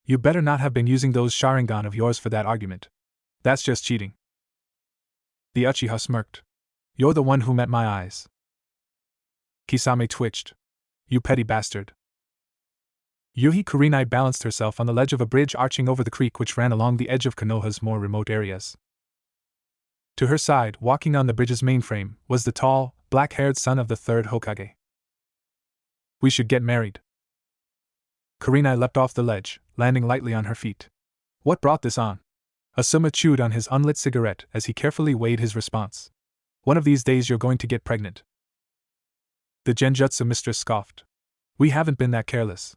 Speaker 1: You better not have been using those Sharingan of yours for that argument. That's just cheating. The Uchiha smirked. You're the one who met my eyes. Kisame twitched. You petty bastard. Yuhi Kurenai balanced herself on the ledge of a bridge arching over the creek which ran along the edge of Konoha's more remote areas. To her side, walking on the bridge's mainframe, was the tall, black-haired son of the third Hokage. We should get married. Kurenai leapt off the ledge, landing lightly on her feet. What brought this on? Asuma chewed on his unlit cigarette as he carefully weighed his response. One of these days you're going to get pregnant. The Genjutsu mistress scoffed. We haven't been that careless.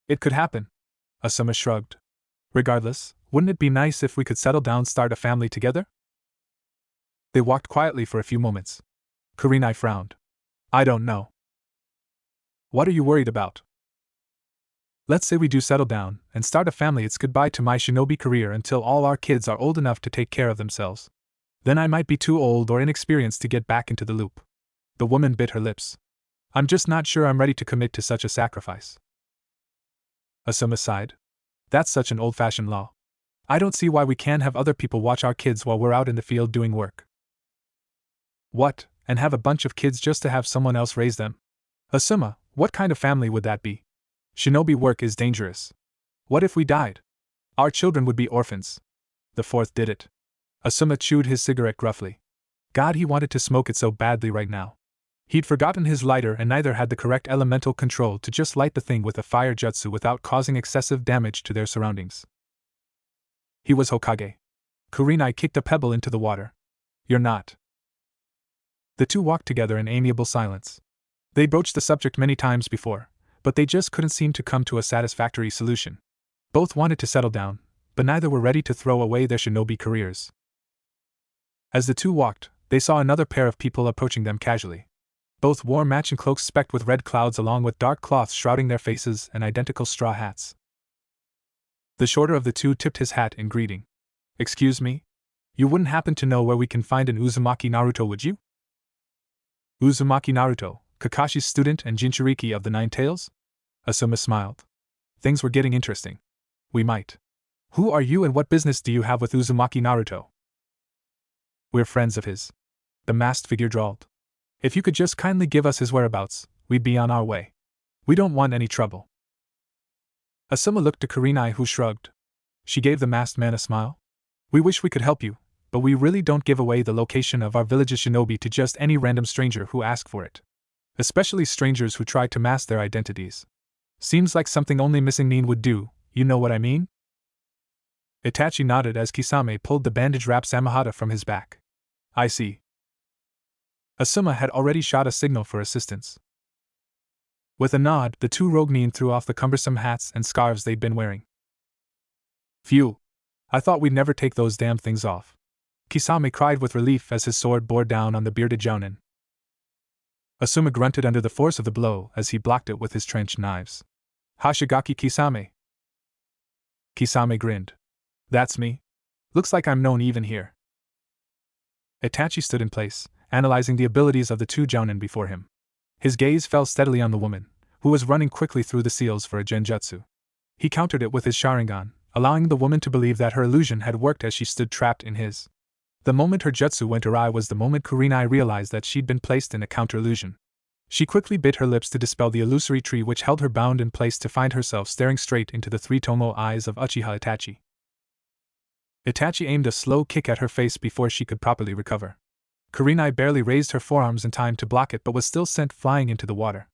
Speaker 1: It could happen. Asuma shrugged. Regardless, wouldn't it be nice if we could settle down, start a family together? They walked quietly for a few moments. Kurenai frowned. I don't know. What are you worried about? Let's say we do settle down and start a family. It's goodbye to my shinobi career until all our kids are old enough to take care of themselves. Then I might be too old or inexperienced to get back into the loop. The woman bit her lips. I'm just not sure I'm ready to commit to such a sacrifice. Asuma sighed. That's such an old-fashioned law. I don't see why we can't have other people watch our kids while we're out in the field doing work. What, and have a bunch of kids just to have someone else raise them? Asuma, what kind of family would that be? Shinobi work is dangerous. What if we died? Our children would be orphans. The fourth did it. Asuma chewed his cigarette gruffly. God, he wanted to smoke it so badly right now. He'd forgotten his lighter and neither had the correct elemental control to just light the thing with a fire jutsu without causing excessive damage to their surroundings. He was Hokage. Kurenai kicked a pebble into the water. You're not. The two walked together in amiable silence. They broached the subject many times before, but they just couldn't seem to come to a satisfactory solution. Both wanted to settle down, but neither were ready to throw away their shinobi careers. As the two walked, they saw another pair of people approaching them casually. Both wore matching cloaks specked with red clouds along with dark cloths shrouding their faces and identical straw hats. The shorter of the two tipped his hat in greeting. Excuse me? You wouldn't happen to know where we can find an Uzumaki Naruto, would you? Uzumaki Naruto, Kakashi's student and Jinchuriki of the Nine Tails? Asuma smiled. Things were getting interesting. We might. Who are you and what business do you have with Uzumaki Naruto? We're friends of his. The masked figure drawled. If you could just kindly give us his whereabouts, we'd be on our way. We don't want any trouble. Asuma looked to Kurenai, who shrugged. She gave the masked man a smile. We wish we could help you, but we really don't give away the location of our village's shinobi to just any random stranger who asks for it. Especially strangers who try to mask their identities. Seems like something only Missing Nin would do, you know what I mean? Itachi nodded as Kisame pulled the bandage-wrapped Samahata from his back. I see. Asuma had already shot a signal for assistance. With a nod, the two rogue Nin threw off the cumbersome hats and scarves they'd been wearing. Phew! I thought we'd never take those damn things off. Kisame cried with relief as his sword bore down on the bearded jounin. Asuma grunted under the force of the blow as he blocked it with his trenched knives. Hashigaki Kisame. Kisame grinned. That's me. Looks like I'm known even here. Itachi stood in place, analyzing the abilities of the two jounin before him. His gaze fell steadily on the woman, who was running quickly through the seals for a genjutsu. He countered it with his Sharingan, allowing the woman to believe that her illusion had worked as she stood trapped in his. The moment her jutsu went awry was the moment Kurenai realized that she'd been placed in a counter-illusion. She quickly bit her lips to dispel the illusory tree which held her bound in place to find herself staring straight into the three Tomo eyes of Uchiha Itachi. Itachi aimed a slow kick at her face before she could properly recover. Kurenai barely raised her forearms in time to block it but was still sent flying into the water.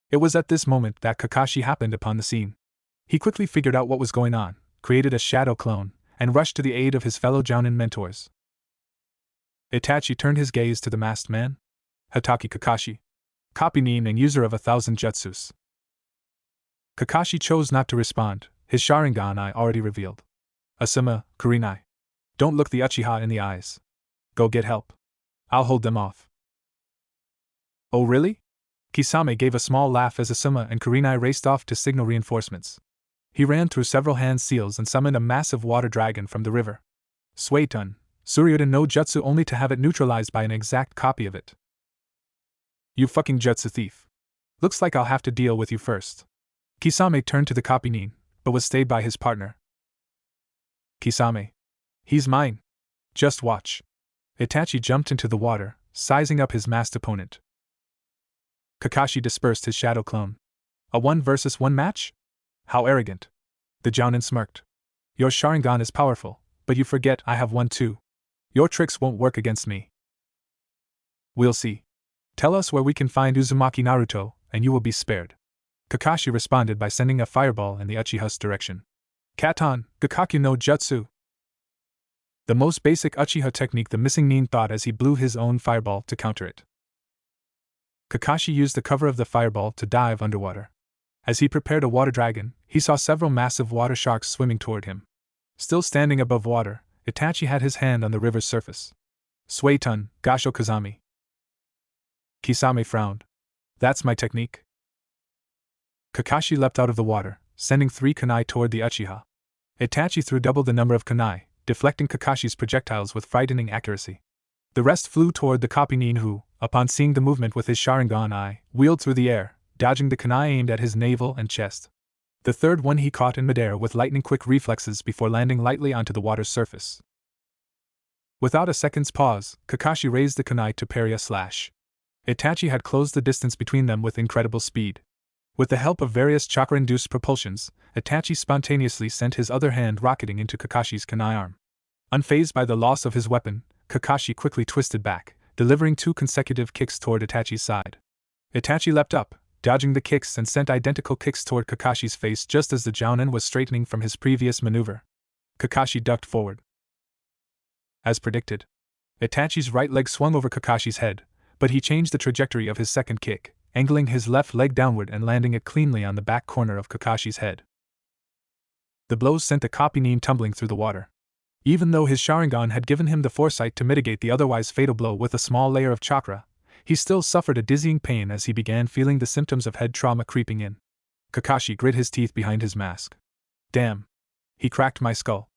Speaker 1: It was at this moment that Kakashi happened upon the scene. He quickly figured out what was going on, created a shadow clone, and rushed to the aid of his fellow Jounin mentors. Itachi turned his gaze to the masked man. Hatake Kakashi. Copy Nin and user of 1,000 jutsus. Kakashi chose not to respond, his Sharingan eye already revealed. Asuma, Kurenai. Don't look the Uchiha in the eyes. Go get help. I'll hold them off. Oh really? Kisame gave a small laugh as Asuma and Kurenai raced off to signal reinforcements. He ran through several hand seals and summoned a massive water dragon from the river. Suetun, Suryudan no jutsu only to have it neutralized by an exact copy of it. You fucking jutsu thief. Looks like I'll have to deal with you first. Kisame turned to the copy Nin, but was stayed by his partner. Kisame. He's mine. Just watch. Itachi jumped into the water, sizing up his masked opponent. Kakashi dispersed his shadow clone. A 1 versus 1 match? How arrogant. The Jounin smirked. Your Sharingan is powerful, but you forget I have one too. Your tricks won't work against me. We'll see. Tell us where we can find Uzumaki Naruto, and you will be spared. Kakashi responded by sending a fireball in the Uchiha's direction. Katon, Gakkaku no Jutsu. The most basic Uchiha technique, the missing Nin thought as he blew his own fireball to counter it. Kakashi used the cover of the fireball to dive underwater. As he prepared a water dragon, he saw several massive water sharks swimming toward him. Still standing above water, Itachi had his hand on the river's surface. Suetun, Gasho Kazami. Kisame frowned. That's my technique. Kakashi leapt out of the water, sending 3 kunai toward the Uchiha. Itachi threw double the number of kunai, deflecting Kakashi's projectiles with frightening accuracy. The rest flew toward the copy Nin who, upon seeing the movement with his Sharingan eye, wheeled through the air, dodging the kunai aimed at his navel and chest. The third one he caught in midair with lightning-quick reflexes before landing lightly onto the water's surface. Without a second's pause, Kakashi raised the kunai to parry a slash. Itachi had closed the distance between them with incredible speed. With the help of various chakra-induced propulsions, Itachi spontaneously sent his other hand rocketing into Kakashi's kunai arm. Unfazed by the loss of his weapon, Kakashi quickly twisted back, delivering 2 consecutive kicks toward Itachi's side. Itachi leapt up, dodging the kicks and sent identical kicks toward Kakashi's face just as the Jounin was straightening from his previous maneuver. Kakashi ducked forward. As predicted, Itachi's right leg swung over Kakashi's head, but he changed the trajectory of his second kick, angling his left leg downward and landing it cleanly on the back corner of Kakashi's head. The blows sent the copy Nin tumbling through the water. Even though his Sharingan had given him the foresight to mitigate the otherwise fatal blow with a small layer of chakra, he still suffered a dizzying pain as he began feeling the symptoms of head trauma creeping in. Kakashi grit his teeth behind his mask. Damn. He cracked my skull.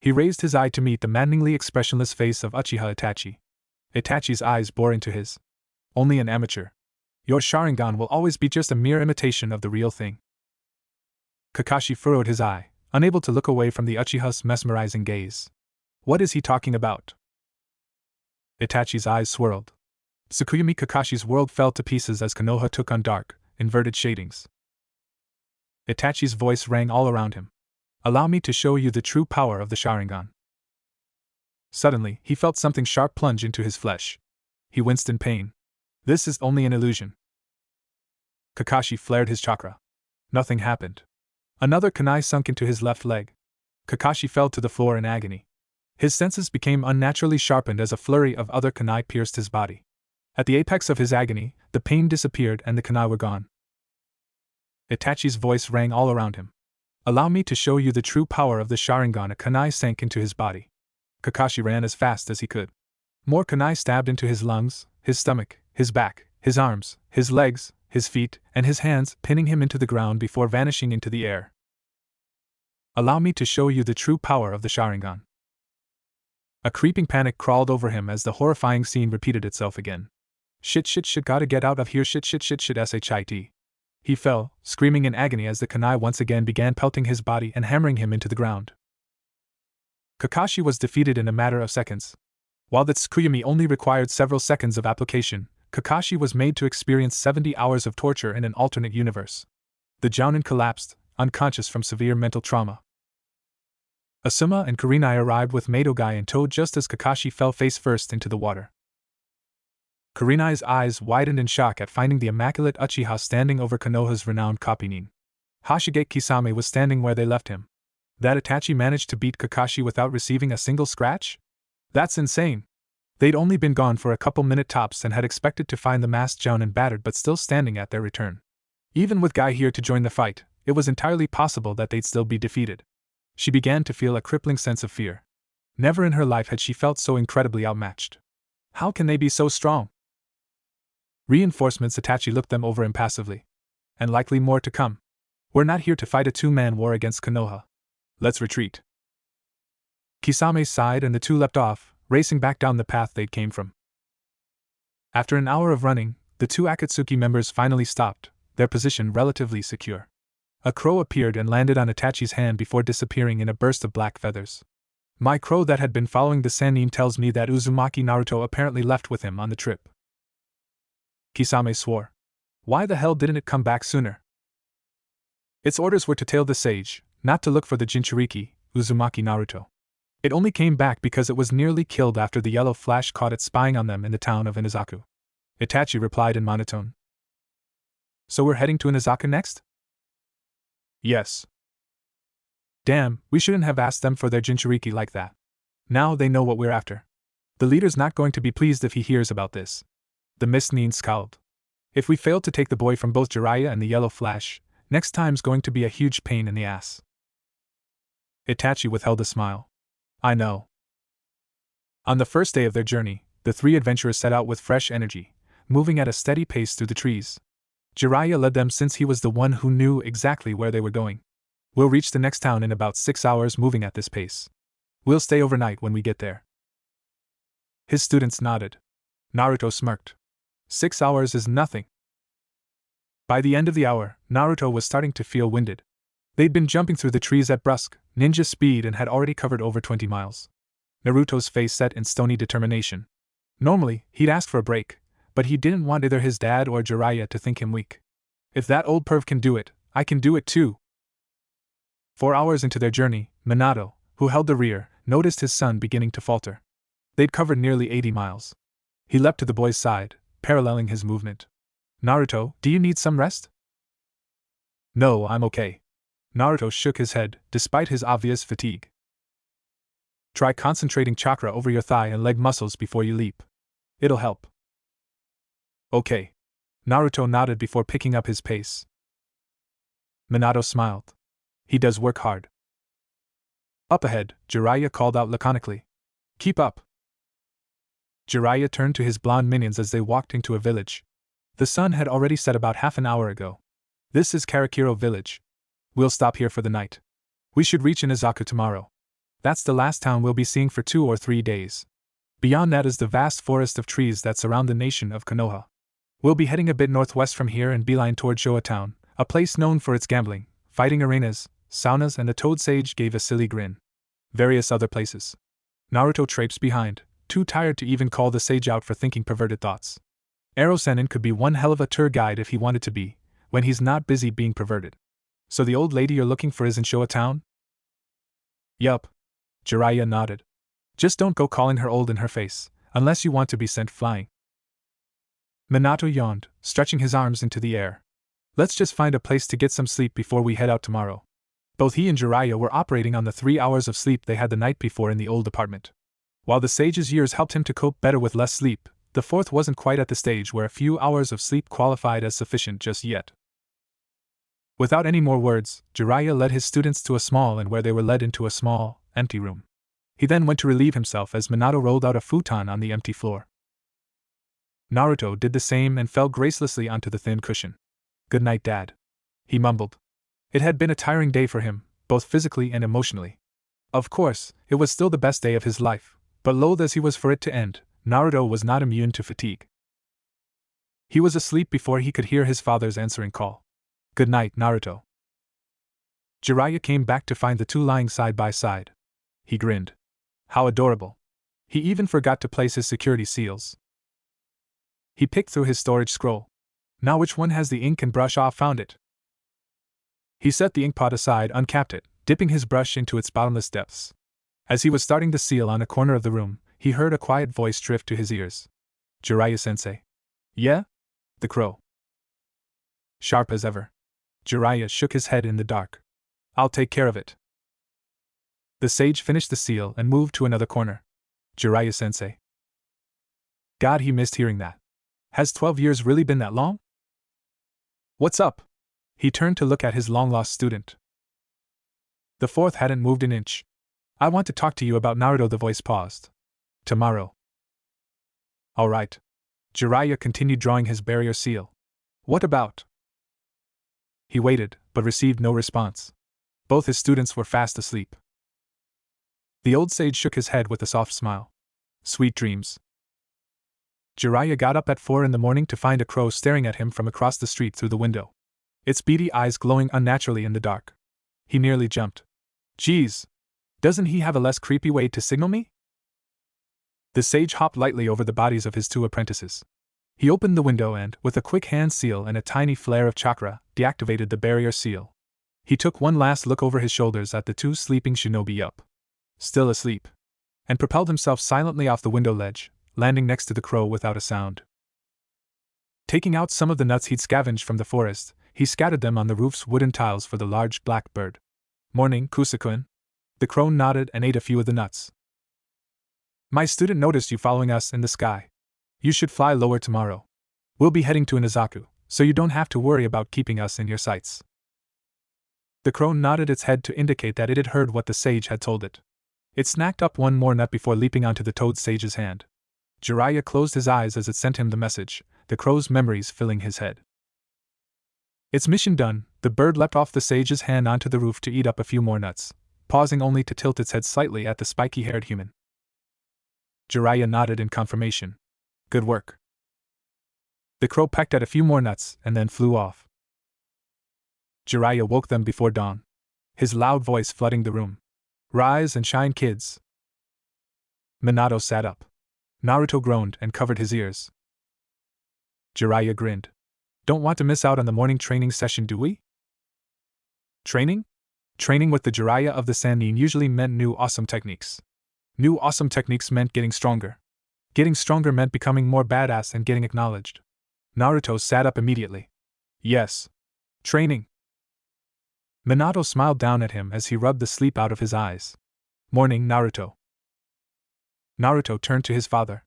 Speaker 1: He raised his eye to meet the maddeningly expressionless face of Uchiha Itachi. Itachi's eyes bore into his. Only an amateur. Your Sharingan will always be just a mere imitation of the real thing. Kakashi furrowed his eye, unable to look away from the Uchiha's mesmerizing gaze. What is he talking about? Itachi's eyes swirled. Tsukuyumi Kakashi's world fell to pieces as Konoha took on dark, inverted shadings. Itachi's voice rang all around him. Allow me to show you the true power of the Sharingan. Suddenly, he felt something sharp plunge into his flesh. He winced in pain. This is only an illusion. Kakashi flared his chakra. Nothing happened. Another kunai sunk into his left leg. Kakashi fell to the floor in agony. His senses became unnaturally sharpened as a flurry of other kunai pierced his body. At the apex of his agony, the pain disappeared and the kunai were gone. Itachi's voice rang all around him. Allow me to show you the true power of the Sharingan. A kunai sank into his body. Kakashi ran as fast as he could. More kunai stabbed into his lungs, his stomach, his back, his arms, his legs, his feet, and his hands, pinning him into the ground before vanishing into the air. Allow me to show you the true power of the Sharingan. A creeping panic crawled over him as the horrifying scene repeated itself again. Shit, gotta get out of here, shit, shit. He fell, screaming in agony as the kunai once again began pelting his body and hammering him into the ground. Kakashi was defeated in a matter of seconds. While the Tsukuyami only required several seconds of application, Kakashi was made to experience 70 hours of torture in an alternate universe. The Jounin collapsed, unconscious from severe mental trauma. Asuma and Kurenai arrived with Madogai in tow just as Kakashi fell face first into the water. Kurenai's eyes widened in shock at finding the immaculate Uchiha standing over Konoha's renowned Kopinin. Hashigate Kisame was standing where they left him. That Itachi managed to beat Kakashi without receiving a single scratch? That's insane. They'd only been gone for a couple minute tops and had expected to find the masked Jounin battered but still standing at their return. Even with Guy here to join the fight, it was entirely possible that they'd still be defeated. She began to feel a crippling sense of fear. Never in her life had she felt so incredibly outmatched. How can they be so strong? Reinforcements. Itachi looked them over impassively. And likely more to come. We're not here to fight a two-man war against Konoha. Let's retreat. Kisame sighed and the two leapt off, racing back down the path they'd came from. After an hour of running, the two Akatsuki members finally stopped, their position relatively secure. A crow appeared and landed on Itachi's hand before disappearing in a burst of black feathers. My crow that had been following the Sannin tells me that Uzumaki Naruto apparently left with him on the trip. Kisame swore. Why the hell didn't it come back sooner? Its orders were to tail the sage, not to look for the Jinchuriki, Uzumaki Naruto. It only came back because it was nearly killed after the yellow flash caught it spying on them in the town of Inazaku. Itachi replied in monotone. So we're heading to Inazaku next? Yes. Damn, we shouldn't have asked them for their Jinchuriki like that. Now they know what we're after. The leader's not going to be pleased if he hears about this. The Mist Nin scowled. If we fail to take the boy from both Jiraiya and the Yellow Flash, next time's going to be a huge pain in the ass. Itachi withheld a smile. I know. On the first day of their journey, the three adventurers set out with fresh energy, moving at a steady pace through the trees. Jiraiya led them since he was the one who knew exactly where they were going. We'll reach the next town in about 6 hours moving at this pace. We'll stay overnight when we get there. His students nodded. Naruto smirked. 6 hours is nothing. By the end of the hour, Naruto was starting to feel winded. They'd been jumping through the trees at brusque, ninja speed and had already covered over 20 miles. Naruto's face set in stony determination. Normally, he'd ask for a break, but he didn't want either his dad or Jiraiya to think him weak. If that old perv can do it, I can do it too. 4 hours into their journey, Minato, who held the rear, noticed his son beginning to falter. They'd covered nearly 80 miles. He leapt to the boy's side, paralleling his movement. Naruto, do you need some rest? No, I'm okay. Naruto shook his head, despite his obvious fatigue. Try concentrating chakra over your thigh and leg muscles before you leap. It'll help. Okay. Naruto nodded before picking up his pace. Minato smiled. He does work hard. Up ahead, Jiraiya called out laconically. Keep up. Jiraiya turned to his blonde minions as they walked into a village. The sun had already set about half an hour ago. This is Karakiro village. We'll stop here for the night. We should reach Inazaku tomorrow. That's the last town we'll be seeing for 2 or 3 days. Beyond that is the vast forest of trees that surround the nation of Konoha. We'll be heading a bit northwest from here and beeline toward Showa Town, a place known for its gambling, fighting arenas, saunas, and the Toad Sage gave a silly grin. Various other places. Naruto traipsed behind, too tired to even call the sage out for thinking perverted thoughts. Ero Sennin could be one hell of a tour guide if he wanted to be, when he's not busy being perverted. So the old lady you're looking for is in Showa Town? Yup. Jiraiya nodded. Just don't go calling her old in her face, unless you want to be sent flying. Minato yawned, stretching his arms into the air. Let's just find a place to get some sleep before we head out tomorrow. Both he and Jiraiya were operating on the 3 hours of sleep they had the night before in the old apartment. While the sage's years helped him to cope better with less sleep, the fourth wasn't quite at the stage where a few hours of sleep qualified as sufficient just yet. Without any more words, Jiraiya led his students to a small and where they were led into a small, empty room. He then went to relieve himself as Minato rolled out a futon on the empty floor. Naruto did the same and fell gracelessly onto the thin cushion. Good night, Dad. He mumbled. It had been a tiring day for him, both physically and emotionally. Of course, it was still the best day of his life, but loath as he was for it to end, Naruto was not immune to fatigue. He was asleep before he could hear his father's answering call. Good night, Naruto. Jiraiya came back to find the two lying side by side. He grinned. How adorable. He even forgot to place his security seals. He picked through his storage scroll. Now which one has the ink and brush? Ah, found it. He set the ink pot aside, uncapped it, dipping his brush into its bottomless depths. As he was starting to seal on a corner of the room, he heard a quiet voice drift to his ears. Jiraiya-sensei. Yeah? The crow. Sharp as ever. Jiraiya shook his head in the dark. I'll take care of it. The sage finished the seal and moved to another corner. Jiraiya-sensei. God, he missed hearing that. Has 12 years really been that long? What's up? He turned to look at his long-lost student. The fourth hadn't moved an inch. I want to talk to you about Naruto. The voice paused. Tomorrow. All right. Jiraiya continued drawing his barrier seal. What about? He waited, but received no response. Both his students were fast asleep. The old sage shook his head with a soft smile. Sweet dreams. Jiraiya got up at 4 in the morning to find a crow staring at him from across the street through the window. Its beady eyes glowing unnaturally in the dark. He nearly jumped. Geez! Doesn't he have a less creepy way to signal me? The sage hopped lightly over the bodies of his 2 apprentices. He opened the window and, with a quick hand seal and a tiny flare of chakra, deactivated the barrier seal. He took one last look over his shoulders at the 2 sleeping shinobi up. Still asleep. And propelled himself silently off the window ledge, landing next to the crow without a sound. Taking out some of the nuts he'd scavenged from the forest, he scattered them on the roof's wooden tiles for the large black bird. Morning, Kusakun. The crow nodded and ate a few of the nuts. My student noticed you following us in the sky. You should fly lower tomorrow. We'll be heading to Inazaku, so you don't have to worry about keeping us in your sights. The crow nodded its head to indicate that it had heard what the sage had told it. It snacked up one more nut before leaping onto the toad sage's hand. Jiraiya closed his eyes as it sent him the message, the crow's memories filling his head. Its mission done, the bird leapt off the sage's hand onto the roof to eat up a few more nuts, pausing only to tilt its head slightly at the spiky-haired human. Jiraiya nodded in confirmation. Good work. The crow pecked at a few more nuts and then flew off. Jiraiya woke them before dawn, his loud voice flooding the room. Rise and shine, kids. Minato sat up. Naruto groaned and covered his ears. Jiraiya grinned. Don't want to miss out on the morning training session, do we? Training? Training with the Jiraiya of the Sannin usually meant new awesome techniques. New awesome techniques meant getting stronger. Getting stronger meant becoming more badass and getting acknowledged. Naruto sat up immediately. Yes. Training. Minato smiled down at him as he rubbed the sleep out of his eyes. Morning, Naruto. Naruto turned to his father.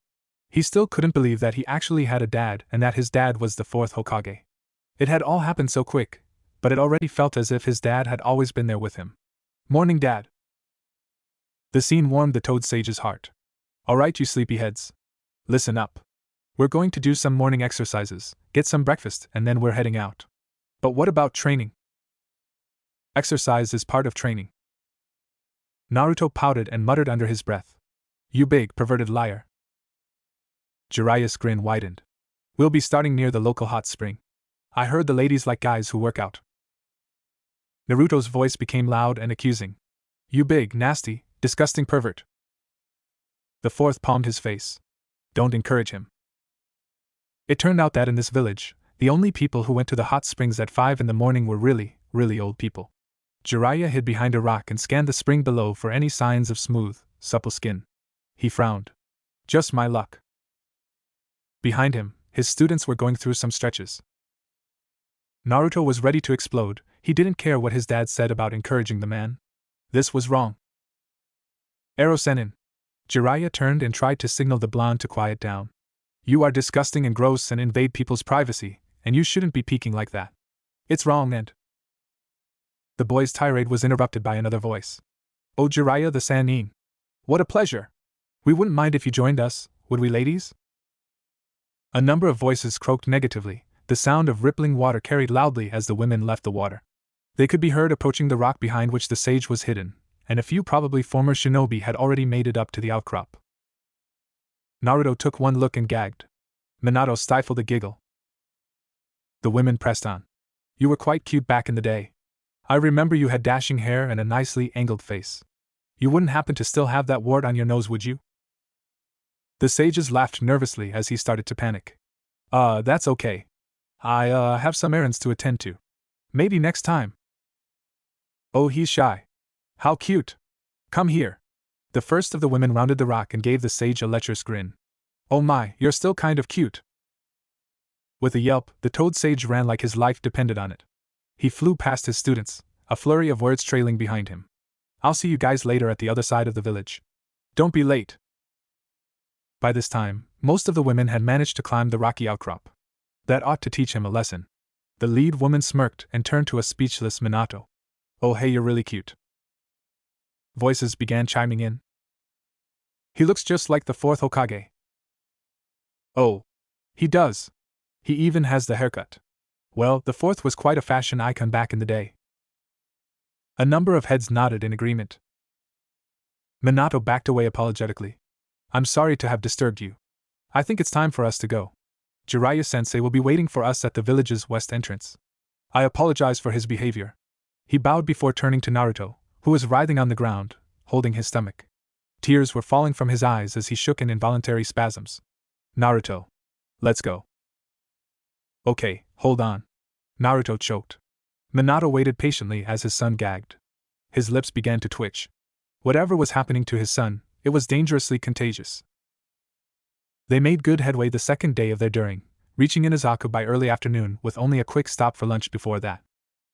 Speaker 1: He still couldn't believe that he actually had a dad and that his dad was the 4th Hokage. It had all happened so quick, but it already felt as if his dad had always been there with him. Morning, Dad. The scene warmed the Toad Sage's heart. All right, you sleepyheads. Listen up. We're going to do some morning exercises, get some breakfast, and then we're heading out. But what about training? Exercise is part of training. Naruto pouted and muttered under his breath. You big, perverted liar. Jiraiya's grin widened. We'll be starting near the local hot spring. I heard the ladies like guys who work out. Naruto's voice became loud and accusing. You big, nasty, disgusting pervert. The 4th palmed his face. Don't encourage him. It turned out that in this village, the only people who went to the hot springs at 5 in the morning were really, really old people. Jiraiya hid behind a rock and scanned the spring below for any signs of smooth, supple skin. He frowned. Just my luck. Behind him, his students were going through some stretches. Naruto was ready to explode. He didn't care what his dad said about encouraging the man. This was wrong. Ero-sennin. Jiraiya turned and tried to signal the blonde to quiet down. You are disgusting and gross and invade people's privacy, and you shouldn't be peeking like that. It's wrong and… The boy's tirade was interrupted by another voice. Oh, Jiraiya the Sannin. What a pleasure. We wouldn't mind if you joined us, would we, ladies? A number of voices croaked negatively. The sound of rippling water carried loudly as the women left the water. They could be heard approaching the rock behind which the sage was hidden, and a few probably former shinobi had already made it up to the outcrop. Naruto took one look and gagged. Minato stifled a giggle. The women pressed on. You were quite cute back in the day. I remember you had dashing hair and a nicely angled face. You wouldn't happen to still have that wart on your nose, would you? The sages laughed nervously as he started to panic. That's okay. I have some errands to attend to. Maybe next time. Oh, he's shy. How cute. Come here. The first of the women rounded the rock and gave the sage a lecherous grin. Oh my, you're still kind of cute. With a yelp, the toad sage ran like his life depended on it. He flew past his students, a flurry of words trailing behind him. I'll see you guys later at the other side of the village. Don't be late. By this time, most of the women had managed to climb the rocky outcrop. That ought to teach him a lesson. The lead woman smirked and turned to a speechless Minato. Oh hey, you're really cute. Voices began chiming in. He looks just like the fourth Hokage. Oh. He does. He even has the haircut. Well, the fourth was quite a fashion icon back in the day. A number of heads nodded in agreement. Minato backed away apologetically. I'm sorry to have disturbed you. I think it's time for us to go. Jiraiya-sensei will be waiting for us at the village's west entrance. I apologize for his behavior. He bowed before turning to Naruto, who was writhing on the ground, holding his stomach. Tears were falling from his eyes as he shook in involuntary spasms. Naruto. Let's go. Okay, hold on. Naruto choked. Minato waited patiently as his son gagged. His lips began to twitch. Whatever was happening to his son, it was dangerously contagious. They made good headway the second day of their daring, reaching Inazaku by early afternoon with only a quick stop for lunch before that.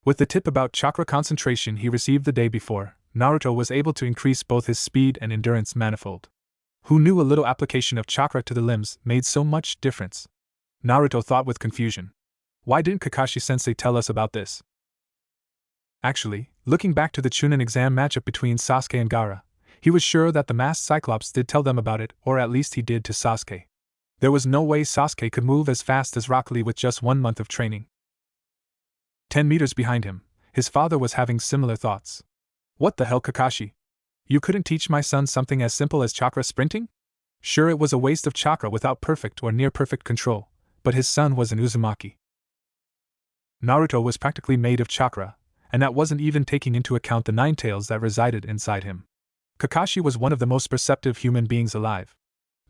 Speaker 1: With the tip about chakra concentration he received the day before, Naruto was able to increase both his speed and endurance manifold. Who knew a little application of chakra to the limbs made so much difference? Naruto thought with confusion. Why didn't Kakashi-sensei tell us about this? Actually, looking back to the Chunin exam matchup between Sasuke and Gaara, he was sure that the masked Cyclops did tell them about it, or at least he did to Sasuke. There was no way Sasuke could move as fast as Rock Lee with just 1 month of training. 10 meters behind him, his father was having similar thoughts. What the hell, Kakashi? You couldn't teach my son something as simple as chakra sprinting? Sure, it was a waste of chakra without perfect or near-perfect control, but his son was an Uzumaki. Naruto was practically made of chakra, and that wasn't even taking into account the 9 tails that resided inside him. Kakashi was one of the most perceptive human beings alive.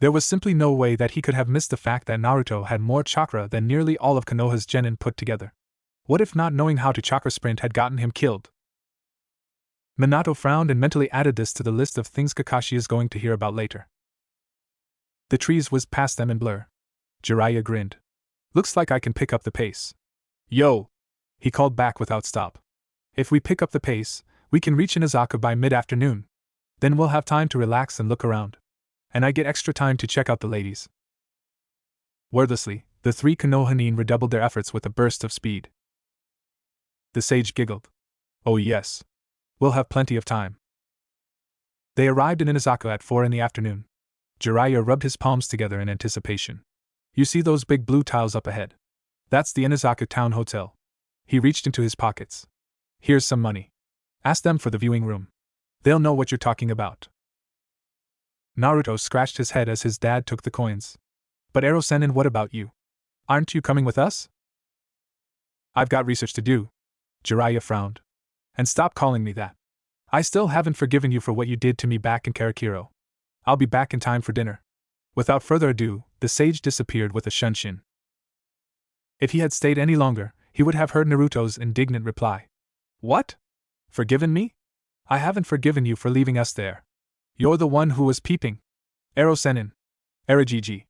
Speaker 1: There was simply no way that he could have missed the fact that Naruto had more chakra than nearly all of Konoha's genin put together. What if not knowing how to chakra sprint had gotten him killed? Minato frowned and mentally added this to the list of things Kakashi is going to hear about later. The trees whizzed past them in blur. Jiraiya grinned. Looks like I can pick up the pace. Yo! He called back without stop. If we pick up the pace, we can reach Inazaku by mid-afternoon. Then we'll have time to relax and look around. And I get extra time to check out the ladies. Wordlessly, the 3 Konohanin redoubled their efforts with a burst of speed. The sage giggled. Oh yes. We'll have plenty of time. They arrived in Inazaku at 4 in the afternoon. Jiraiya rubbed his palms together in anticipation. You see those big blue tiles up ahead? That's the Inazaku Town Hotel. He reached into his pockets. Here's some money. Ask them for the viewing room. They'll know what you're talking about. Naruto scratched his head as his dad took the coins. But Ero-sen, what about you? Aren't you coming with us? I've got research to do. Jiraiya frowned. And stop calling me that. I still haven't forgiven you for what you did to me back in Karakiro. I'll be back in time for dinner. Without further ado, the sage disappeared with a shunshin. If he had stayed any longer, he would have heard Naruto's indignant reply. What? Forgiven me? I haven't forgiven you for leaving us there. You're the one who was peeping. Ero-sen. Erajiji.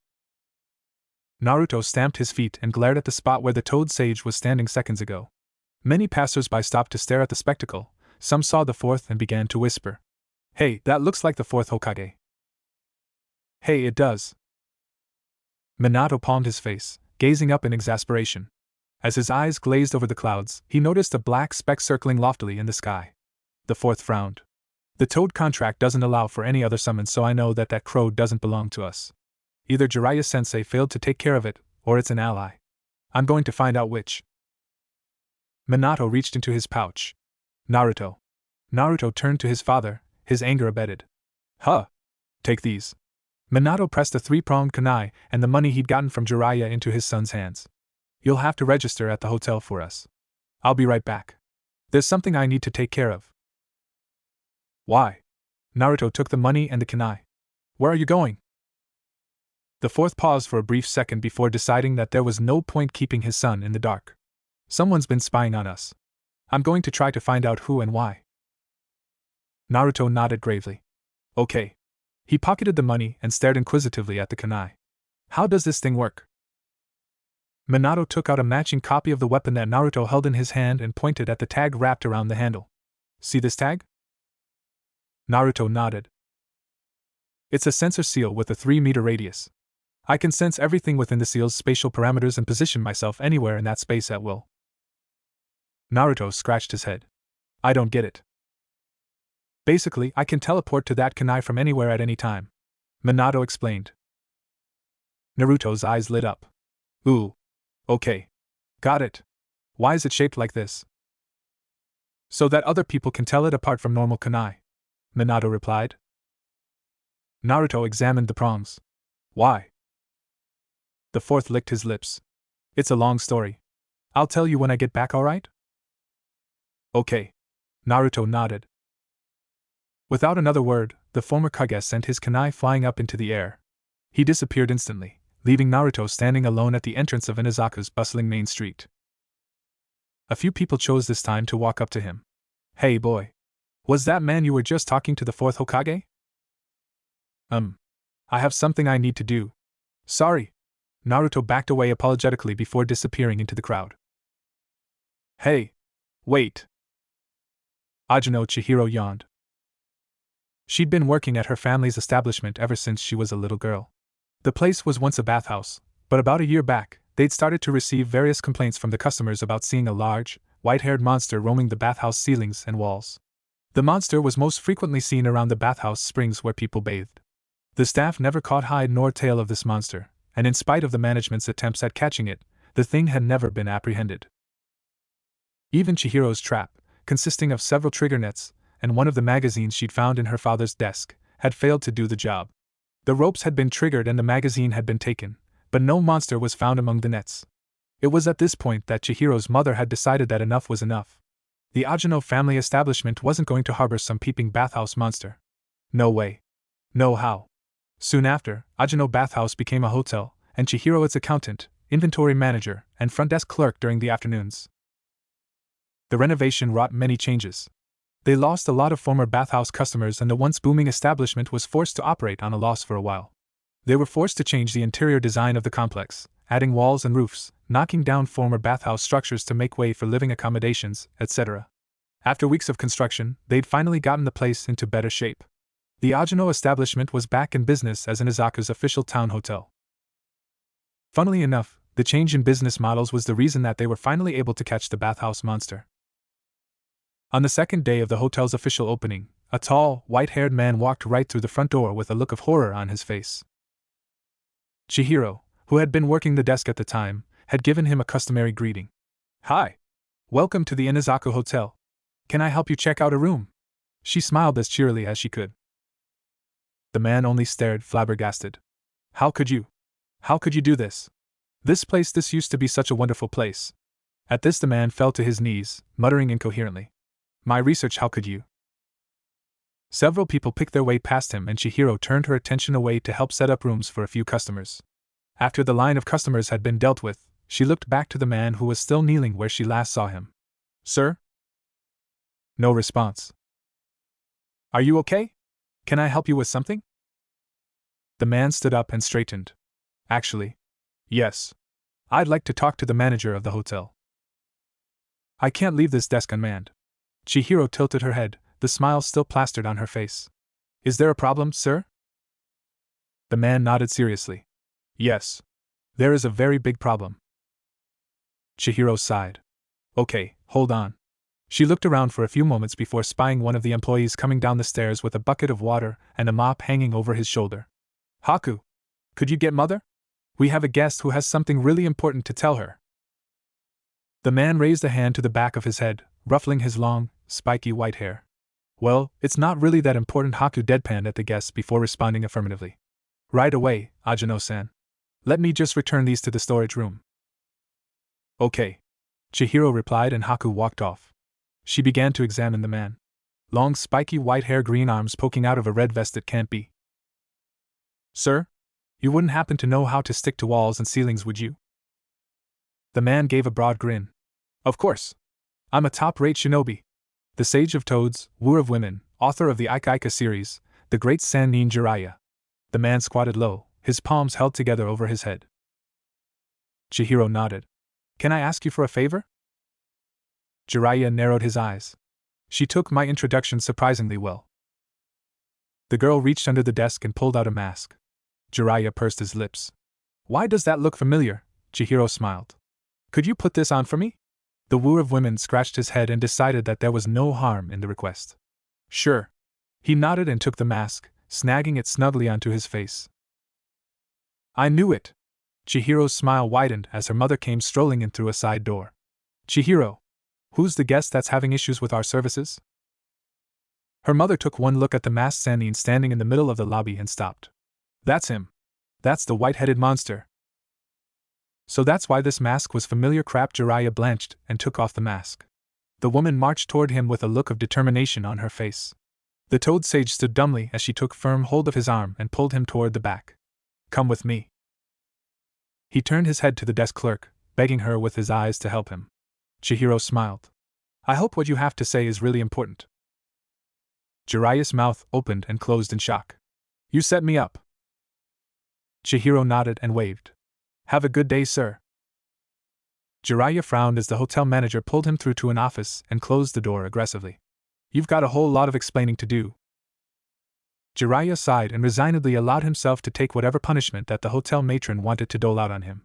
Speaker 1: Naruto stamped his feet and glared at the spot where the toad sage was standing seconds ago. Many passers-by stopped to stare at the spectacle. Some saw the fourth and began to whisper. Hey, that looks like the fourth Hokage. Hey, it does. Minato palmed his face, gazing up in exasperation. As his eyes glazed over the clouds, he noticed a black speck circling loftily in the sky. The fourth frowned. The toad contract doesn't allow for any other summon, so I know that crow doesn't belong to us. Either Jiraiya-sensei failed to take care of it, or it's an ally. I'm going to find out which. Minato reached into his pouch. Naruto. Naruto turned to his father, his anger abated. Huh. Take these. Minato pressed a 3-pronged kunai and the money he'd gotten from Jiraiya into his son's hands. You'll have to register at the hotel for us. I'll be right back. There's something I need to take care of. Why? Naruto took the money and the kunai. Where are you going? The fourth paused for a brief second before deciding that there was no point keeping his son in the dark. Someone's been spying on us. I'm going to try to find out who and why. Naruto nodded gravely. Okay. He pocketed the money and stared inquisitively at the kunai. How does this thing work? Minato took out a matching copy of the weapon that Naruto held in his hand and pointed at the tag wrapped around the handle. See this tag? Naruto nodded. It's a sensor seal with a 3-meter radius. I can sense everything within the seal's spatial parameters and position myself anywhere in that space at will. Naruto scratched his head. I don't get it. Basically, I can teleport to that kunai from anywhere at any time, Minato explained. Naruto's eyes lit up. Ooh. Okay. Got it. Why is it shaped like this? So that other people can tell it apart from normal kunai, Minato replied. Naruto examined the prongs. Why? The fourth licked his lips. It's a long story. I'll tell you when I get back, alright? Okay. Naruto nodded. Without another word, the former Kage sent his kunai flying up into the air. He disappeared instantly, leaving Naruto standing alone at the entrance of Inazuka's bustling main street. A few people chose this time to walk up to him. Hey boy. Was that man you were just talking to the fourth Hokage? I have something I need to do. Sorry. Naruto backed away apologetically before disappearing into the crowd. Hey. Wait. Ajino Chihiro yawned. She'd been working at her family's establishment ever since she was a little girl. The place was once a bathhouse, but about a year back, they'd started to receive various complaints from the customers about seeing a large, white-haired monster roaming the bathhouse ceilings and walls. The monster was most frequently seen around the bathhouse springs where people bathed. The staff never caught hide nor tail of this monster, and in spite of the management's attempts at catching it, the thing had never been apprehended. Even Chihiro's trap, consisting of several trigger nets, and one of the magazines she'd found in her father's desk, had failed to do the job. The ropes had been triggered and the magazine had been taken, but no monster was found among the nets. It was at this point that Chihiro's mother had decided that enough was enough. The Ajino family establishment wasn't going to harbor some peeping bathhouse monster. No way. No how. Soon after, Ajino Bathhouse became a hotel, and Chihiro its accountant, inventory manager, and front desk clerk during the afternoons. The renovation wrought many changes. They lost a lot of former bathhouse customers and the once booming establishment was forced to operate on a loss for a while. They were forced to change the interior design of the complex, adding walls and roofs, knocking down former bathhouse structures to make way for living accommodations, etc. After weeks of construction, they'd finally gotten the place into better shape. The Ajino establishment was back in business as Inazuka's official town hotel. Funnily enough, the change in business models was the reason that they were finally able to catch the bathhouse monster. On the second day of the hotel's official opening, a tall, white-haired man walked right through the front door with a look of horror on his face. Chihiro, who had been working the desk at the time, had given him a customary greeting. Hi. Welcome to the Inazuka Hotel. Can I help you check out a room? She smiled as cheerily as she could. The man only stared, flabbergasted. How could you do this? This used to be such a wonderful place. At this the man fell to his knees, muttering incoherently. My research, how could you? Several people picked their way past him and Chihiro turned her attention away to help set up rooms for a few customers. After the line of customers had been dealt with, she looked back to the man who was still kneeling where she last saw him. Sir? No response. Are you okay? Can I help you with something? The man stood up and straightened. Actually, yes. I'd like to talk to the manager of the hotel. I can't leave this desk unmanned. Chihiro tilted her head, the smile still plastered on her face. Is there a problem, sir? The man nodded seriously. Yes. There is a very big problem. Chihiro sighed. Okay, hold on. She looked around for a few moments before spying one of the employees coming down the stairs with a bucket of water and a mop hanging over his shoulder. Haku, could you get Mother? We have a guest who has something really important to tell her. The man raised a hand to the back of his head, ruffling his long, spiky white hair. Well, it's not really that important. Haku deadpanned at the guest before responding affirmatively. Right away, Ajino-san. Let me just return these to the storage room. Okay. Chihiro replied and Haku walked off. She began to examine the man. long spiky white hair, green arms poking out of a red vest. It can't be. Sir? You wouldn't happen to know how to stick to walls and ceilings, would you? The man gave a broad grin. Of course. I'm a top-rate shinobi. The Sage of Toads, Wooer of Women, author of the Ika Ika series, the great Sannin Jiraiya. The man squatted low, his palms held together over his head. Chihiro nodded. Can I ask you for a favor? Jiraiya narrowed his eyes. She took my introduction surprisingly well. The girl reached under the desk and pulled out a mask. Jiraiya pursed his lips. Why does that look familiar? Chihiro smiled. Could you put this on for me? The Wooer of Women scratched his head and decided that there was no harm in the request. Sure. He nodded and took the mask, snagging it snugly onto his face. I knew it. Chihiro's smile widened as her mother came strolling in through a side door. Chihiro, who's the guest that's having issues with our services? Her mother took one look at the masked Sannin standing in the middle of the lobby and stopped. That's him. That's the white-headed monster. So that's why this mask was familiar. Crap. Jiraiya blanched and took off the mask. The woman marched toward him with a look of determination on her face. The Toad Sage stood dumbly as she took firm hold of his arm and pulled him toward the back. Come with me. He turned his head to the desk clerk, begging her with his eyes to help him. Chihiro smiled. I hope what you have to say is really important. Jiraiya's mouth opened and closed in shock. You set me up. Chihiro nodded and waved. Have a good day, sir. Jiraiya frowned as the hotel manager pulled him through to an office and closed the door aggressively. You've got a whole lot of explaining to do. Jiraiya sighed and resignedly allowed himself to take whatever punishment that the hotel matron wanted to dole out on him.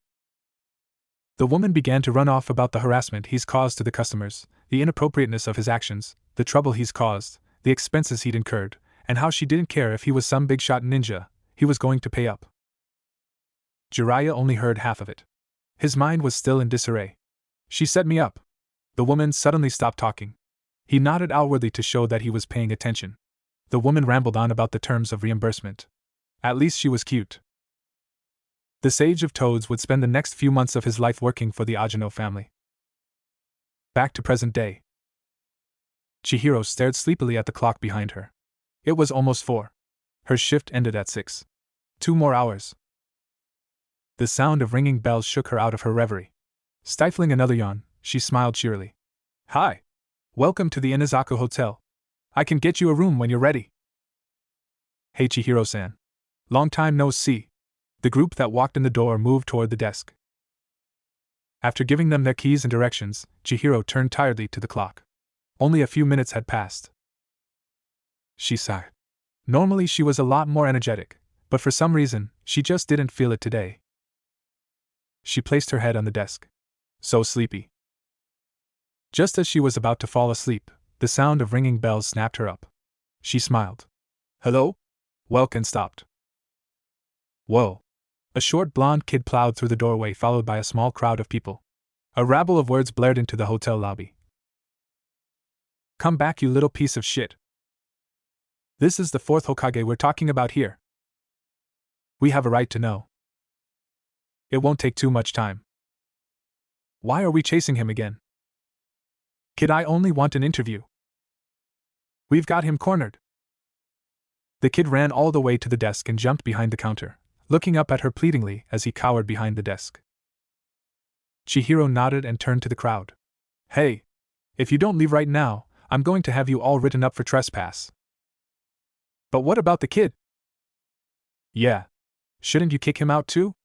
Speaker 1: The woman began to run off about the harassment he's caused to the customers, the inappropriateness of his actions, the trouble he's caused, the expenses he'd incurred, and how she didn't care if he was some big-shot ninja, he was going to pay up. Jiraiya only heard half of it. His mind was still in disarray. She set me up. The woman suddenly stopped talking. He nodded outwardly to show that he was paying attention. The woman rambled on about the terms of reimbursement. At least she was cute. The Sage of Toads would spend the next few months of his life working for the Ajino family. Back to present day. Chihiro stared sleepily at the clock behind her. It was almost 4. Her shift ended at 6. 2 more hours. The sound of ringing bells shook her out of her reverie. Stifling another yawn, she smiled cheerily. Hi. Welcome to the Inazaku Hotel. I can get you a room when you're ready. Hey Chihiro-san. Long time no see. The group that walked in the door moved toward the desk. After giving them their keys and directions, Chihiro turned tiredly to the clock. Only a few minutes had passed. She sighed. Normally she was a lot more energetic, but for some reason, she just didn't feel it today. She placed her head on the desk. So sleepy. Just as she was about to fall asleep, the sound of ringing bells snapped her up. She smiled. Hello? Welkin stopped. Whoa. A short blonde kid plowed through the doorway followed by a small crowd of people. A rabble of words blared into the hotel lobby. Come back, you little piece of shit. This is the 4th Hokage we're talking about here. We have a right to know. It won't take too much time. Why are we chasing him again? Kid, I only want an interview. We've got him cornered. The kid ran all the way to the desk and jumped behind the counter, looking up at her pleadingly as he cowered behind the desk. Chihiro nodded and turned to the crowd. Hey! If you don't leave right now, I'm going to have you all written up for trespass. But what about the kid? Yeah. Shouldn't you kick him out too?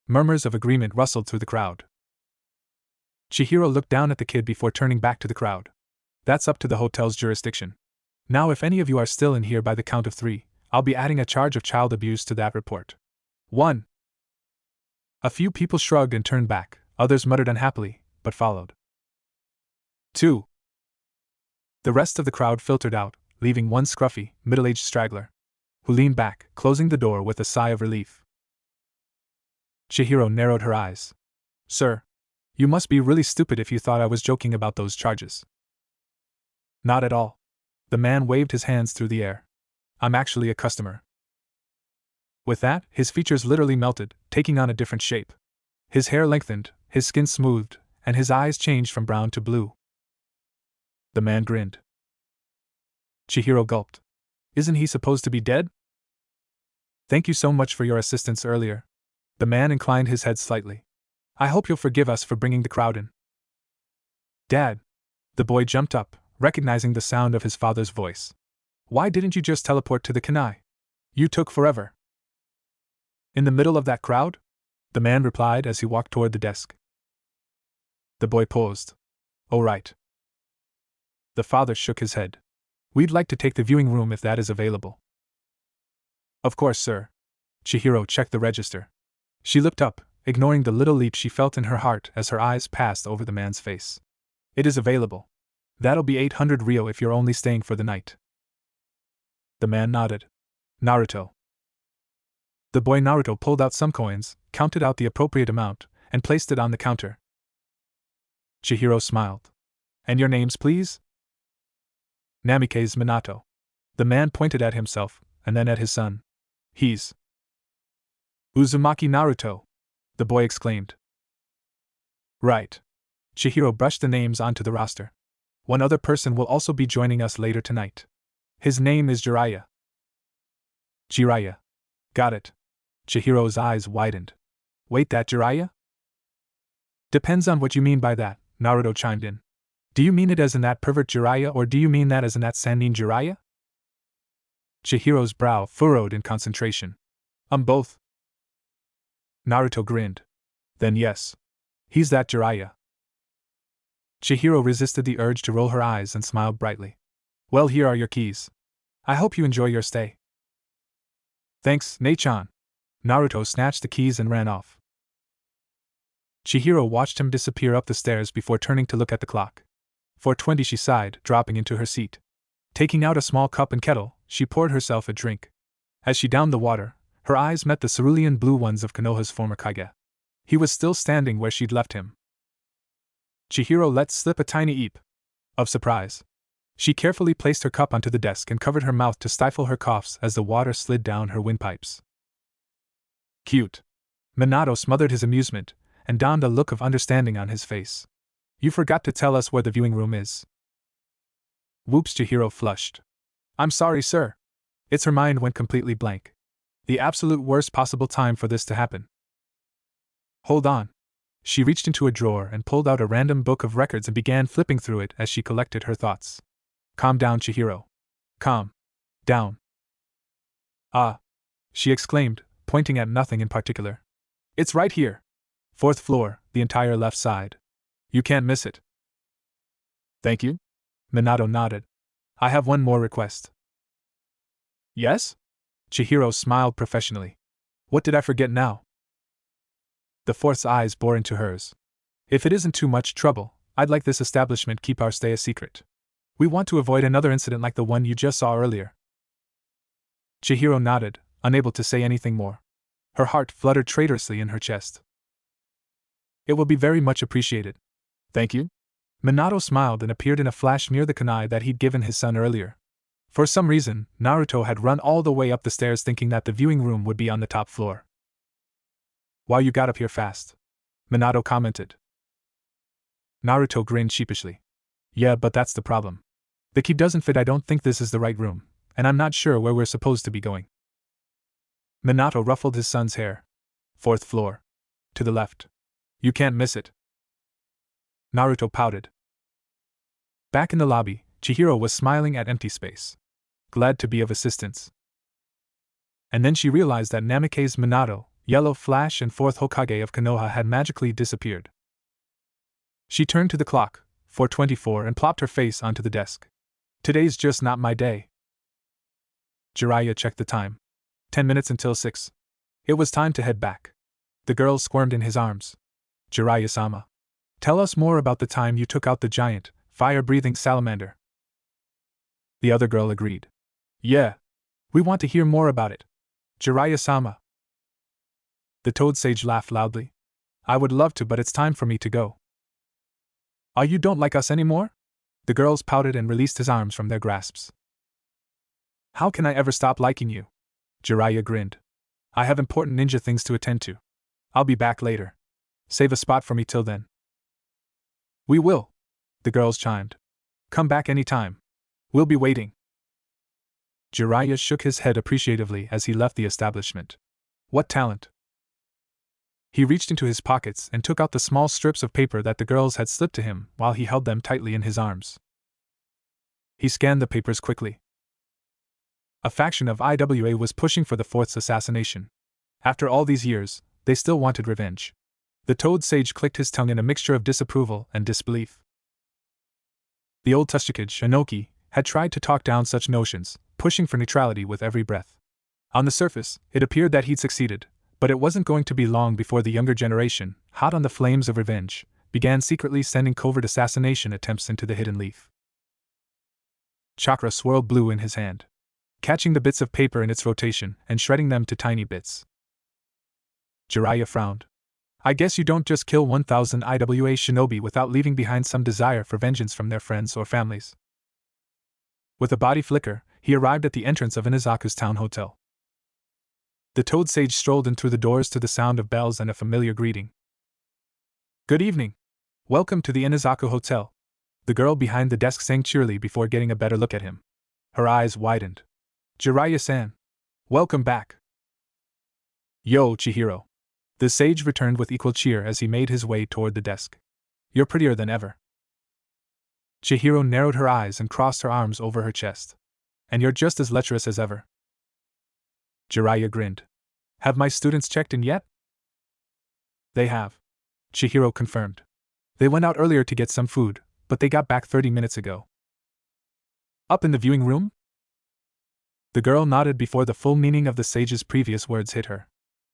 Speaker 1: Murmurs of agreement rustled through the crowd. Chihiro looked down at the kid before turning back to the crowd. That's up to the hotel's jurisdiction. Now if any of you are still in here by the count of 3, I'll be adding a charge of child abuse to that report. 1. A few people shrugged and turned back, others muttered unhappily, but followed. 2. The rest of the crowd filtered out, leaving one scruffy, middle-aged straggler, who leaned back, closing the door with a sigh of relief. Chihiro narrowed her eyes. Sir, you must be really stupid if you thought I was joking about those charges. Not at all. The man waved his hands through the air. I'm actually a customer. With that, his features literally melted, taking on a different shape. His hair lengthened, his skin smoothed, and his eyes changed from brown to blue. The man grinned. Chihiro gulped. Isn't he supposed to be dead? Thank you so much for your assistance earlier. The man inclined his head slightly. I hope you'll forgive us for bringing the crowd in. Dad. The boy jumped up, recognizing the sound of his father's voice. Why didn't you just teleport to the kanai? You took forever. In the middle of that crowd? The man replied as he walked toward the desk. The boy paused. Oh, right. The father shook his head. We'd like to take the viewing room if that is available. Of course, sir. Chihiro checked the register. She looked up, ignoring the little leap she felt in her heart as her eyes passed over the man's face. It is available. That'll be 800 ryo if you're only staying for the night. The man nodded. Naruto. The boy Naruto pulled out some coins, counted out the appropriate amount, and placed it on the counter. Chihiro smiled. And your names, please? Namikaze Minato. The man pointed at himself, and then at his son. He's Uzumaki Naruto, the boy exclaimed. Right. Chihiro brushed the names onto the roster. One other person will also be joining us later tonight. His name is Jiraiya. Jiraiya. Got it. Chihiro's eyes widened. Wait, that Jiraiya? Depends on what you mean by that, Naruto chimed in. Do you mean it as in that pervert Jiraiya, or do you mean that as in that Sannin Jiraiya? Chihiro's brow furrowed in concentration. Both. Naruto grinned. Then yes. He's that Jiraiya. Chihiro resisted the urge to roll her eyes and smiled brightly. Well, here are your keys. I hope you enjoy your stay. Thanks, Nei-chan. Naruto snatched the keys and ran off. Chihiro watched him disappear up the stairs before turning to look at the clock. 4:20, she sighed, dropping into her seat. Taking out a small cup and kettle, she poured herself a drink. As she downed the water, her eyes met the cerulean blue ones of Konoha's former kage. He was still standing where she'd left him. Chihiro let slip a tiny eep of surprise. She carefully placed her cup onto the desk and covered her mouth to stifle her coughs as the water slid down her windpipes. Cute. Minato smothered his amusement and donned a look of understanding on his face. You forgot to tell us where the viewing room is. Whoops, Chihiro flushed. I'm sorry, sir. Her mind went completely blank. The absolute worst possible time for this to happen. Hold on. She reached into a drawer and pulled out a random book of records and began flipping through it as she collected her thoughts. Calm down, Chihiro. Calm down. Ah, she exclaimed, pointing at nothing in particular. It's right here. 4th floor, the entire left side. You can't miss it. Thank you. Minato nodded. I have one more request. Yes? Chihiro smiled professionally. What did I forget now? The 4th's eyes bore into hers. If it isn't too much trouble, I'd like this establishment keep our stay a secret. We want to avoid another incident like the one you just saw earlier. Chihiro nodded, unable to say anything more. Her heart fluttered traitorously in her chest. It will be very much appreciated. Thank you. Minato smiled and appeared in a flash near the kunai that he'd given his son earlier. For some reason, Naruto had run all the way up the stairs thinking that the viewing room would be on the top floor. Wow, you got up here fast. Minato commented. Naruto grinned sheepishly. Yeah, but that's the problem. The key doesn't fit. I don't think this is the right room, and I'm not sure where we're supposed to be going. Minato ruffled his son's hair. 4th floor. To the left. You can't miss it. Naruto pouted. Back in the lobby, Chihiro was smiling at empty space. Glad to be of assistance. And then she realized that Namikaze Minato, Yellow Flash and 4th Hokage of Konoha had magically disappeared. She turned to the clock, 4:24, and plopped her face onto the desk. Today's just not my day. Jiraiya checked the time. 10 minutes until 6. It was time to head back. The girl squirmed in his arms. Jiraiya-sama. Tell us more about the time you took out the giant, fire-breathing salamander. The other girl agreed. Yeah. We want to hear more about it. Jiraiya-sama. The Toad Sage laughed loudly. I would love to, but it's time for me to go. Oh, you don't like us anymore? The girls pouted and released his arms from their grasps. How can I ever stop liking you? Jiraiya grinned. I have important ninja things to attend to. I'll be back later. Save a spot for me till then. We will, the girls chimed. Come back any time. We'll be waiting. Jiraiya shook his head appreciatively as he left the establishment. What talent! He reached into his pockets and took out the small strips of paper that the girls had slipped to him while he held them tightly in his arms. He scanned the papers quickly. A faction of IWA was pushing for the fourth assassination. After all these years, they still wanted revenge. The Toad Sage clicked his tongue in a mixture of disapproval and disbelief. The old Tsuchikage, Inoki, had tried to talk down such notions, pushing for neutrality with every breath. On the surface, it appeared that he'd succeeded, but it wasn't going to be long before the younger generation, hot on the flames of revenge, began secretly sending covert assassination attempts into the Hidden Leaf. Chakra swirled blue in his hand, catching the bits of paper in its rotation and shredding them to tiny bits. Jiraiya frowned. I guess you don't just kill 1,000 IWA shinobi without leaving behind some desire for vengeance from their friends or families. With a body flicker, he arrived at the entrance of Inazaku's town hotel. The Toad Sage strolled in through the doors to the sound of bells and a familiar greeting. Good evening. Welcome to the Inazaku Hotel. The girl behind the desk sang cheerily before getting a better look at him. Her eyes widened. Jiraiya-san. Welcome back. Yo, Chihiro. The sage returned with equal cheer as he made his way toward the desk. You're prettier than ever. Chihiro narrowed her eyes and crossed her arms over her chest. And you're just as lecherous as ever. Jiraiya grinned. Have my students checked in yet? They have. Chihiro confirmed. They went out earlier to get some food, but they got back 30 minutes ago. Up in the viewing room? The girl nodded before the full meaning of the sage's previous words hit her.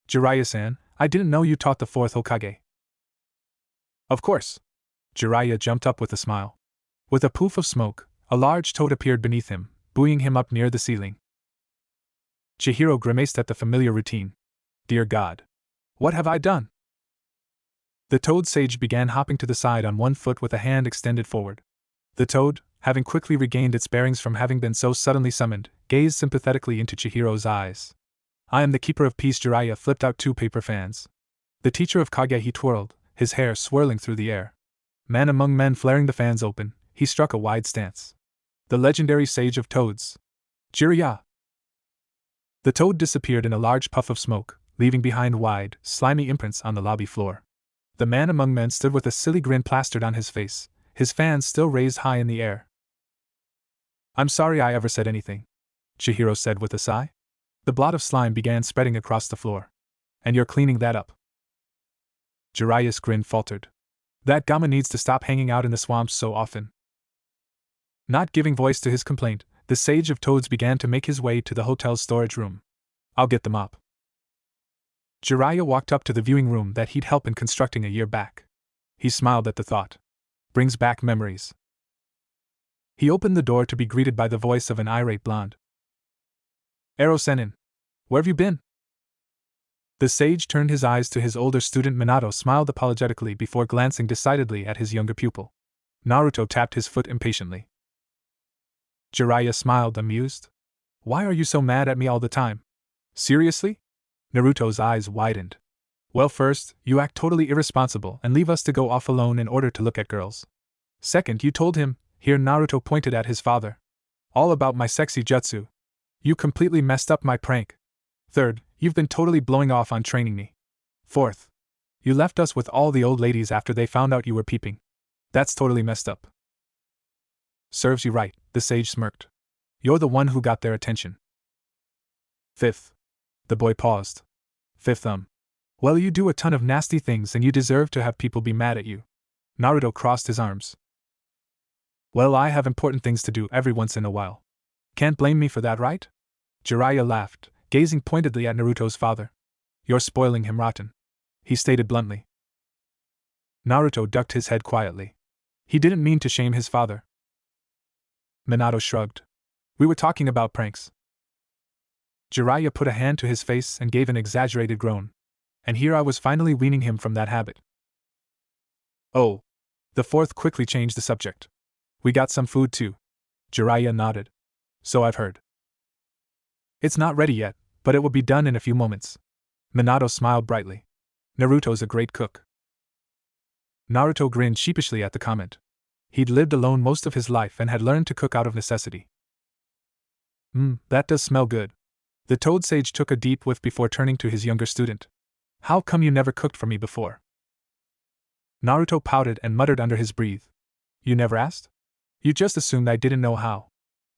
Speaker 1: Jiraiya-san, I didn't know you taught the fourth Hokage. Of course. Jiraiya jumped up with a smile. With a poof of smoke, a large toad appeared beneath him, buoying him up near the ceiling. Chihiro grimaced at the familiar routine. Dear God. What have I done? The Toad Sage began hopping to the side on one foot with a hand extended forward. The toad, having quickly regained its bearings from having been so suddenly summoned, gazed sympathetically into Chihiro's eyes. I am the keeper of peace. Jiraiya flipped out 2 paper fans. The teacher of Kage, he twirled, his hair swirling through the air. Man among men, flaring the fans open, he struck a wide stance. The legendary sage of toads. Jiraiya! The toad disappeared in a large puff of smoke, leaving behind wide, slimy imprints on the lobby floor. The man among men stood with a silly grin plastered on his face, his fans still raised high in the air. I'm sorry I ever said anything, Chihiro said with a sigh. The blot of slime began spreading across the floor. And you're cleaning that up. Jiraiya's grin faltered. That Gamma needs to stop hanging out in the swamps so often. Not giving voice to his complaint, the Sage of Toads began to make his way to the hotel's storage room. I'll get the mop. Jiraiya walked up to the viewing room that he'd helped in constructing a year back. He smiled at the thought. Brings back memories. He opened the door to be greeted by the voice of an irate blonde. Ero-senin, where have you been? The sage turned his eyes to his older student. Minato smiled apologetically before glancing decidedly at his younger pupil. Naruto tapped his foot impatiently. Jiraiya smiled, amused. Why are you so mad at me all the time? Seriously? Naruto's eyes widened. Well, first, you act totally irresponsible and leave us to go off alone in order to look at girls. Second, you told him, here Naruto pointed at his father, all about my sexy jutsu. You completely messed up my prank. Third, you've been totally blowing off on training me. Fourth, you left us with all the old ladies after they found out you were peeping. That's totally messed up. Serves you right, the sage smirked. You're the one who got their attention. Fifth. The boy paused. Fifth, well, you do a ton of nasty things and you deserve to have people be mad at you. Naruto crossed his arms. Well, I have important things to do every once in a while. Can't blame me for that, right? Jiraiya laughed, gazing pointedly at Naruto's father. You're spoiling him rotten, he stated bluntly. Naruto ducked his head quietly. He didn't mean to shame his father. Minato shrugged. We were talking about pranks. Jiraiya put a hand to his face and gave an exaggerated groan. And here I was finally weaning him from that habit. Oh. The fourth quickly changed the subject. We got some food too. Jiraiya nodded. So I've heard. It's not ready yet, but it will be done in a few moments. Minato smiled brightly. Naruto's a great cook. Naruto grinned sheepishly at the comment. He'd lived alone most of his life and had learned to cook out of necessity. That does smell good. The Toad Sage took a deep whiff before turning to his younger student. How come you never cooked for me before? Naruto pouted and muttered under his breath. You never asked? You just assumed I didn't know how.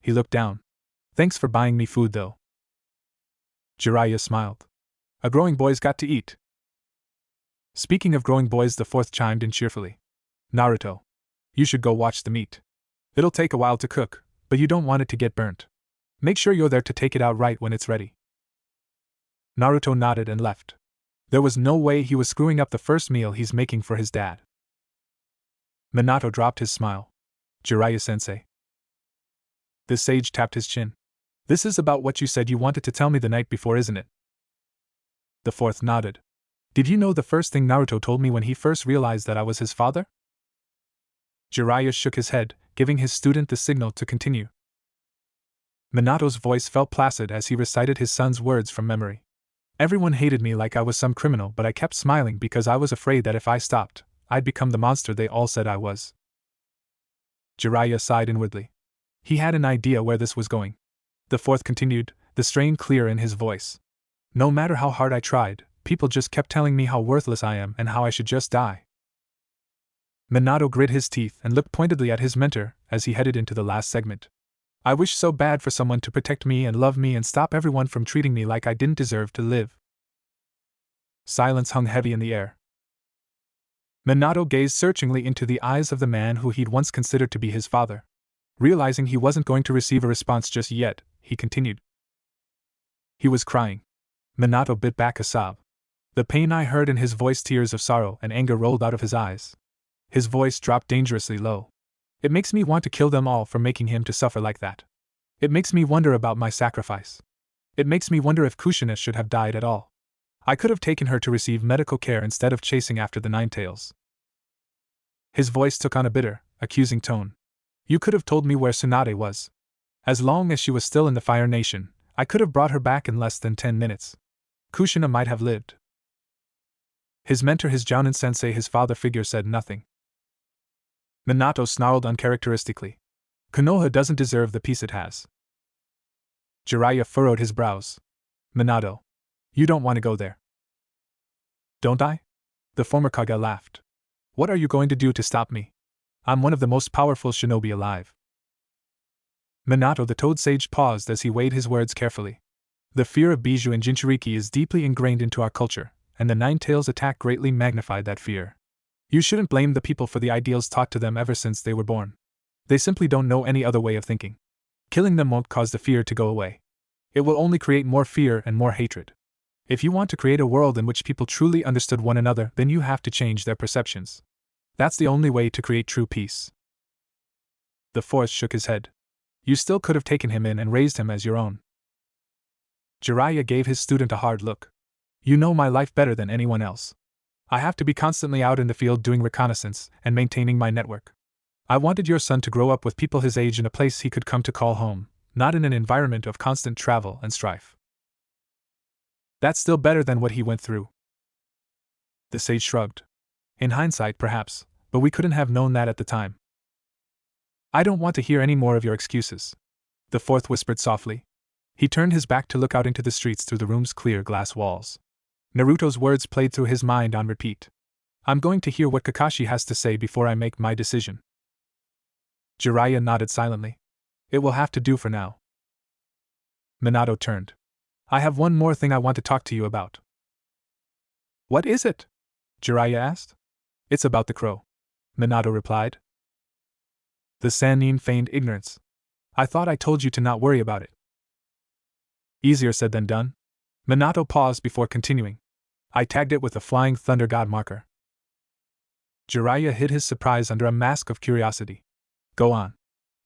Speaker 1: He looked down. Thanks for buying me food though. Jiraiya smiled. A growing boy's got to eat. Speaking of growing boys, the fourth chimed in cheerfully. Naruto, you should go watch the meat. It'll take a while to cook, but you don't want it to get burnt. Make sure you're there to take it out right when it's ready. Naruto nodded and left. There was no way he was screwing up the first meal he's making for his dad. Minato dropped his smile. Jiraiya-sensei. The sage tapped his chin. This is about what you said you wanted to tell me the night before, isn't it? The fourth nodded. Did you know the first thing Naruto told me when he first realized that I was his father? Jiraiya shook his head, giving his student the signal to continue. Minato's voice felt placid as he recited his son's words from memory. Everyone hated me like I was some criminal, but I kept smiling because I was afraid that if I stopped, I'd become the monster they all said I was. Jiraiya sighed inwardly. He had an idea where this was going. The fourth continued, the strain clear in his voice. No matter how hard I tried, people just kept telling me how worthless I am and how I should just die. Minato grit his teeth and looked pointedly at his mentor as he headed into the last segment. I wish so bad for someone to protect me and love me and stop everyone from treating me like I didn't deserve to live. Silence hung heavy in the air. Minato gazed searchingly into the eyes of the man who he'd once considered to be his father. Realizing he wasn't going to receive a response just yet, he continued. He was crying. Minato bit back a sob. The pain I heard in his voice, tears of sorrow and anger rolled out of his eyes. His voice dropped dangerously low. It makes me want to kill them all for making him to suffer like that. It makes me wonder about my sacrifice. It makes me wonder if Kushina should have died at all. I could have taken her to receive medical care instead of chasing after the Ninetales. His voice took on a bitter, accusing tone. You could have told me where Tsunade was. As long as she was still in the Fire Nation, I could have brought her back in less than 10 minutes. Kushina might have lived. His mentor, his Jounin-sensei, his father figure said nothing. Minato snarled uncharacteristically. Konoha doesn't deserve the peace it has. Jiraiya furrowed his brows. Minato, you don't want to go there. Don't I? The former Kage laughed. What are you going to do to stop me? I'm one of the most powerful shinobi alive. Minato the Toad Sage paused as he weighed his words carefully. The fear of Bijou and Jinchuriki is deeply ingrained into our culture, and the Ninetales' attack greatly magnified that fear. You shouldn't blame the people for the ideals taught to them ever since they were born. They simply don't know any other way of thinking. Killing them won't cause the fear to go away. It will only create more fear and more hatred. If you want to create a world in which people truly understood one another, then you have to change their perceptions. That's the only way to create true peace. The fourth shook his head. You still could have taken him in and raised him as your own. Jiraiya gave his student a hard look. You know my life better than anyone else. I have to be constantly out in the field doing reconnaissance and maintaining my network. I wanted your son to grow up with people his age in a place he could come to call home, not in an environment of constant travel and strife. That's still better than what he went through. The sage shrugged. In hindsight, perhaps, but we couldn't have known that at the time. I don't want to hear any more of your excuses. The fourth whispered softly. He turned his back to look out into the streets through the room's clear glass walls. Naruto's words played through his mind on repeat. I'm going to hear what Kakashi has to say before I make my decision. Jiraiya nodded silently. It will have to do for now. Minato turned. I have one more thing I want to talk to you about. What is it? Jiraiya asked. It's about the crow. Minato replied. The Sannin feigned ignorance. I thought I told you to not worry about it. Easier said than done. Minato paused before continuing. I tagged it with a flying thunder god marker. Jiraiya hid his surprise under a mask of curiosity. Go on.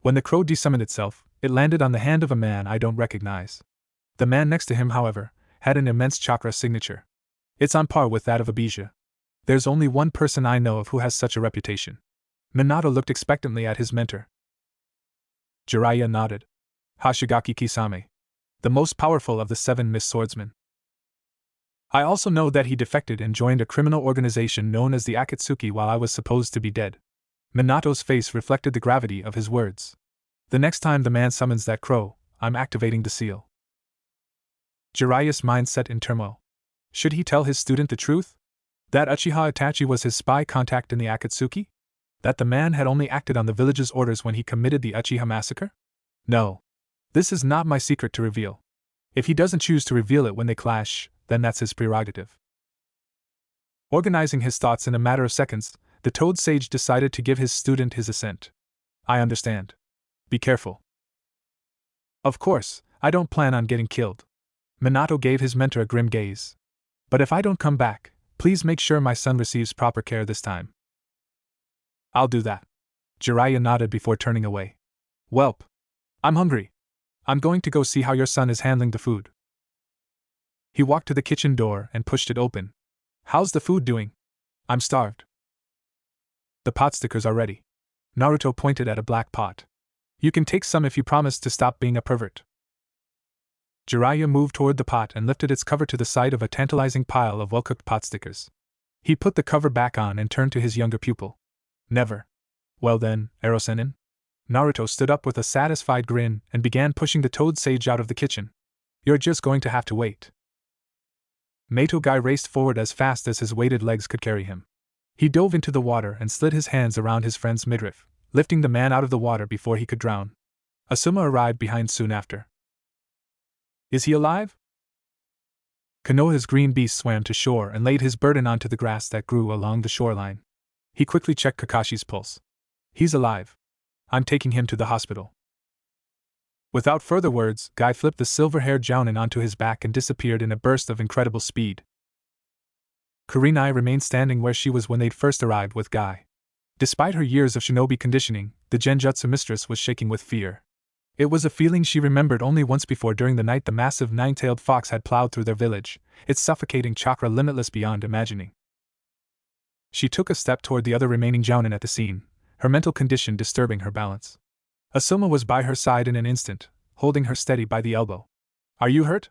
Speaker 1: When the crow desummoned itself, it landed on the hand of a man I don't recognize. The man next to him, however, had an immense chakra signature. It's on par with that of Abijah. There's only one person I know of who has such a reputation. Minato looked expectantly at his mentor. Jiraiya nodded. Hashigaki Kisame. The most powerful of the 7 Mist Swordsmen. I also know that he defected and joined a criminal organization known as the Akatsuki while I was supposed to be dead. Minato's face reflected the gravity of his words. The next time the man summons that crow, I'm activating the seal. Jiraiya's mind set in turmoil. Should he tell his student the truth? That Uchiha Itachi was his spy contact in the Akatsuki? That the man had only acted on the village's orders when he committed the Uchiha massacre? No. This is not my secret to reveal. If he doesn't choose to reveal it when they clash, then that's his prerogative. Organizing his thoughts in a matter of seconds, the Toad Sage decided to give his student his assent. I understand. Be careful. Of course, I don't plan on getting killed. Minato gave his mentor a grim gaze. But if I don't come back, please make sure my son receives proper care this time. I'll do that. Jiraiya nodded before turning away. Welp. I'm hungry. I'm going to go see how your son is handling the food. He walked to the kitchen door and pushed it open. How's the food doing? I'm starved. The pot stickers are ready. Naruto pointed at a black pot. You can take some if you promise to stop being a pervert. Jiraiya moved toward the pot and lifted its cover to the sight of a tantalizing pile of well-cooked pot stickers. He put the cover back on and turned to his younger pupil. Never. Well then, Erosenin. Naruto stood up with a satisfied grin and began pushing the Toad Sage out of the kitchen. You're just going to have to wait. Mato Guy raced forward as fast as his weighted legs could carry him. He dove into the water and slid his hands around his friend's midriff, lifting the man out of the water before he could drown. Asuma arrived behind soon after. Is he alive? Konoha's green beast swam to shore and laid his burden onto the grass that grew along the shoreline. He quickly checked Kakashi's pulse. He's alive. I'm taking him to the hospital. Without further words, Guy flipped the silver-haired Jounin onto his back and disappeared in a burst of incredible speed. Kurenai remained standing where she was when they'd first arrived with Guy. Despite her years of shinobi conditioning, the Genjutsu mistress was shaking with fear. It was a feeling she remembered only once before during the night the massive nine-tailed fox had plowed through their village, its suffocating chakra limitless beyond imagining. She took a step toward the other remaining Jounin at the scene, her mental condition disturbing her balance. Asuma was by her side in an instant, holding her steady by the elbow. Are you hurt?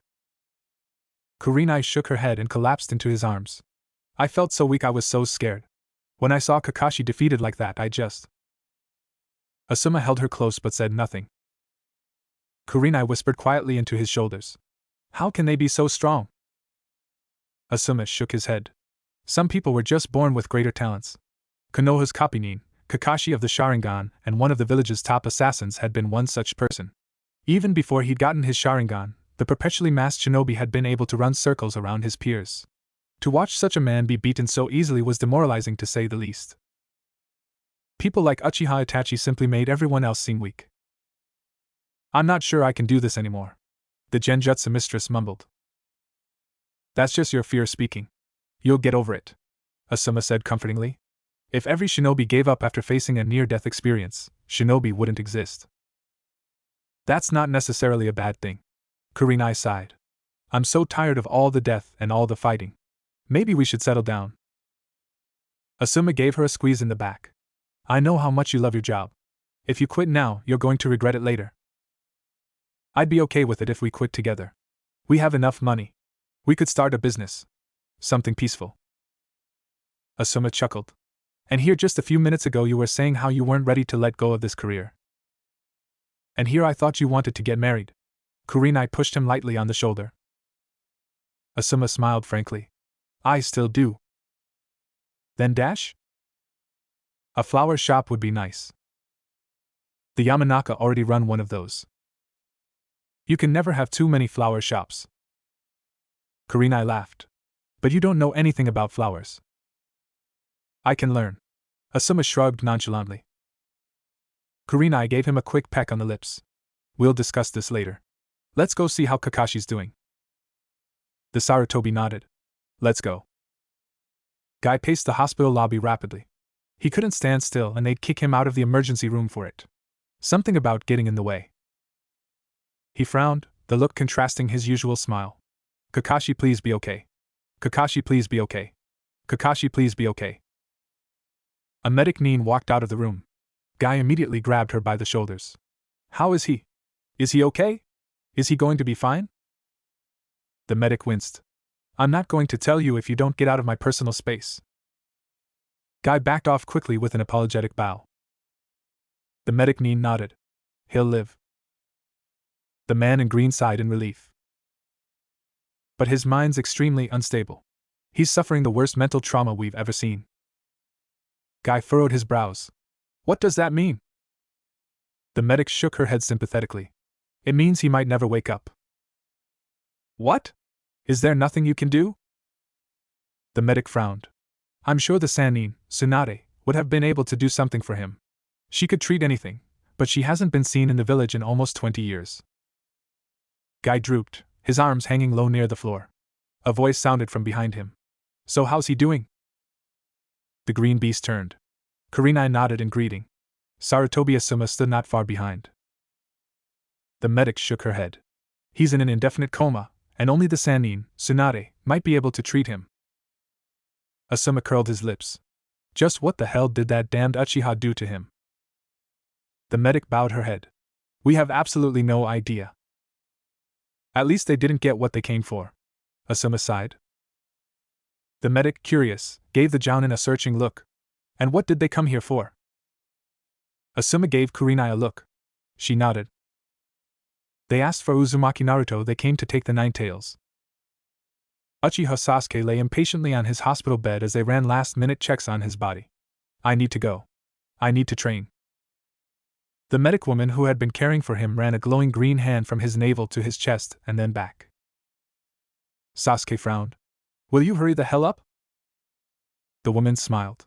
Speaker 1: Kurenai shook her head and collapsed into his arms. I felt so weak, I was so scared. When I saw Kakashi defeated like that, I just... Asuma held her close but said nothing. Kurenai whispered quietly into his shoulders. How can they be so strong? Asuma shook his head. Some people were just born with greater talents. Konoha's Kapinin, Kakashi of the Sharingan, and one of the village's top assassins had been one such person. Even before he'd gotten his Sharingan, the perpetually masked shinobi had been able to run circles around his peers. To watch such a man be beaten so easily was demoralizing to say the least. People like Uchiha Itachi simply made everyone else seem weak. I'm not sure I can do this anymore, the Genjutsu mistress mumbled. That's just your fear speaking. You'll get over it, Asuma said comfortingly. If every shinobi gave up after facing a near-death experience, shinobi wouldn't exist. That's not necessarily a bad thing. Kurenai sighed. I'm so tired of all the death and all the fighting. Maybe we should settle down. Asuma gave her a squeeze in the back. I know how much you love your job. If you quit now, you're going to regret it later. I'd be okay with it if we quit together. We have enough money. We could start a business. Something peaceful. Asuma chuckled. And here just a few minutes ago you were saying how you weren't ready to let go of this career. And here I thought you wanted to get married. Kurenai pushed him lightly on the shoulder. Asuma smiled frankly. I still do. Then dash? A flower shop would be nice. The Yamanaka already run one of those. You can never have too many flower shops. Kurenai laughed. But you don't know anything about flowers. I can learn. Asuma shrugged nonchalantly. Kurenai gave him a quick peck on the lips. We'll discuss this later. Let's go see how Kakashi's doing. The Sarutobi nodded. Let's go. Guy paced the hospital lobby rapidly. He couldn't stand still and they'd kick him out of the emergency room for it. Something about getting in the way. He frowned, the look contrasting his usual smile. Kakashi, please be okay. Kakashi, please be okay. Kakashi, please be okay. A medic Nin walked out of the room. Guy immediately grabbed her by the shoulders. How is he? Is he okay? Is he going to be fine? The medic winced. I'm not going to tell you if you don't get out of my personal space. Guy backed off quickly with an apologetic bow. The medic Nin nodded. He'll live. The man in green sighed in relief. But his mind's extremely unstable. He's suffering the worst mental trauma we've ever seen. Guy furrowed his brows. What does that mean? The medic shook her head sympathetically. It means he might never wake up. What? Is there nothing you can do? The medic frowned. I'm sure the Sannin, Tsunade, would have been able to do something for him. She could treat anything, but she hasn't been seen in the village in almost 20 years. Guy drooped, his arms hanging low near the floor. A voice sounded from behind him. So how's he doing? The green beast turned. Kurenai nodded in greeting. Sarutobi Asuma stood not far behind. The medic shook her head. He's in an indefinite coma, and only the Sannin, Tsunade, might be able to treat him. Asuma curled his lips. Just what the hell did that damned Uchiha do to him? The medic bowed her head. We have absolutely no idea. At least they didn't get what they came for. Asuma sighed. The medic, curious, gave the Jounin a searching look. And what did they come here for? Asuma gave Kurenai a look. She nodded. They asked for Uzumaki Naruto. They came to take the Nine Tails. Uchiha Sasuke lay impatiently on his hospital bed as they ran last-minute checks on his body. I need to go. I need to train. The medic woman who had been caring for him ran a glowing green hand from his navel to his chest and then back. Sasuke frowned. Will you hurry the hell up? The woman smiled.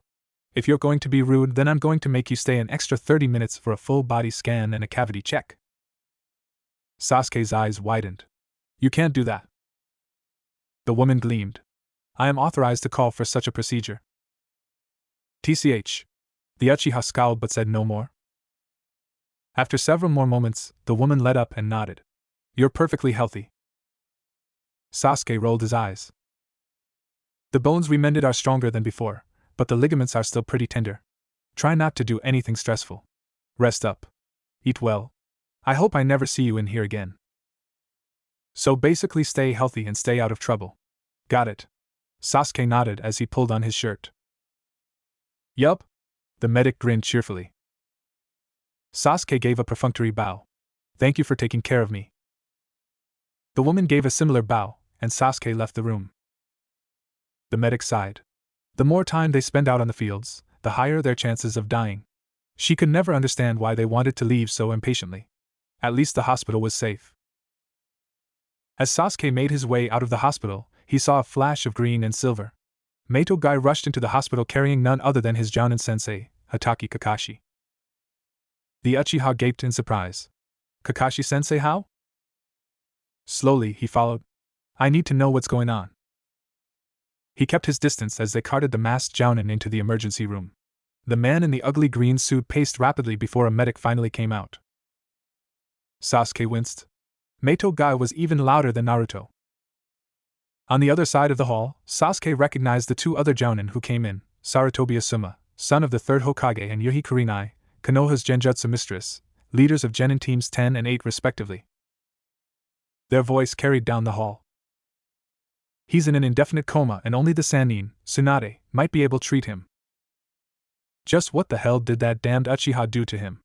Speaker 1: If you're going to be rude, then I'm going to make you stay an extra 30 minutes for a full body scan and a cavity check. Sasuke's eyes widened. You can't do that. The woman gleamed. I am authorized to call for such a procedure. TCH. The Uchiha scowled but said no more. After several more moments, the woman let up and nodded. You're perfectly healthy. Sasuke rolled his eyes. The bones we mended are stronger than before, but the ligaments are still pretty tender. Try not to do anything stressful. Rest up. Eat well. I hope I never see you in here again. So basically stay healthy and stay out of trouble. Got it. Sasuke nodded as he pulled on his shirt. Yup. The medic grinned cheerfully. Sasuke gave a perfunctory bow. Thank you for taking care of me. The woman gave a similar bow, and Sasuke left the room. The medic sighed. The more time they spend out on the fields, the higher their chances of dying. She could never understand why they wanted to leave so impatiently. At least the hospital was safe. As Sasuke made his way out of the hospital, he saw a flash of green and silver. Meito Guy rushed into the hospital carrying none other than his Jounin sensei, Hatake Kakashi. The Uchiha gaped in surprise. Kakashi sensei, how? Slowly, he followed. I need to know what's going on. He kept his distance as they carted the masked Jounin into the emergency room. The man in the ugly green suit paced rapidly before a medic finally came out. Sasuke winced. Meito Guy was even louder than Naruto. On the other side of the hall, Sasuke recognized the two other Jounin who came in, Sarutobi Asuma, son of the third Hokage, and Yuhi Kurenai, Konoha's Genjutsu mistress, leaders of Genin teams 10 and 8 respectively. Their voice carried down the hall. He's in an indefinite coma and only the Sannin, Tsunade, might be able to treat him. Just what the hell did that damned Uchiha do to him?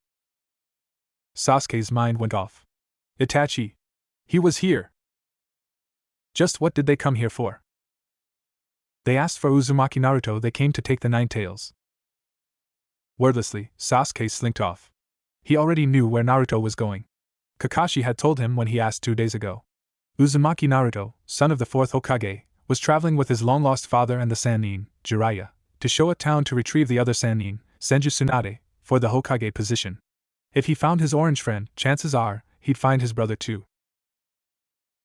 Speaker 1: Sasuke's mind went off. Itachi. He was here. Just what did they come here for? They asked for Uzumaki Naruto. They came to take the Nine Tails. Wordlessly, Sasuke slinked off. He already knew where Naruto was going. Kakashi had told him when he asked 2 days ago. Uzumaki Naruto, son of the fourth Hokage, was traveling with his long-lost father and the Sannin, Jiraiya, to Showa town to retrieve the other Sannin, Senju Tsunade, for the Hokage position. If he found his orange friend, chances are, he'd find his brother too.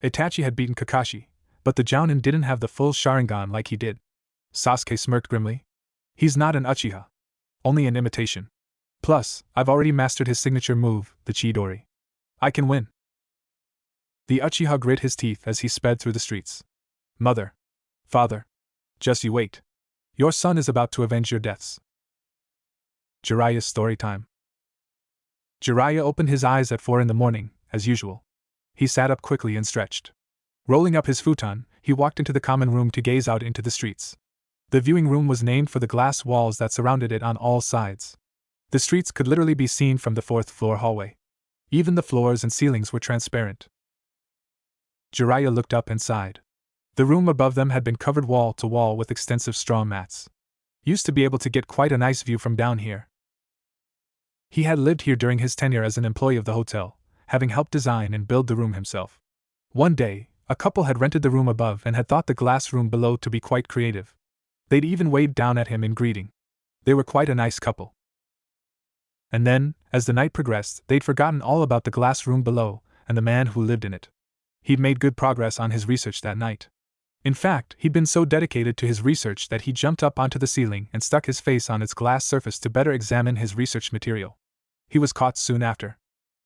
Speaker 1: Itachi had beaten Kakashi, but the Jounin didn't have the full Sharingan like he did. Sasuke smirked grimly. He's not an Uchiha. Only an imitation. Plus, I've already mastered his signature move, the Chidori. I can win. The Uchiha grit his teeth as he sped through the streets. Mother. Father. Just you wait. Your son is about to avenge your deaths. Jiraiya's story time. Jiraiya opened his eyes at 4 in the morning, as usual. He sat up quickly and stretched. Rolling up his futon, he walked into the common room to gaze out into the streets. The viewing room was named for the glass walls that surrounded it on all sides. The streets could literally be seen from the 4th floor hallway. Even the floors and ceilings were transparent. Jiraiya looked up and sighed. The room above them had been covered wall to wall with extensive straw mats. Used to be able to get quite a nice view from down here. He had lived here during his tenure as an employee of the hotel, having helped design and build the room himself. One day, a couple had rented the room above and had thought the glass room below to be quite creative. They'd even waved down at him in greeting. They were quite a nice couple. And then, as the night progressed, they'd forgotten all about the glass room below and the man who lived in it. He'd made good progress on his research that night. In fact, he'd been so dedicated to his research that he jumped up onto the ceiling and stuck his face on its glass surface to better examine his research material. He was caught soon after.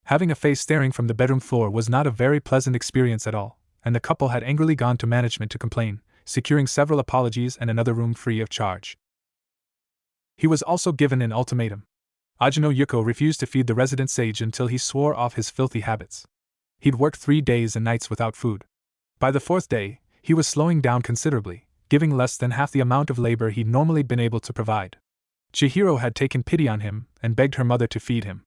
Speaker 1: Having a face staring from the bedroom floor was not a very pleasant experience at all, and the couple had angrily gone to management to complain, securing several apologies and another room free of charge. He was also given an ultimatum. Ajino Yuko refused to feed the resident sage until he swore off his filthy habits. He'd worked 3 days and nights without food. By the 4th day, he was slowing down considerably, giving less than half the amount of labor he'd normally been able to provide. Chihiro had taken pity on him and begged her mother to feed him.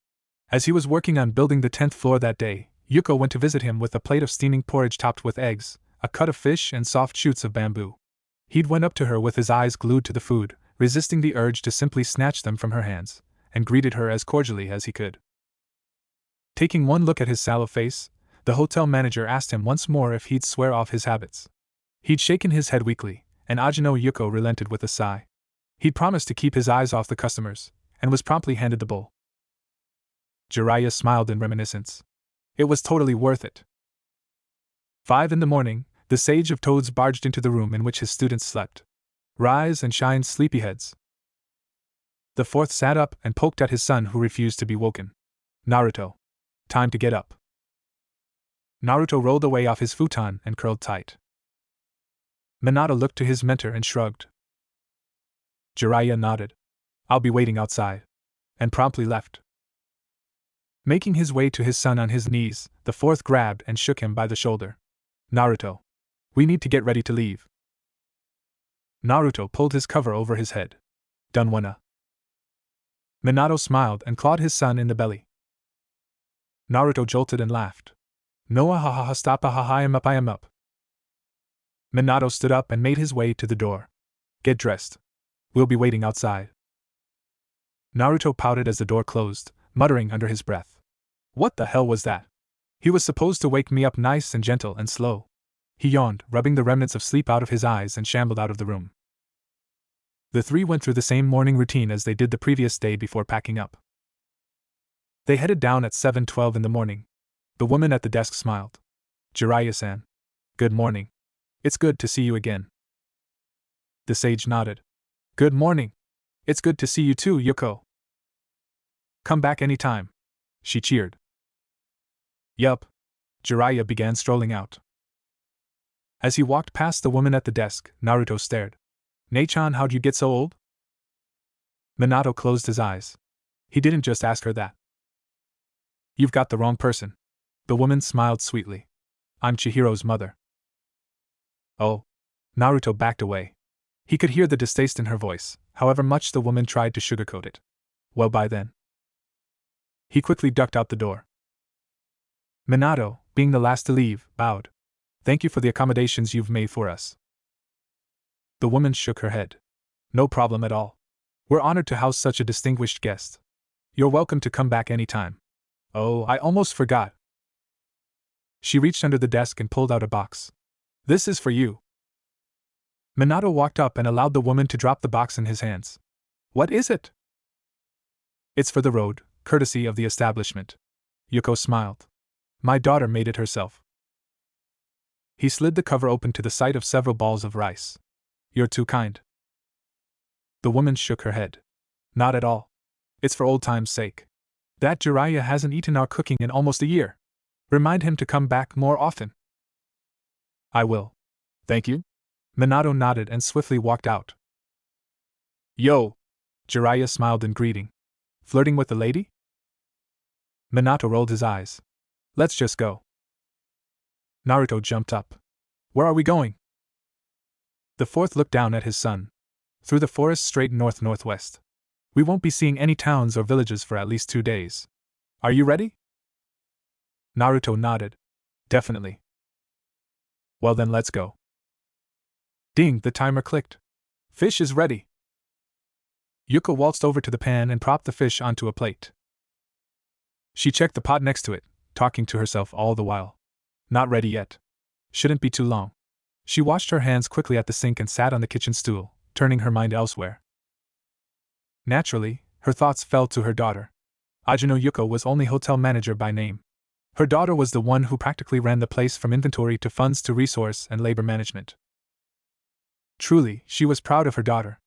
Speaker 1: As he was working on building the 10th floor that day, Yuko went to visit him with a plate of steaming porridge topped with eggs, a cut of fish and soft shoots of bamboo. He'd went up to her with his eyes glued to the food, resisting the urge to simply snatch them from her hands, and greeted her as cordially as he could. Taking one look at his sallow face, the hotel manager asked him once more if he'd swear off his habits. He'd shaken his head weakly, and Ajino Yuko relented with a sigh. He'd promised to keep his eyes off the customers, and was promptly handed the bowl. Jiraiya smiled in reminiscence. It was totally worth it. 5 in the morning, the Sage of Toads barged into the room in which his students slept. Rise and shine, sleepyheads. The 4th sat up and poked at his son who refused to be woken. Naruto. Time to get up. Naruto rolled away off his futon and curled tight. Minato looked to his mentor and shrugged. Jiraiya nodded. I'll be waiting outside. And promptly left. Making his way to his son on his knees, the 4th grabbed and shook him by the shoulder. Naruto. We need to get ready to leave. Naruto pulled his cover over his head. Done wanna. Minato smiled and clawed his son in the belly. Naruto jolted and laughed. Noa ha ha ha, stop, ha ha, I am up. Minato stood up and made his way to the door. Get dressed. We'll be waiting outside. Naruto pouted as the door closed, muttering under his breath. What the hell was that? He was supposed to wake me up nice and gentle and slow. He yawned, rubbing the remnants of sleep out of his eyes, and shambled out of the room. The 3 went through the same morning routine as they did the previous day before packing up. They headed down at 7:12 in the morning. The woman at the desk smiled. Jiraiya-san. Good morning. It's good to see you again. The sage nodded. Good morning. It's good to see you too, Yuko. Come back any time. She cheered. Yup. Jiraiya began strolling out. As he walked past the woman at the desk, Naruto stared. Nei-chan, how'd you get so old? Minato closed his eyes. He didn't just ask her that. You've got the wrong person. The woman smiled sweetly. I'm Chihiro's mother. Oh. Naruto backed away. He could hear the distaste in her voice, however much the woman tried to sugarcoat it. Well, by then. He quickly ducked out the door. Minato, being the last to leave, bowed. Thank you for the accommodations you've made for us. The woman shook her head. No problem at all. We're honored to house such a distinguished guest. You're welcome to come back any time. Oh, I almost forgot. She reached under the desk and pulled out a box. This is for you. Minato walked up and allowed the woman to drop the box in his hands. What is it? It's for the road, courtesy of the establishment. Yuko smiled. My daughter made it herself. He slid the cover open to the sight of several balls of rice. You're too kind. The woman shook her head. Not at all. It's for old time's sake. That Jiraiya hasn't eaten our cooking in almost a year. Remind him to come back more often. I will. Thank you. Minato nodded and swiftly walked out. Yo! Jiraiya smiled in greeting. Flirting with the lady? Minato rolled his eyes. Let's just go. Naruto jumped up. Where are we going? The 4th looked down at his son. Through the forest straight north-northwest. We won't be seeing any towns or villages for at least 2 days. Are you ready? Naruto nodded. Definitely. Well then let's go. Ding, the timer clicked. Fish is ready. Yuko waltzed over to the pan and propped the fish onto a plate. She checked the pot next to it, talking to herself all the while. Not ready yet. Shouldn't be too long. She washed her hands quickly at the sink and sat on the kitchen stool, turning her mind elsewhere. Naturally, her thoughts fell to her daughter. Ajino Yuko was only hotel manager by name. Her daughter was the one who practically ran the place from inventory to funds to resource and labor management. Truly, she was proud of her daughter.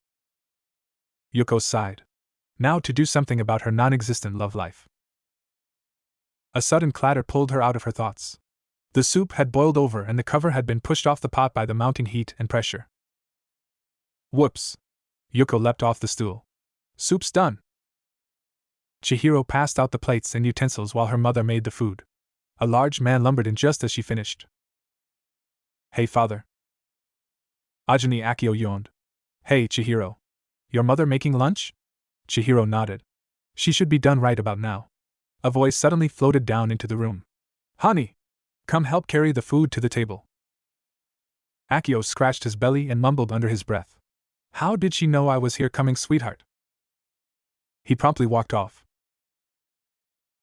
Speaker 1: Yuko sighed. Now to do something about her non-existent love life. A sudden clatter pulled her out of her thoughts. The soup had boiled over and the cover had been pushed off the pot by the mounting heat and pressure. Whoops! Yuko leapt off the stool. Soup's done! Chihiro passed out the plates and utensils while her mother made the food. A large man lumbered in just as she finished. Hey father. Ajini Akio yawned. Hey Chihiro. Your mother making lunch? Chihiro nodded. She should be done right about now. A voice suddenly floated down into the room. Honey! Come help carry the food to the table. Akio scratched his belly and mumbled under his breath. How did she know I was here coming, sweetheart? He promptly walked off.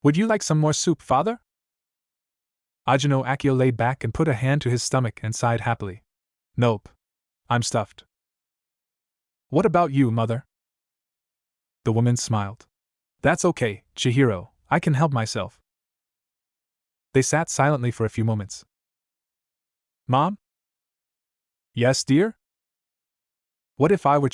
Speaker 1: Would you like some more soup, father? Ajino Akio laid back and put a hand to his stomach and sighed happily. Nope. I'm stuffed. What about you, mother? The woman smiled. That's okay, Chihiro, I can help myself. They sat silently for a few moments. Mom? Yes, dear? What if I were